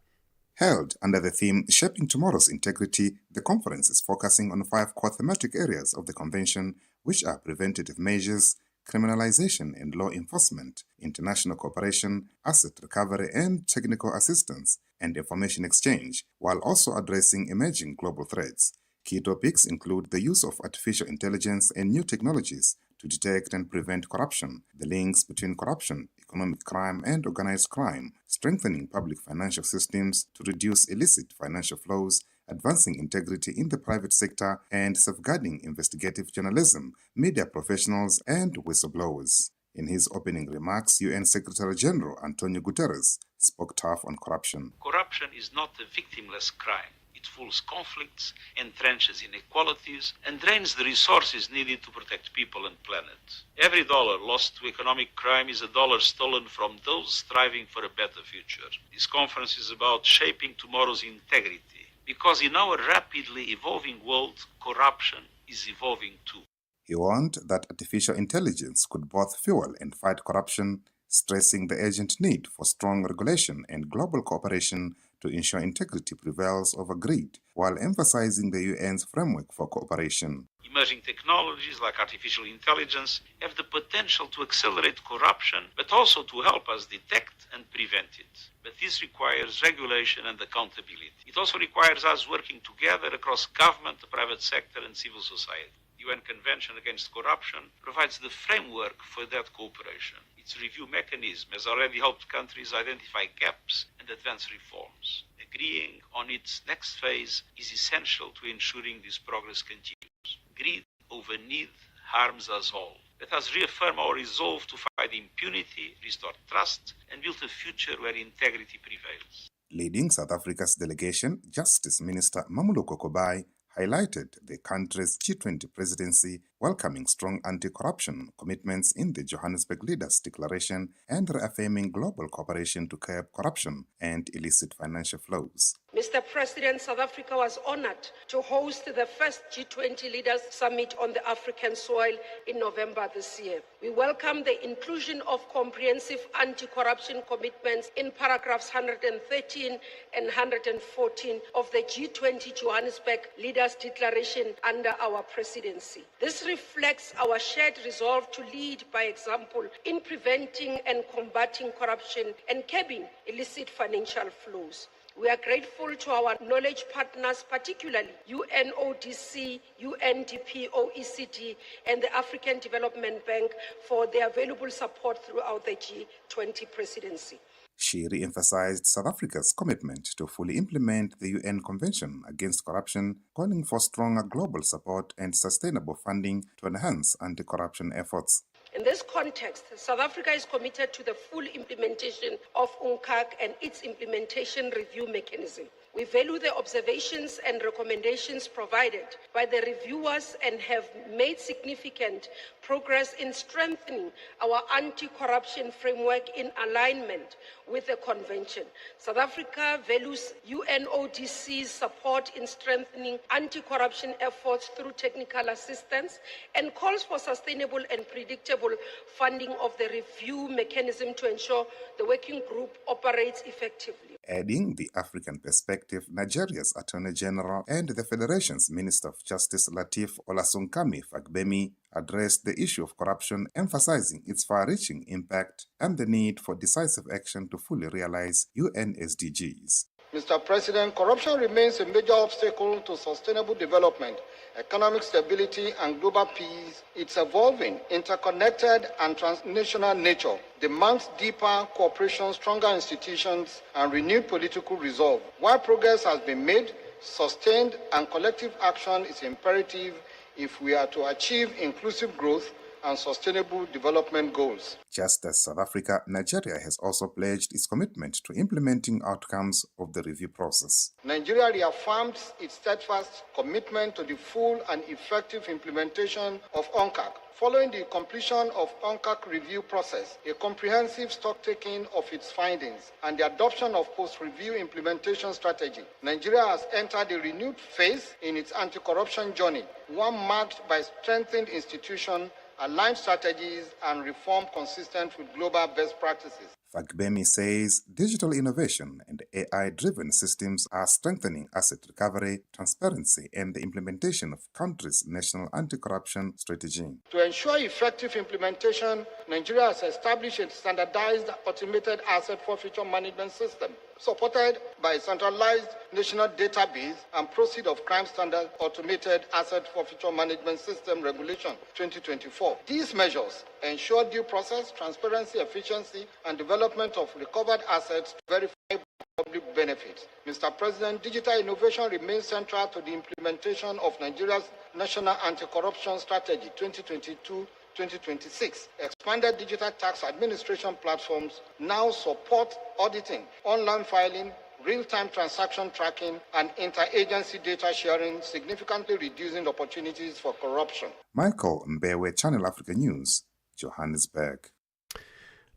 Held under the theme Shaping Tomorrow's Integrity, the conference is focusing on 5 core thematic areas of the convention, which are preventative measures, criminalization and law enforcement, international cooperation, asset recovery and technical assistance, and information exchange, while also addressing emerging global threats. Key topics include the use of artificial intelligence and new technologies to detect and prevent corruption, the links between corruption, economic crime, and organized crime, strengthening public financial systems to reduce illicit financial flows, advancing integrity in the private sector, and safeguarding investigative journalism, media professionals, and whistleblowers. In his opening remarks, UN Secretary General Antonio Guterres spoke tough on corruption. Corruption is not a victimless crime. It fuels conflicts, entrenches inequalities, and drains the resources needed to protect people and planet. Every dollar lost to economic crime is a dollar stolen from those striving for a better future. This conference is about shaping tomorrow's integrity, because in our rapidly evolving world, corruption is evolving too. He warned that artificial intelligence could both fuel and fight corruption, stressing the urgent need for strong regulation and global cooperation to ensure integrity prevails over greed, while emphasizing the UN's framework for cooperation. Emerging technologies like artificial intelligence have the potential to accelerate corruption, but also to help us detect and prevent it. But this requires regulation and accountability. It also requires us working together across government, the private sector, and civil society. The UN Convention Against Corruption provides the framework for that cooperation. Its review mechanism has already helped countries identify gaps and advance reforms. Agreeing on its next phase is essential to ensuring this progress continues. Greed over need harms us all. Let us reaffirm our resolve to fight impunity, restore trust, and build a future where integrity prevails. Leading South Africa's delegation, Justice Minister Mamuluko Kobai highlighted the country's G20 presidency, welcoming strong anti-corruption commitments in the Johannesburg Leaders Declaration and reaffirming global cooperation to curb corruption and illicit financial flows. Mr. President, South Africa was honored to host the first G20 Leaders Summit on the African soil in November this year. We welcome the inclusion of comprehensive anti-corruption commitments in paragraphs 113 and 114 of the G20 Johannesburg Leaders Declaration under our presidency. This reflects our shared resolve to lead by example in preventing and combating corruption and curbing illicit financial flows. We are grateful to our knowledge partners, particularly UNODC, UNDP, OECD, and the African Development Bank for their valuable support throughout the G20 presidency. She re-emphasized South Africa's commitment to fully implement the UN Convention Against Corruption, calling for stronger global support and sustainable funding to enhance anti-corruption efforts. In this context, South Africa is committed to the full implementation of UNCAC and its implementation review mechanism. We value the observations and recommendations provided by the reviewers and have made significant progress in strengthening our anti-corruption framework in alignment with the convention. South Africa values UNODC's support in strengthening anti-corruption efforts through technical assistance and calls for sustainable and predictable funding of the review mechanism to ensure the working group operates effectively. Adding the African perspective, Nigeria's Attorney General and the Federation's Minister of Justice Lateef Olasunkami Fagbemi addressed the issue of corruption, emphasizing its far-reaching impact and the need for decisive action to fully realize UN SDGs. Mr. President, corruption remains a major obstacle to sustainable development, economic stability, and global peace. Its evolving, interconnected, and transnational nature demands deeper cooperation, stronger institutions, and renewed political resolve. While progress has been made, sustained and collective action is imperative if we are to achieve inclusive growth and sustainable development goals. Just as South Africa, Nigeria has also pledged its commitment to implementing outcomes of the review process. Nigeria reaffirms its steadfast commitment to the full and effective implementation of UNCAC. Following the completion of UNCAC review process, a comprehensive stocktaking of its findings, and the adoption of post-review implementation strategy, Nigeria has entered a renewed phase in its anti-corruption journey, one marked by strengthened institutions, aligned strategies, and reform consistent with global best practices. Fagbemi says digital innovation and AI-driven systems are strengthening asset recovery, transparency, and the implementation of country's national anti-corruption strategy. To ensure effective implementation, Nigeria has established a standardized automated asset forfeiture management system, supported by a centralized national database and proceed of crime standard automated asset forfeiture management system regulation 2024. These measures ensure due process, transparency, efficiency, and development of recovered assets to verify public benefits. Mr. President, digital innovation remains central to the implementation of Nigeria's National Anti-Corruption Strategy 2022-2026. Expanded digital tax administration platforms now support auditing, online filing, real-time transaction tracking, and inter-agency data sharing, significantly reducing opportunities for corruption. Michael Mbewe, Channel Africa News, Johannesburg.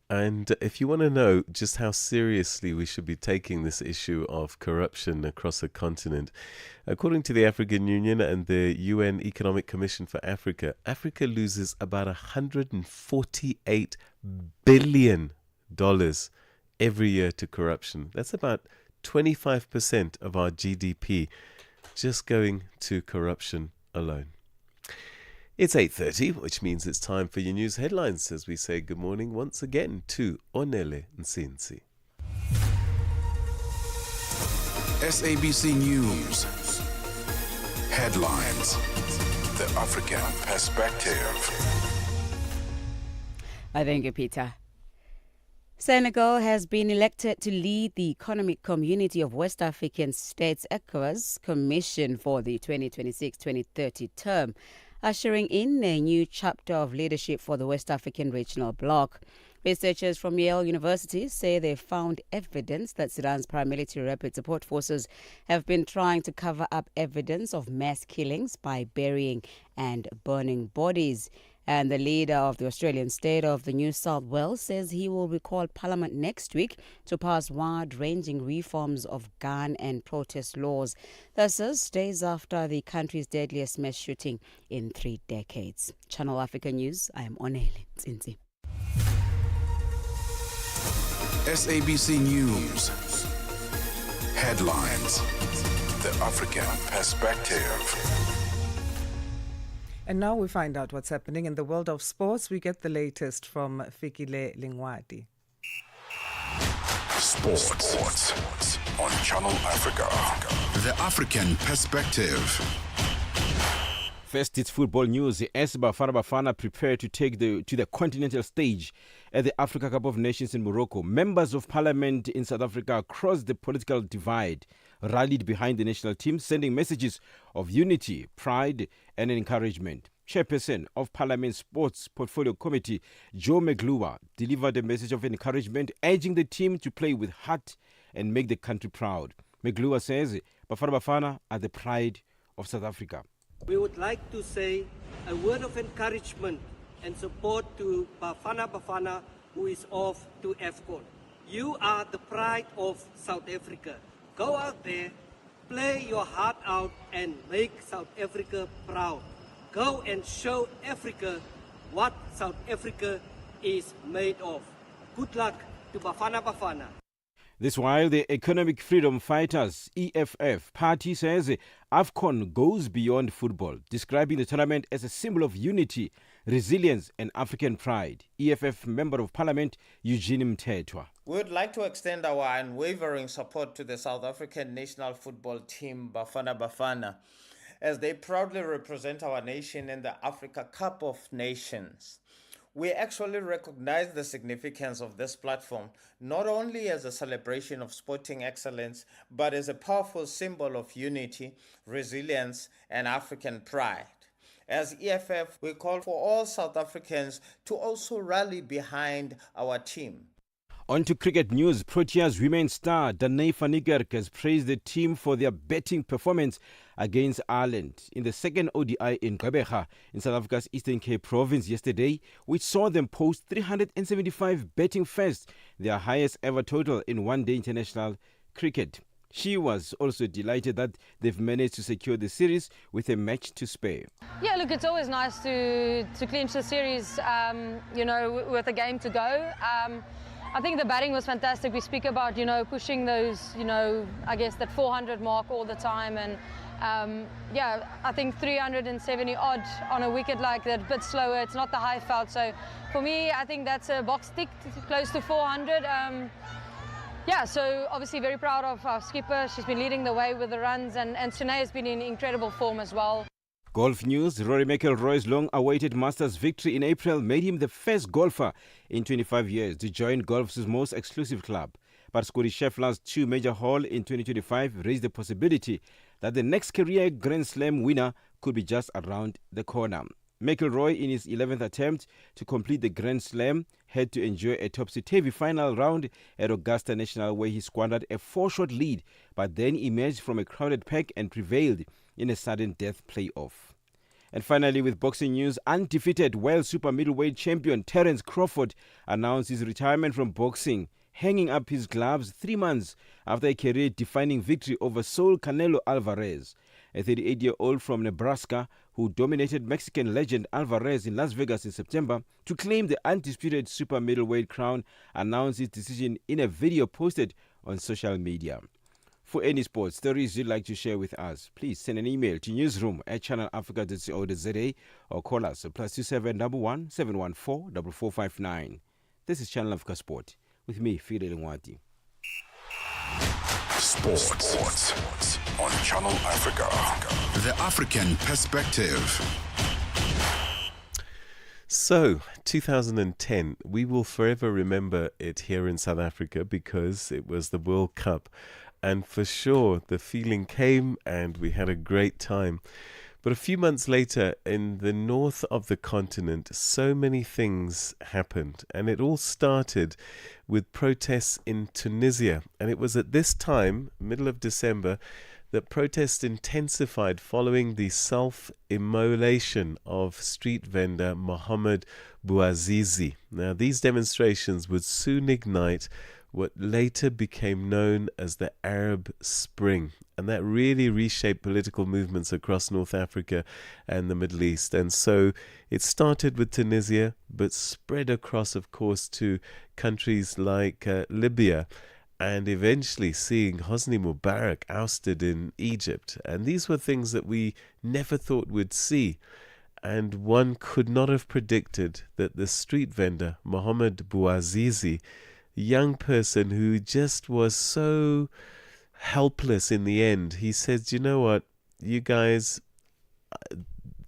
And if you want to know just how seriously we should be taking this issue of corruption across the continent, according to the African Union and the UN Economic Commission for Africa, Africa loses about $148 billion every year to corruption. That's about 25% of our GDP just going to corruption alone. It's 8:30, which means it's time for your news headlines as we say good morning once again to Onele Nsinzi. SABC News. Headlines. The African Perspective. Thank you, Peter. Senegal has been elected to lead the Economic Community of West African States ECOWAS Commission for the 2026-2030 term, ushering in a new chapter of leadership for the West African regional bloc. Researchers from Yale University say they found evidence that Sudan's paramilitary rapid support forces have been trying to cover up evidence of mass killings by burying and burning bodies. And the leader of the Australian state of the New South Wales says he will recall Parliament next week to pass wide-ranging reforms of gun and protest laws. This is days after the country's deadliest mass shooting in 3 decades. Channel Africa News, I am Onele Nsinzi. SABC News. Headlines. The African Perspective. And now we find out what's happening in the world of sports. We get the latest from Fikile Lingwadi. Sports on Channel Africa. The African Perspective. First, it's football news as Bafana Bafana prepare to take to the continental stage at the Africa Cup of Nations in Morocco. Members of parliament in South Africa across the political divide rallied behind the national team, sending messages of unity, pride and encouragement. Chairperson of Parliament's Sports Portfolio Committee, Joe Magluwa, delivered a message of encouragement, urging the team to play with heart and make the country proud. Magluwa says Bafana Bafana are the pride of South Africa. We would like to say a word of encouragement and support to Bafana Bafana, who is off to AFCON. You are the pride of South Africa. Go out there, play your heart out and make South Africa proud. Go and show Africa what South Africa is made of. Good luck to Bafana Bafana. This while the Economic Freedom Fighters EFF party says AFCON goes beyond football, describing the tournament as a symbol of unity, resilience and African pride. EFF Member of Parliament Eugene Mthethwa. We would like to extend our unwavering support to the South African national football team Bafana Bafana as they proudly represent our nation in the Africa Cup of Nations. We actually recognize the significance of this platform, not only as a celebration of sporting excellence, but as a powerful symbol of unity, resilience, and African pride. As EFF, we call for all South Africans to also rally behind our team. On to cricket news. Proteas women's star Danae van Niekerk has praised the team for their batting performance against Ireland in the second ODI in Gqeberha in South Africa's Eastern Cape province yesterday, which saw them post 375 batting first, their highest ever total in one-day international cricket. She was also delighted that they've managed to secure the series with a match to spare. Yeah, look, it's always nice to clinch the series, with a game to go. I think the batting was fantastic. We speak about, pushing those, I guess that 400 mark all the time. And I think 370 odd on a wicket like that, a bit slower. It's not the high felt. So for me, I think that's a box tick, close to 400. So obviously very proud of our skipper. She's been leading the way with the runs, and Sunay has been in incredible form as well. Golf news. Rory McIlroy's long-awaited Masters victory in April made him the first golfer in 25 years to join golf's most exclusive club. But Scotty Scheffler's two major haul in 2025 raised the possibility that the next career Grand Slam winner could be just around the corner. McIlroy, in his 11th attempt to complete the Grand Slam, had to endure a topsy-turvy final round at Augusta National where he squandered a 4-shot lead, but then emerged from a crowded pack and prevailed in a sudden death playoff. And finally, with boxing news, undefeated world super middleweight champion Terence Crawford announced his retirement from boxing, hanging up his gloves 3 months after a career-defining victory over Saul Canelo Alvarez. A 38-year-old from Nebraska who dominated Mexican legend Alvarez in Las Vegas in September to claim the undisputed super middleweight crown announced his decision in a video posted on social media. For any sports stories you'd like to share with us, please send an email to newsroom@channelafrica.co.za or call us at +2711 714 4459. This is Channel Africa Sport with me, Fidel Ngwati. Sports on Channel Africa. The African perspective. So, 2010, we will forever remember it here in South Africa because it was the World Cup. And for sure, the feeling came and we had a great time. But a few months later, in the north of the continent, so many things happened. And it all started with protests in Tunisia. And it was at this time, middle of December, that protests intensified following the self-immolation of street vendor Mohamed Bouazizi. Now, these demonstrations would soon ignite what later became known as the Arab Spring. And that really reshaped political movements across North Africa and the Middle East. And so it started with Tunisia, but spread across, of course, to countries like Libya, and eventually seeing Hosni Mubarak ousted in Egypt. And these were things that we never thought we'd see. And one could not have predicted that the street vendor, Mohamed Bouazizi, young person who just was so helpless in the end, he said, you know what, you guys,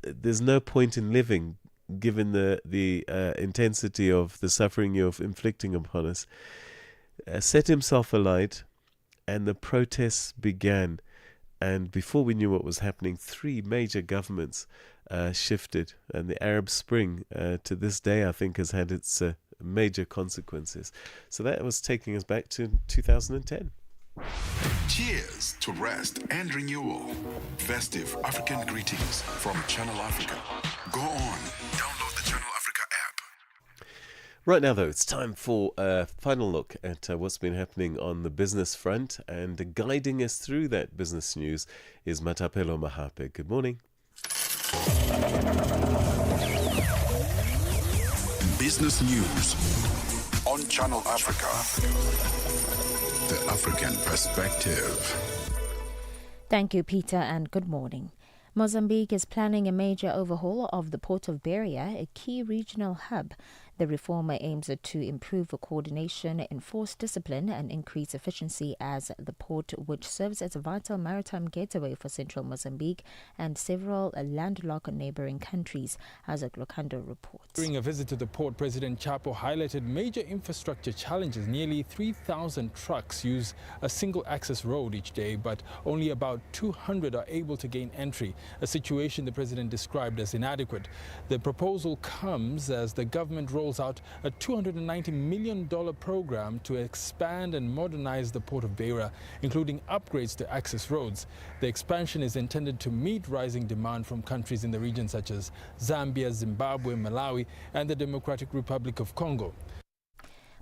there's no point in living given the intensity of the suffering you're inflicting upon us, set himself alight, and the protests began. And before we knew what was happening, 3 major governments shifted. And the Arab Spring, to this day, I think, has had its major consequences. So that was taking us back to 2010. Cheers to rest and renewal. Festive African greetings from Channel Africa. Go on, download the Channel Africa app. Right now, though, it's time for a final look at what's been happening on the business front. And guiding us through that business news is Matapelo Mahape. Good morning. Business news on Channel Africa. The African perspective. Thank you, Peter, and good morning. Mozambique is planning a major overhaul of the port of Beira, a key regional hub. The reform aims to improve coordination, enforce discipline, and increase efficiency as the port, which serves as a vital maritime gateway for central Mozambique and several landlocked neighboring countries, as Lokando reports. During a visit to the port, President Chapo highlighted major infrastructure challenges. Nearly 3,000 trucks use a single-access road each day, but only about 200 are able to gain entry, a situation the president described as inadequate. The proposal comes as the government rolls out a $290 million program to expand and modernize the port of Beira, including upgrades to access roads. The expansion is intended to meet rising demand from countries in the region such as Zambia, Zimbabwe, Malawi, and the Democratic Republic of Congo.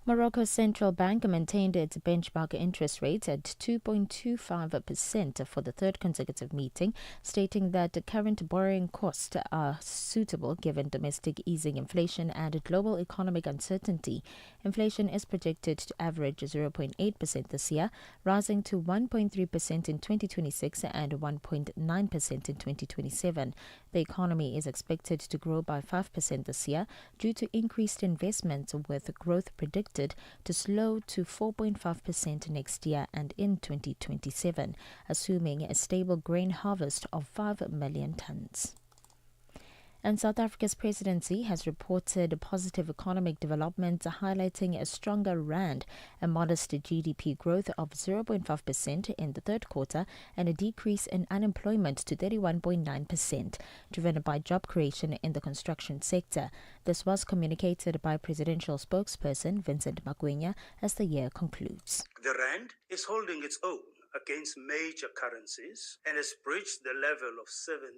Morocco's central bank maintained its benchmark interest rate at 2.25% for the third consecutive meeting, stating that the current borrowing costs are suitable given domestic easing inflation and global economic uncertainty. Inflation is projected to average 0.8% this year, rising to 1.3% in 2026 and 1.9% in 2027. The economy is expected to grow by 5% this year due to increased investment, with growth predicted to slow to 4.5% next year and in 2027, assuming a stable grain harvest of 5 million tons. And South Africa's presidency has reported positive economic developments, highlighting a stronger rand, a modest GDP growth of 0.5% in the third quarter, and a decrease in unemployment to 31.9%, driven by job creation in the construction sector. This was communicated by presidential spokesperson Vincent Magwenya as the year concludes. The rand is holding its own against major currencies and has breached the level of 17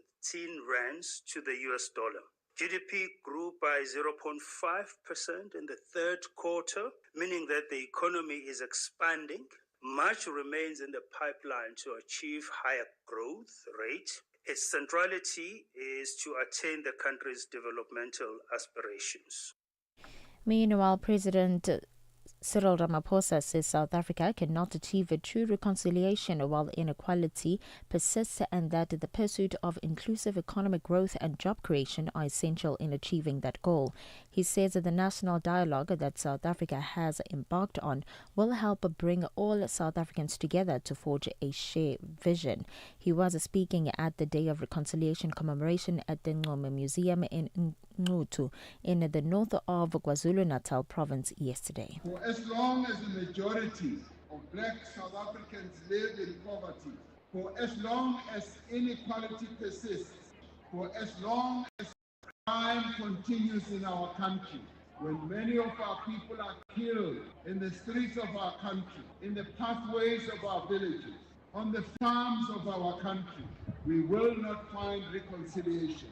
rands to the US dollar. GDP grew by 0.5% in the third quarter, meaning that the economy is expanding. Much remains in the pipeline to achieve higher growth rate. Its centrality is to attain the country's developmental aspirations. Meanwhile, President Cyril Ramaphosa says South Africa cannot achieve a true reconciliation while inequality persists, and that the pursuit of inclusive economic growth and job creation are essential in achieving that goal. He says that the national dialogue that South Africa has embarked on will help bring all South Africans together to forge a shared vision. He was speaking at the Day of Reconciliation commemoration at the Ngome Museum in Ngutu in the north of KwaZulu-Natal province yesterday. For as long as the majority of black South Africans live in poverty, for as long as inequality persists, for as long as crime continues in our country, when many of our people are killed in the streets of our country, in the pathways of our villages, on the farms of our country, we will not find reconciliation.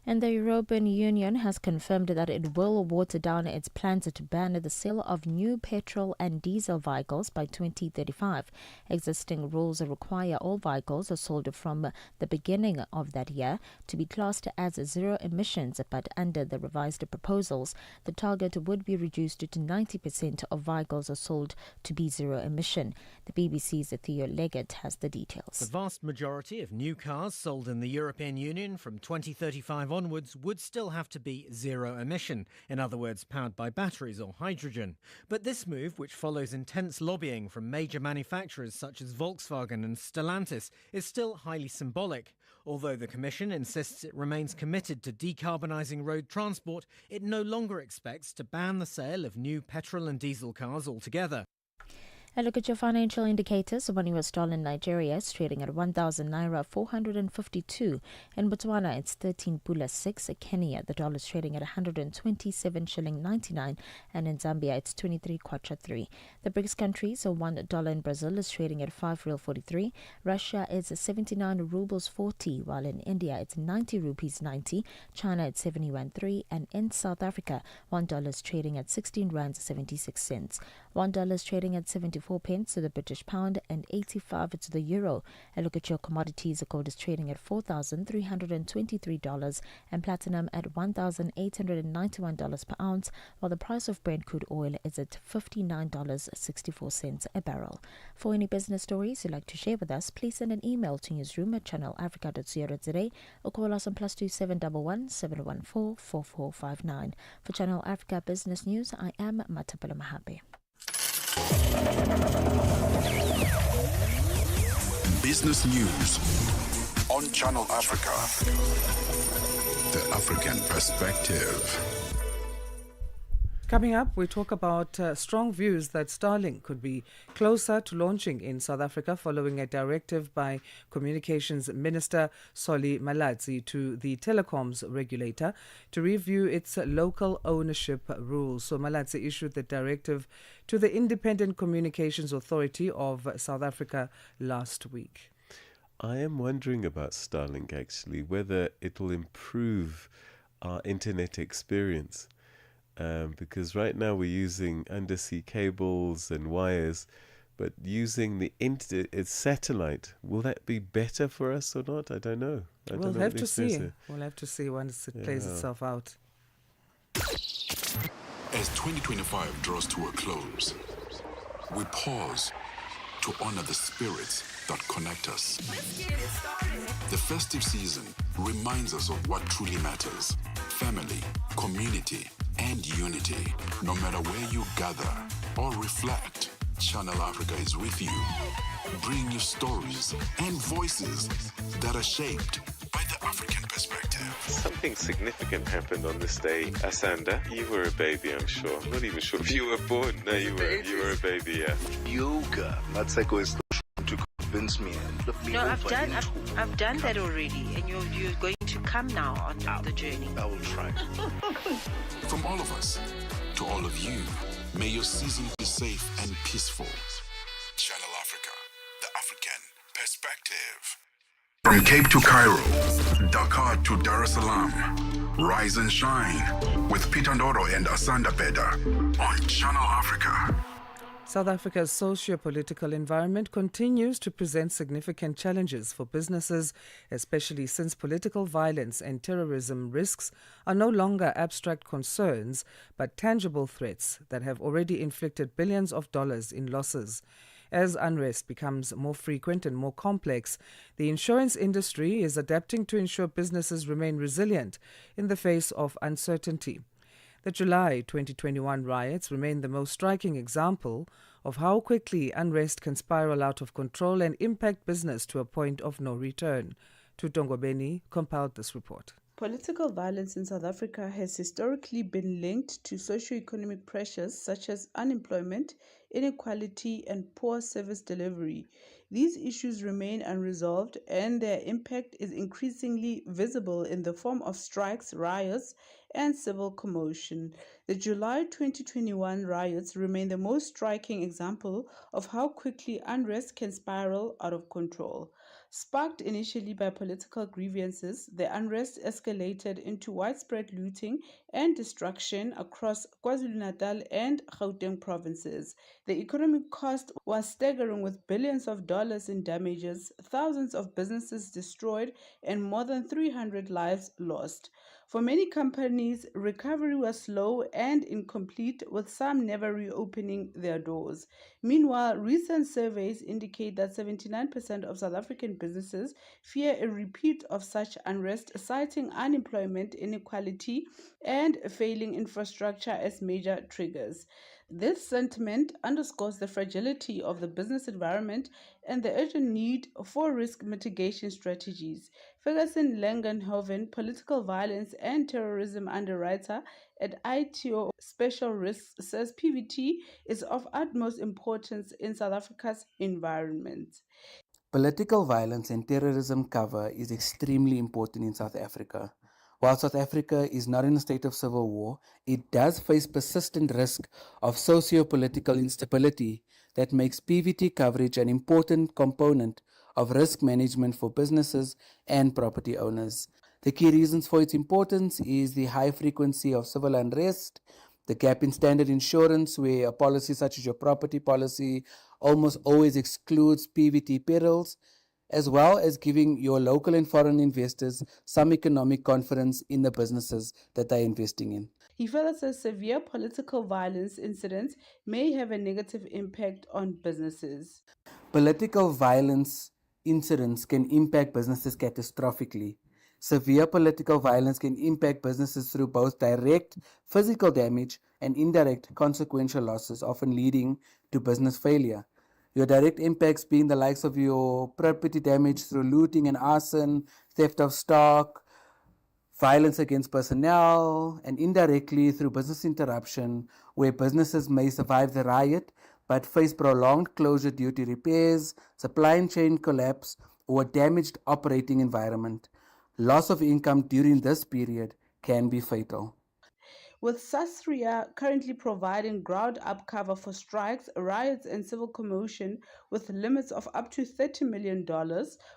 And the European Union has confirmed that it will water down its plans to ban the sale of new petrol and diesel vehicles by 2035. Existing rules require all vehicles sold from the beginning of that year to be classed as zero emissions, but under the revised proposals, the target would be reduced to 90% of vehicles sold to be zero emission. The BBC's Theo Leggett has the details. The vast majority of new cars sold in the European Union from 2035 onwards would still have to be zero emission, in other words, powered by batteries or hydrogen. But this move, which follows intense lobbying from major manufacturers such as Volkswagen and Stellantis, is still highly symbolic. Although the Commission insists it remains committed to decarbonising road transport, it no longer expects to ban the sale of new petrol and diesel cars altogether. A look at your financial indicators. One US dollar in Nigeria is trading at 1,000 naira 452. In Botswana, it's 13 pula 6. Kenya, the dollar is trading at 127 shilling 99. And in Zambia, it's 23 kwacha 3. The BRICS countries, so $1 in Brazil is trading at 5 real 43. Russia is 79 rubles 40, while in India, it's 90 rupees 90. China, it's 71 3. And in South Africa, $1 is trading at 16 rands 76 cents. $1 is trading at 74 pence to the British pound and 85 to the euro. A look at your commodities. The gold is trading at $4,323 and platinum at $1,891 per ounce, while the price of Brent crude oil is at $59.64 a barrel. For any business stories you'd like to share with us, please send an email to newsroom@channelafrica.co.za or call us on +2711 714 4459. For Channel Africa Business News, I am Matapela Mahape. Business News on Channel Africa. The African Perspective. Coming up, we talk about strong views that Starlink could be closer to launching in South Africa following a directive by Communications Minister Solly Malatsi to the telecoms regulator to review its local ownership rules. So Malatsi issued the directive to the Independent Communications Authority of South Africa last week. I am wondering about Starlink actually, whether it will improve our internet experience. Because right now we're using undersea cables and wires, but using the satellite, will that be better for us or not? I don't know. We'll have to see. We'll have to see once it plays itself out. As 2025 draws to a close, we pause to honor the spirits that connect us. The festive season reminds us of what truly matters: family, community, and unity. No matter where you gather or reflect, Channel Africa is with you, bringing you stories and voices that are shaped by the African perspective. Something significant happened on this day. Asanda, you were a baby, I'm sure. I'm not even sure if you were born. No, you were a baby, yeah. Yoga. That's like always to convince me and flip me over. I've done that already, and you're going to come now on the journey. I will try. From all of us to all of you, may your season be safe and peaceful. Channel Africa, the African perspective. From Cape to Cairo, Dakar to Dar es Salaam, rise and shine with Peter Ndoro and Asanda Beda on Channel Africa. South Africa's socio-political environment continues to present significant challenges for businesses, especially since political violence and terrorism risks are no longer abstract concerns, but tangible threats that have already inflicted billions of dollars in losses. As unrest becomes more frequent and more complex, the insurance industry is adapting to ensure businesses remain resilient in the face of uncertainty. The July 2021 riots remain the most striking example of how quickly unrest can spiral out of control and impact business to a point of no return. Tutongo Beni compiled this report. Political violence in South Africa has historically been linked to socio-economic pressures such as unemployment, inequality, and poor service delivery. These issues remain unresolved, and their impact is increasingly visible in the form of strikes, riots, and civil commotion. The July 2021 riots remain the most striking example of how quickly unrest can spiral out of control. Sparked initially by political grievances, the unrest escalated into widespread looting and destruction across KwaZulu-Natal and Gauteng provinces. The economic cost was staggering, with billions of dollars in damages, thousands of businesses destroyed, and more than 300 lives lost. For many companies, recovery was slow and incomplete, with some never reopening their doors. Meanwhile, recent surveys indicate that 79% of South African businesses fear a repeat of such unrest, citing unemployment, inequality, and failing infrastructure as major triggers. This sentiment underscores the fragility of the business environment and the urgent need for risk mitigation strategies. Ferguson Langenhoven, political violence and terrorism underwriter at ITO Special Risks, says PVT is of utmost importance in South Africa's environment. Political violence and terrorism cover is extremely important in South Africa. While South Africa is not in a state of civil war, it does face persistent risk of socio-political instability that makes PVT coverage an important component of risk management for businesses and property owners. The key reasons for its importance is the high frequency of civil unrest, the gap in standard insurance, where a policy such as your property policy almost always excludes PVT perils, as well as giving your local and foreign investors some economic confidence in the businesses that they're investing in. He further says severe political violence incidents may have a negative impact on businesses. Political violence incidents can impact businesses catastrophically. Severe political violence can impact businesses through both direct physical damage and indirect consequential losses, often leading to business failure. Your direct impacts being the likes of your property damage through looting and arson, theft of stock, violence against personnel, and indirectly through business interruption, where businesses may survive the riot but face prolonged closure due to repairs, supply chain collapse, or a damaged operating environment. Loss of income during this period can be fatal. With Sasria currently providing ground-up cover for strikes, riots, and civil commotion with limits of up to $30 million,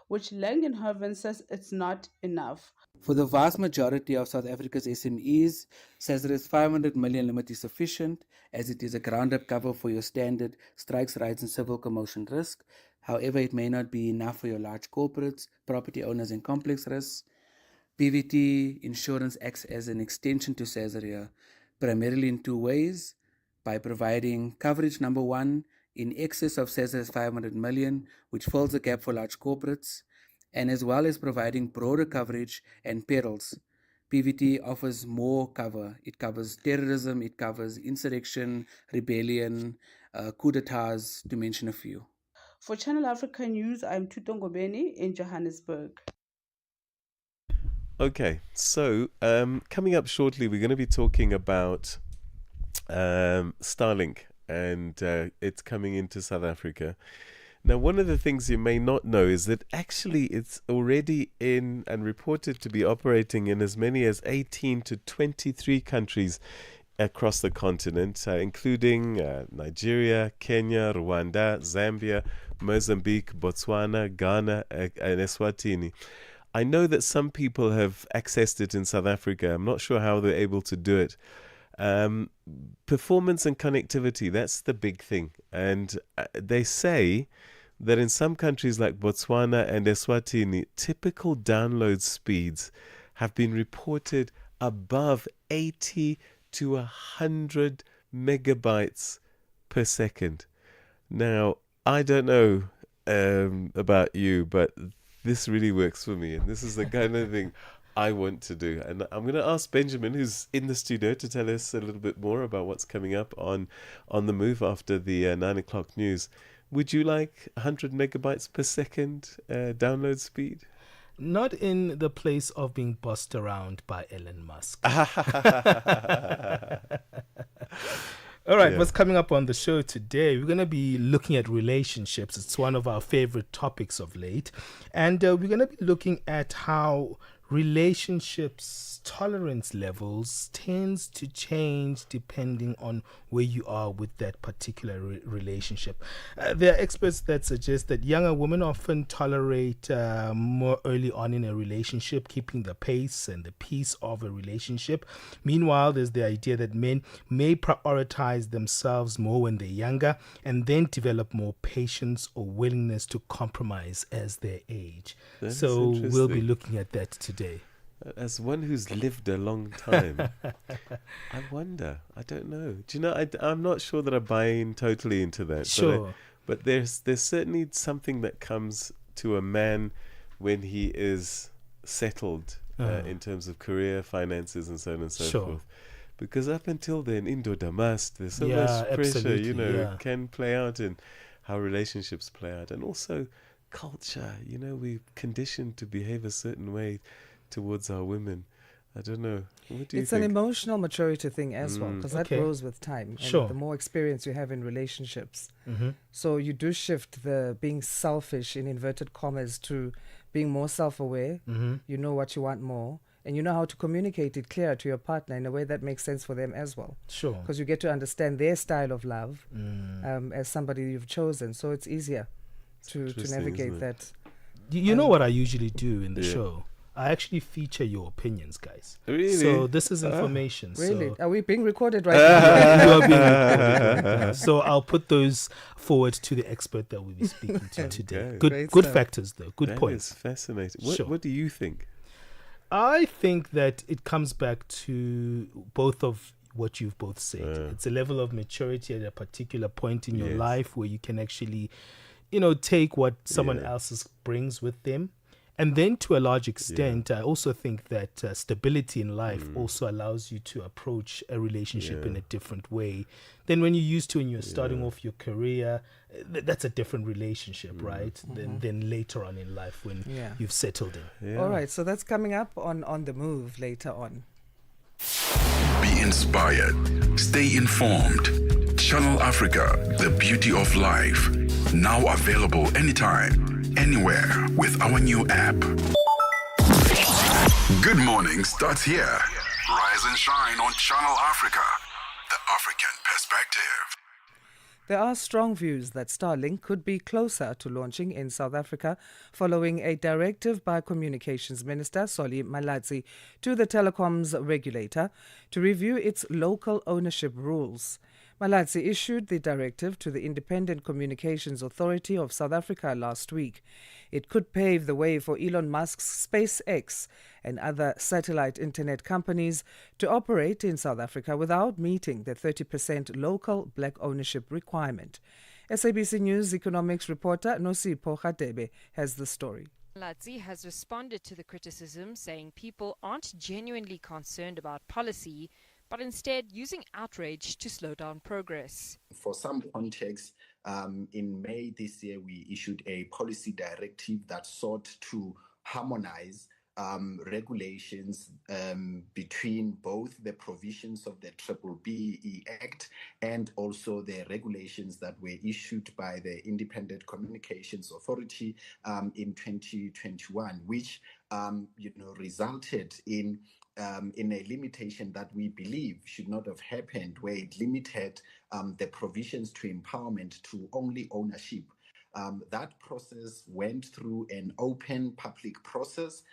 which Langenhoven says it's not enough. For the vast majority of South Africa's SMEs, Sasria's 500 million limit is sufficient, as it is a ground-up cover for your standard strikes, riots, and civil commotion risk. However, it may not be enough for your large corporates, property owners, and complex risks. PVT insurance acts as an extension to Sasria, primarily in two ways: by providing coverage, number one, in excess of Sasria's 500 million, which fills the gap for large corporates, and as well as providing broader coverage and perils. PVT offers more cover. It covers terrorism, it covers insurrection, rebellion, coup d'etats, to mention a few. For Channel Africa News, I'm Tutongobeni in Johannesburg. Okay, so coming up shortly, we're going to be talking about Starlink, and it's coming into South Africa. Now, one of the things you may not know is that actually it's already in and reported to be operating in as many as 18 to 23 countries across the continent, including Nigeria, Kenya, Rwanda, Zambia, Mozambique, Botswana, Ghana, and Eswatini. I know that some people have accessed it in South Africa. I'm not sure how they're able to do it. Performance and connectivity, that's the big thing. And they say that in some countries like Botswana and Eswatini, typical download speeds have been reported above 80 to 100 megabytes per second. Now, I don't know about you, but this really works for me, and this is the kind of thing I want to do. And I'm going to ask Benjamin, who's in the studio, to tell us a little bit more about what's coming up on the move after the 9 o'clock news. Would you like 100 megabytes per second download speed? Not in the place of being bossed around by Elon Musk. All right, what's coming up on the show today? We're going to be looking at relationships. It's one of our favorite topics of late. And we're going to be looking at how relationships tolerance levels tends to change depending on where you are with that particular relationship. There are experts that suggest that younger women often tolerate more early on in a relationship, keeping the pace and the peace of a relationship. Meanwhile, there's the idea that men may prioritize themselves more when they're younger and then develop more patience or willingness to compromise as they age. So we'll be looking at that today. As one who's lived a long time, I wonder. I don't know. Do you know? I'm not sure that I buy in totally into that. Sure. But there's certainly something that comes to a man when he is settled in terms of career, finances, and so on and so forth. Because up until then, Indo Damast, there's so Yeah, much pressure, absolutely, yeah. can play out in how relationships play out. And also culture, we're conditioned to behave a certain way towards our women. I don't know. What do you It's think? an emotional maturity thing as well, because that Okay. grows with time. And Sure. the more experience you have in relationships. Mm-hmm. So you do shift the being selfish, in inverted commas, to being more self-aware. Mm-hmm. You know what you want more. And you know how to communicate it clear to your partner in a way that makes sense for them as well. Sure. Because you get to understand their style of love as somebody you've chosen. So it's easier to interesting, navigate isn't it? that. You know what I usually do in the Yeah. show? I actually feature your opinions, guys. Really? So this is information. Really? So Are we being recorded right now? you are being recorded right now. So I'll put those forward to the expert that we'll be speaking to today. Okay. Good factors, though. Good That points. is fascinating. Sure. What do you think? I think that it comes back to both of what you've both said. It's a level of maturity at a particular point in your Yes. life where you can actually, take what someone else brings with them. And then to a large extent, I also think that stability in life also allows you to approach a relationship in a different way than when you're used to when you're starting off your career. That's a different relationship, right? Than later on in life when you've settled in. All right, so that's coming up on The Move later on. Be inspired. Stay informed. Channel Africa, the beauty of life. Now available anytime, anywhere with our new app. Good morning starts here. Rise and shine on Channel Africa, the African perspective. There are strong views that Starlink could be closer to launching in South Africa following a directive by Communications Minister Solly Malatsi to the telecoms regulator to review its local ownership rules. Malatsi issued the directive to the Independent Communications Authority of South Africa last week. It could pave the way for Elon Musk's SpaceX and other satellite internet companies to operate in South Africa without meeting the 30% local black ownership requirement. SABC News economics reporter Nosipho Radebe has the story. Malatsi has responded to the criticism, saying people aren't genuinely concerned about policy, but instead using outrage to slow down progress. For some context, in May this year, we issued a policy directive that sought to harmonize regulations between both the provisions of the BBBE Act and also the regulations that were issued by the Independent Communications Authority in 2021, which resulted in a limitation that we believe should not have happened, where it limited the provisions to empowerment to only ownership. That process went through an open public process.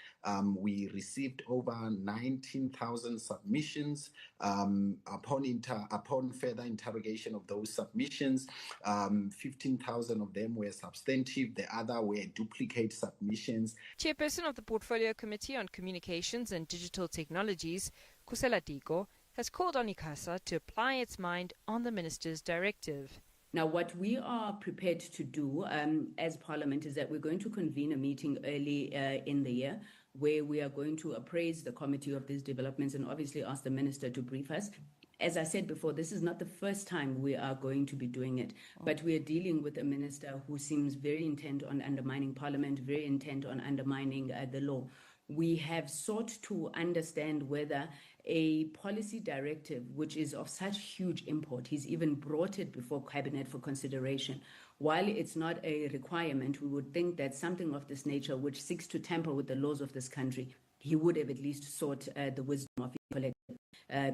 We received over 19,000 submissions. Upon further interrogation of those submissions, 15,000 of them were substantive. The other were duplicate submissions. Chairperson of the Portfolio Committee on Communications and Digital Technologies, Kusela Tiko, has called on ICASA to apply its mind on the minister's directive. Now, what we are prepared to do as Parliament is that we're going to convene a meeting early in the year where we are going to appraise the committee of these developments and obviously ask the minister to brief us. As I said before, this is not the first time we are going to be doing it, but we are dealing with a minister who seems very intent on undermining Parliament, very intent on undermining the law. We have sought to understand whether a policy directive, which is of such huge import, he's even brought it before Cabinet for consideration. While it's not a requirement, we would think that something of this nature, which seeks to tamper with the laws of this country, he would have at least sought the wisdom of his collective.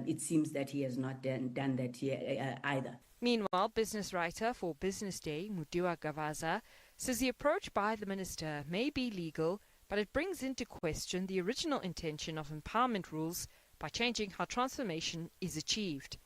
It seems that he has not done that here either. Meanwhile, business writer for Business Day, Mudiwa Gavaza, says the approach by the minister may be legal, but it brings into question the original intention of empowerment rules by changing how transformation is achieved.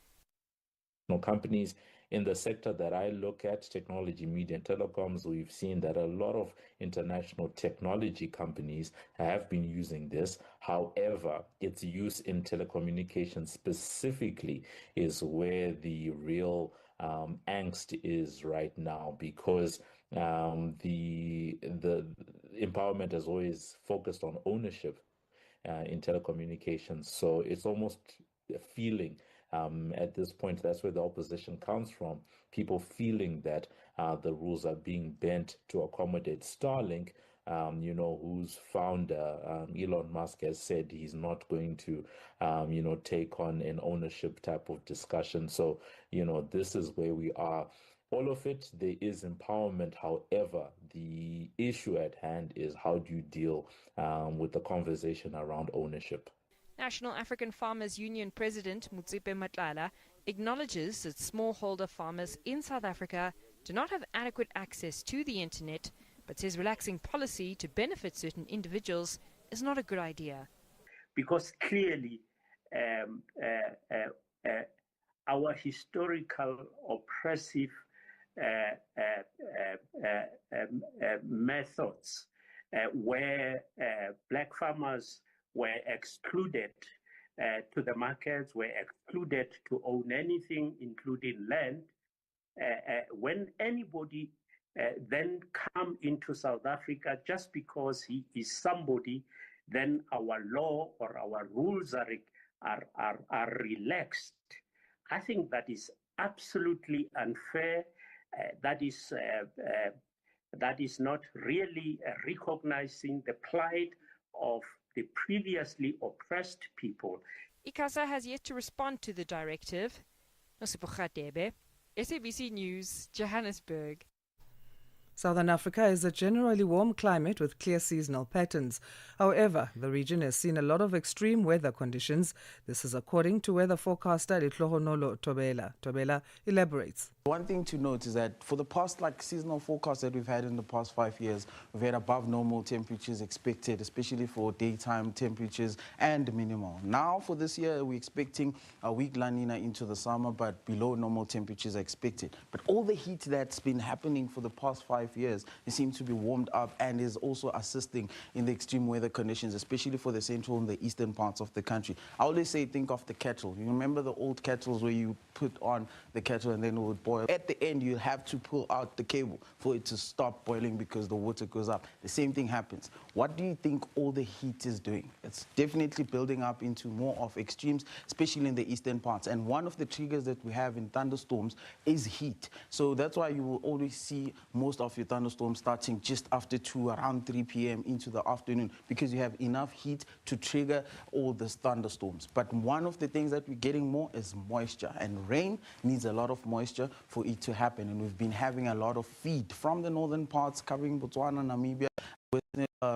Companies in the sector that I look at, technology, media, and telecoms, we've seen that a lot of international technology companies have been using this. However, its use in telecommunications specifically is where the real angst is right now, because the empowerment has always focused on ownership in telecommunications. So it's almost a feeling At this point, that's where the opposition comes from. People feeling that the rules are being bent to accommodate Starlink, whose founder, Elon Musk, has said he's not going to, take on an ownership type of discussion. So, this is where we are. All of it, there is empowerment. However, the issue at hand is how do you deal with the conversation around ownership? National African Farmers Union President Motsepe Matlala acknowledges that smallholder farmers in South Africa do not have adequate access to the internet, but says relaxing policy to benefit certain individuals is not a good idea. Because clearly our historical oppressive methods where black farmers were excluded to the markets, were excluded to own anything, including land. When anybody then come into South Africa just because he is somebody, then our law or our rules are relaxed. I think that is absolutely unfair. That is not really recognizing the plight of the previously oppressed people. ICASA has yet to respond to the directive. Nosipho Khatebe, SABC News, Johannesburg. Southern Africa is a generally warm climate with clear seasonal patterns. However, the region has seen a lot of extreme weather conditions. This is according to weather forecaster Litlohonolo Tobela. Tobela elaborates. One thing to note is that for the past seasonal forecast that we've had in the past 5 years, we've had above normal temperatures expected, especially for daytime temperatures and minimal. Now for this year, we're expecting a weak La Nina into the summer, but below normal temperatures are expected. But all the heat that's been happening for the past 5 years, it seems to be warmed up and is also assisting in the extreme weather conditions, especially for the central and the eastern parts of the country. I always say, think of the kettle. You remember the old kettles where you put on the kettle and then it would boil? At the end, you have to pull out the cable for it to stop boiling because the water goes up. The same thing happens. What do you think all the heat is doing? It's definitely building up into more of extremes, especially in the eastern parts. And one of the triggers that we have in thunderstorms is heat. So that's why you will always see most of your thunderstorms starting just after 2, around 3 p.m. into the afternoon, because you have enough heat to trigger all these thunderstorms. But one of the things that we're getting more is moisture, and rain needs a lot of moisture for it to happen. And we've been having a lot of feed from the northern parts covering Botswana, Namibia, with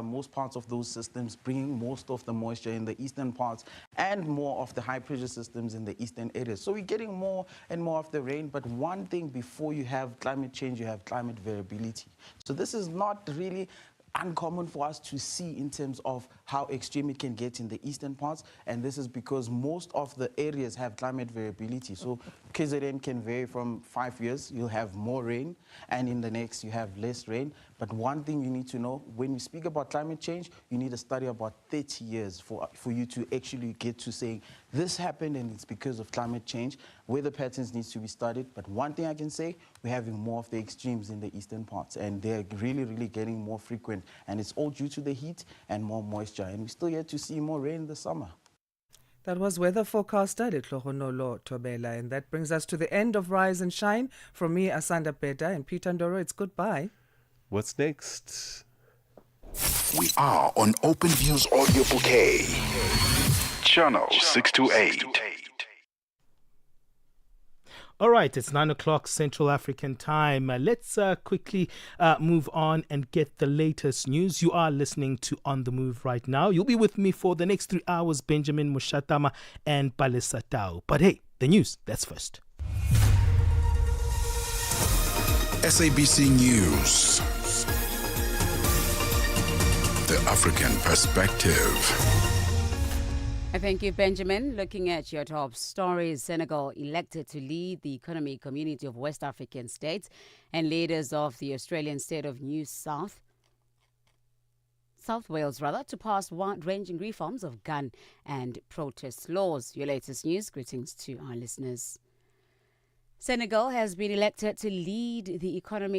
most parts of those systems bringing most of the moisture in the eastern parts and more of the high pressure systems in the eastern areas. So we're getting more and more of the rain. But one thing, before you have climate change, you have climate variability. So this is not really uncommon for us to see in terms of how extreme it can get in the eastern parts, and this is because most of the areas have climate variability. So KZN can vary from 5 years, you'll have more rain, and in the next you have less rain. But one thing you need to know, when we speak about climate change, you need to study about 30 years for you to actually get to saying this happened and it's because of climate change. Weather patterns needs to be studied, but one thing I can say, we're having more of the extremes in the eastern parts, and they're really, really getting more frequent, and it's all due to the heat and more moisture, and we still yet to see more rain in the summer. That was weather forecaster Litlohonolo Tobela, and that brings us to the end of Rise and Shine. From me, Asanda, Beda, and Peter Ndoro, it's goodbye. What's next? We are on Open Views Audio Bouquet, Channel 628. All right, it's 9 o'clock Central African time. Let's quickly move on and get the latest news. You are listening to On the Move right now. You'll be with me for the next 3 hours, Benjamin Mushatama and Palesatao. But hey, the news, that's first. SABC News. The African Perspective. Thank you, Benjamin. Looking at your top stories, Senegal elected to lead the economic community of West African states, and leaders of the Australian state of New South Wales, to pass wide-ranging reforms of gun and protest laws. Your latest news. Greetings to our listeners. Senegal has been elected to lead the economic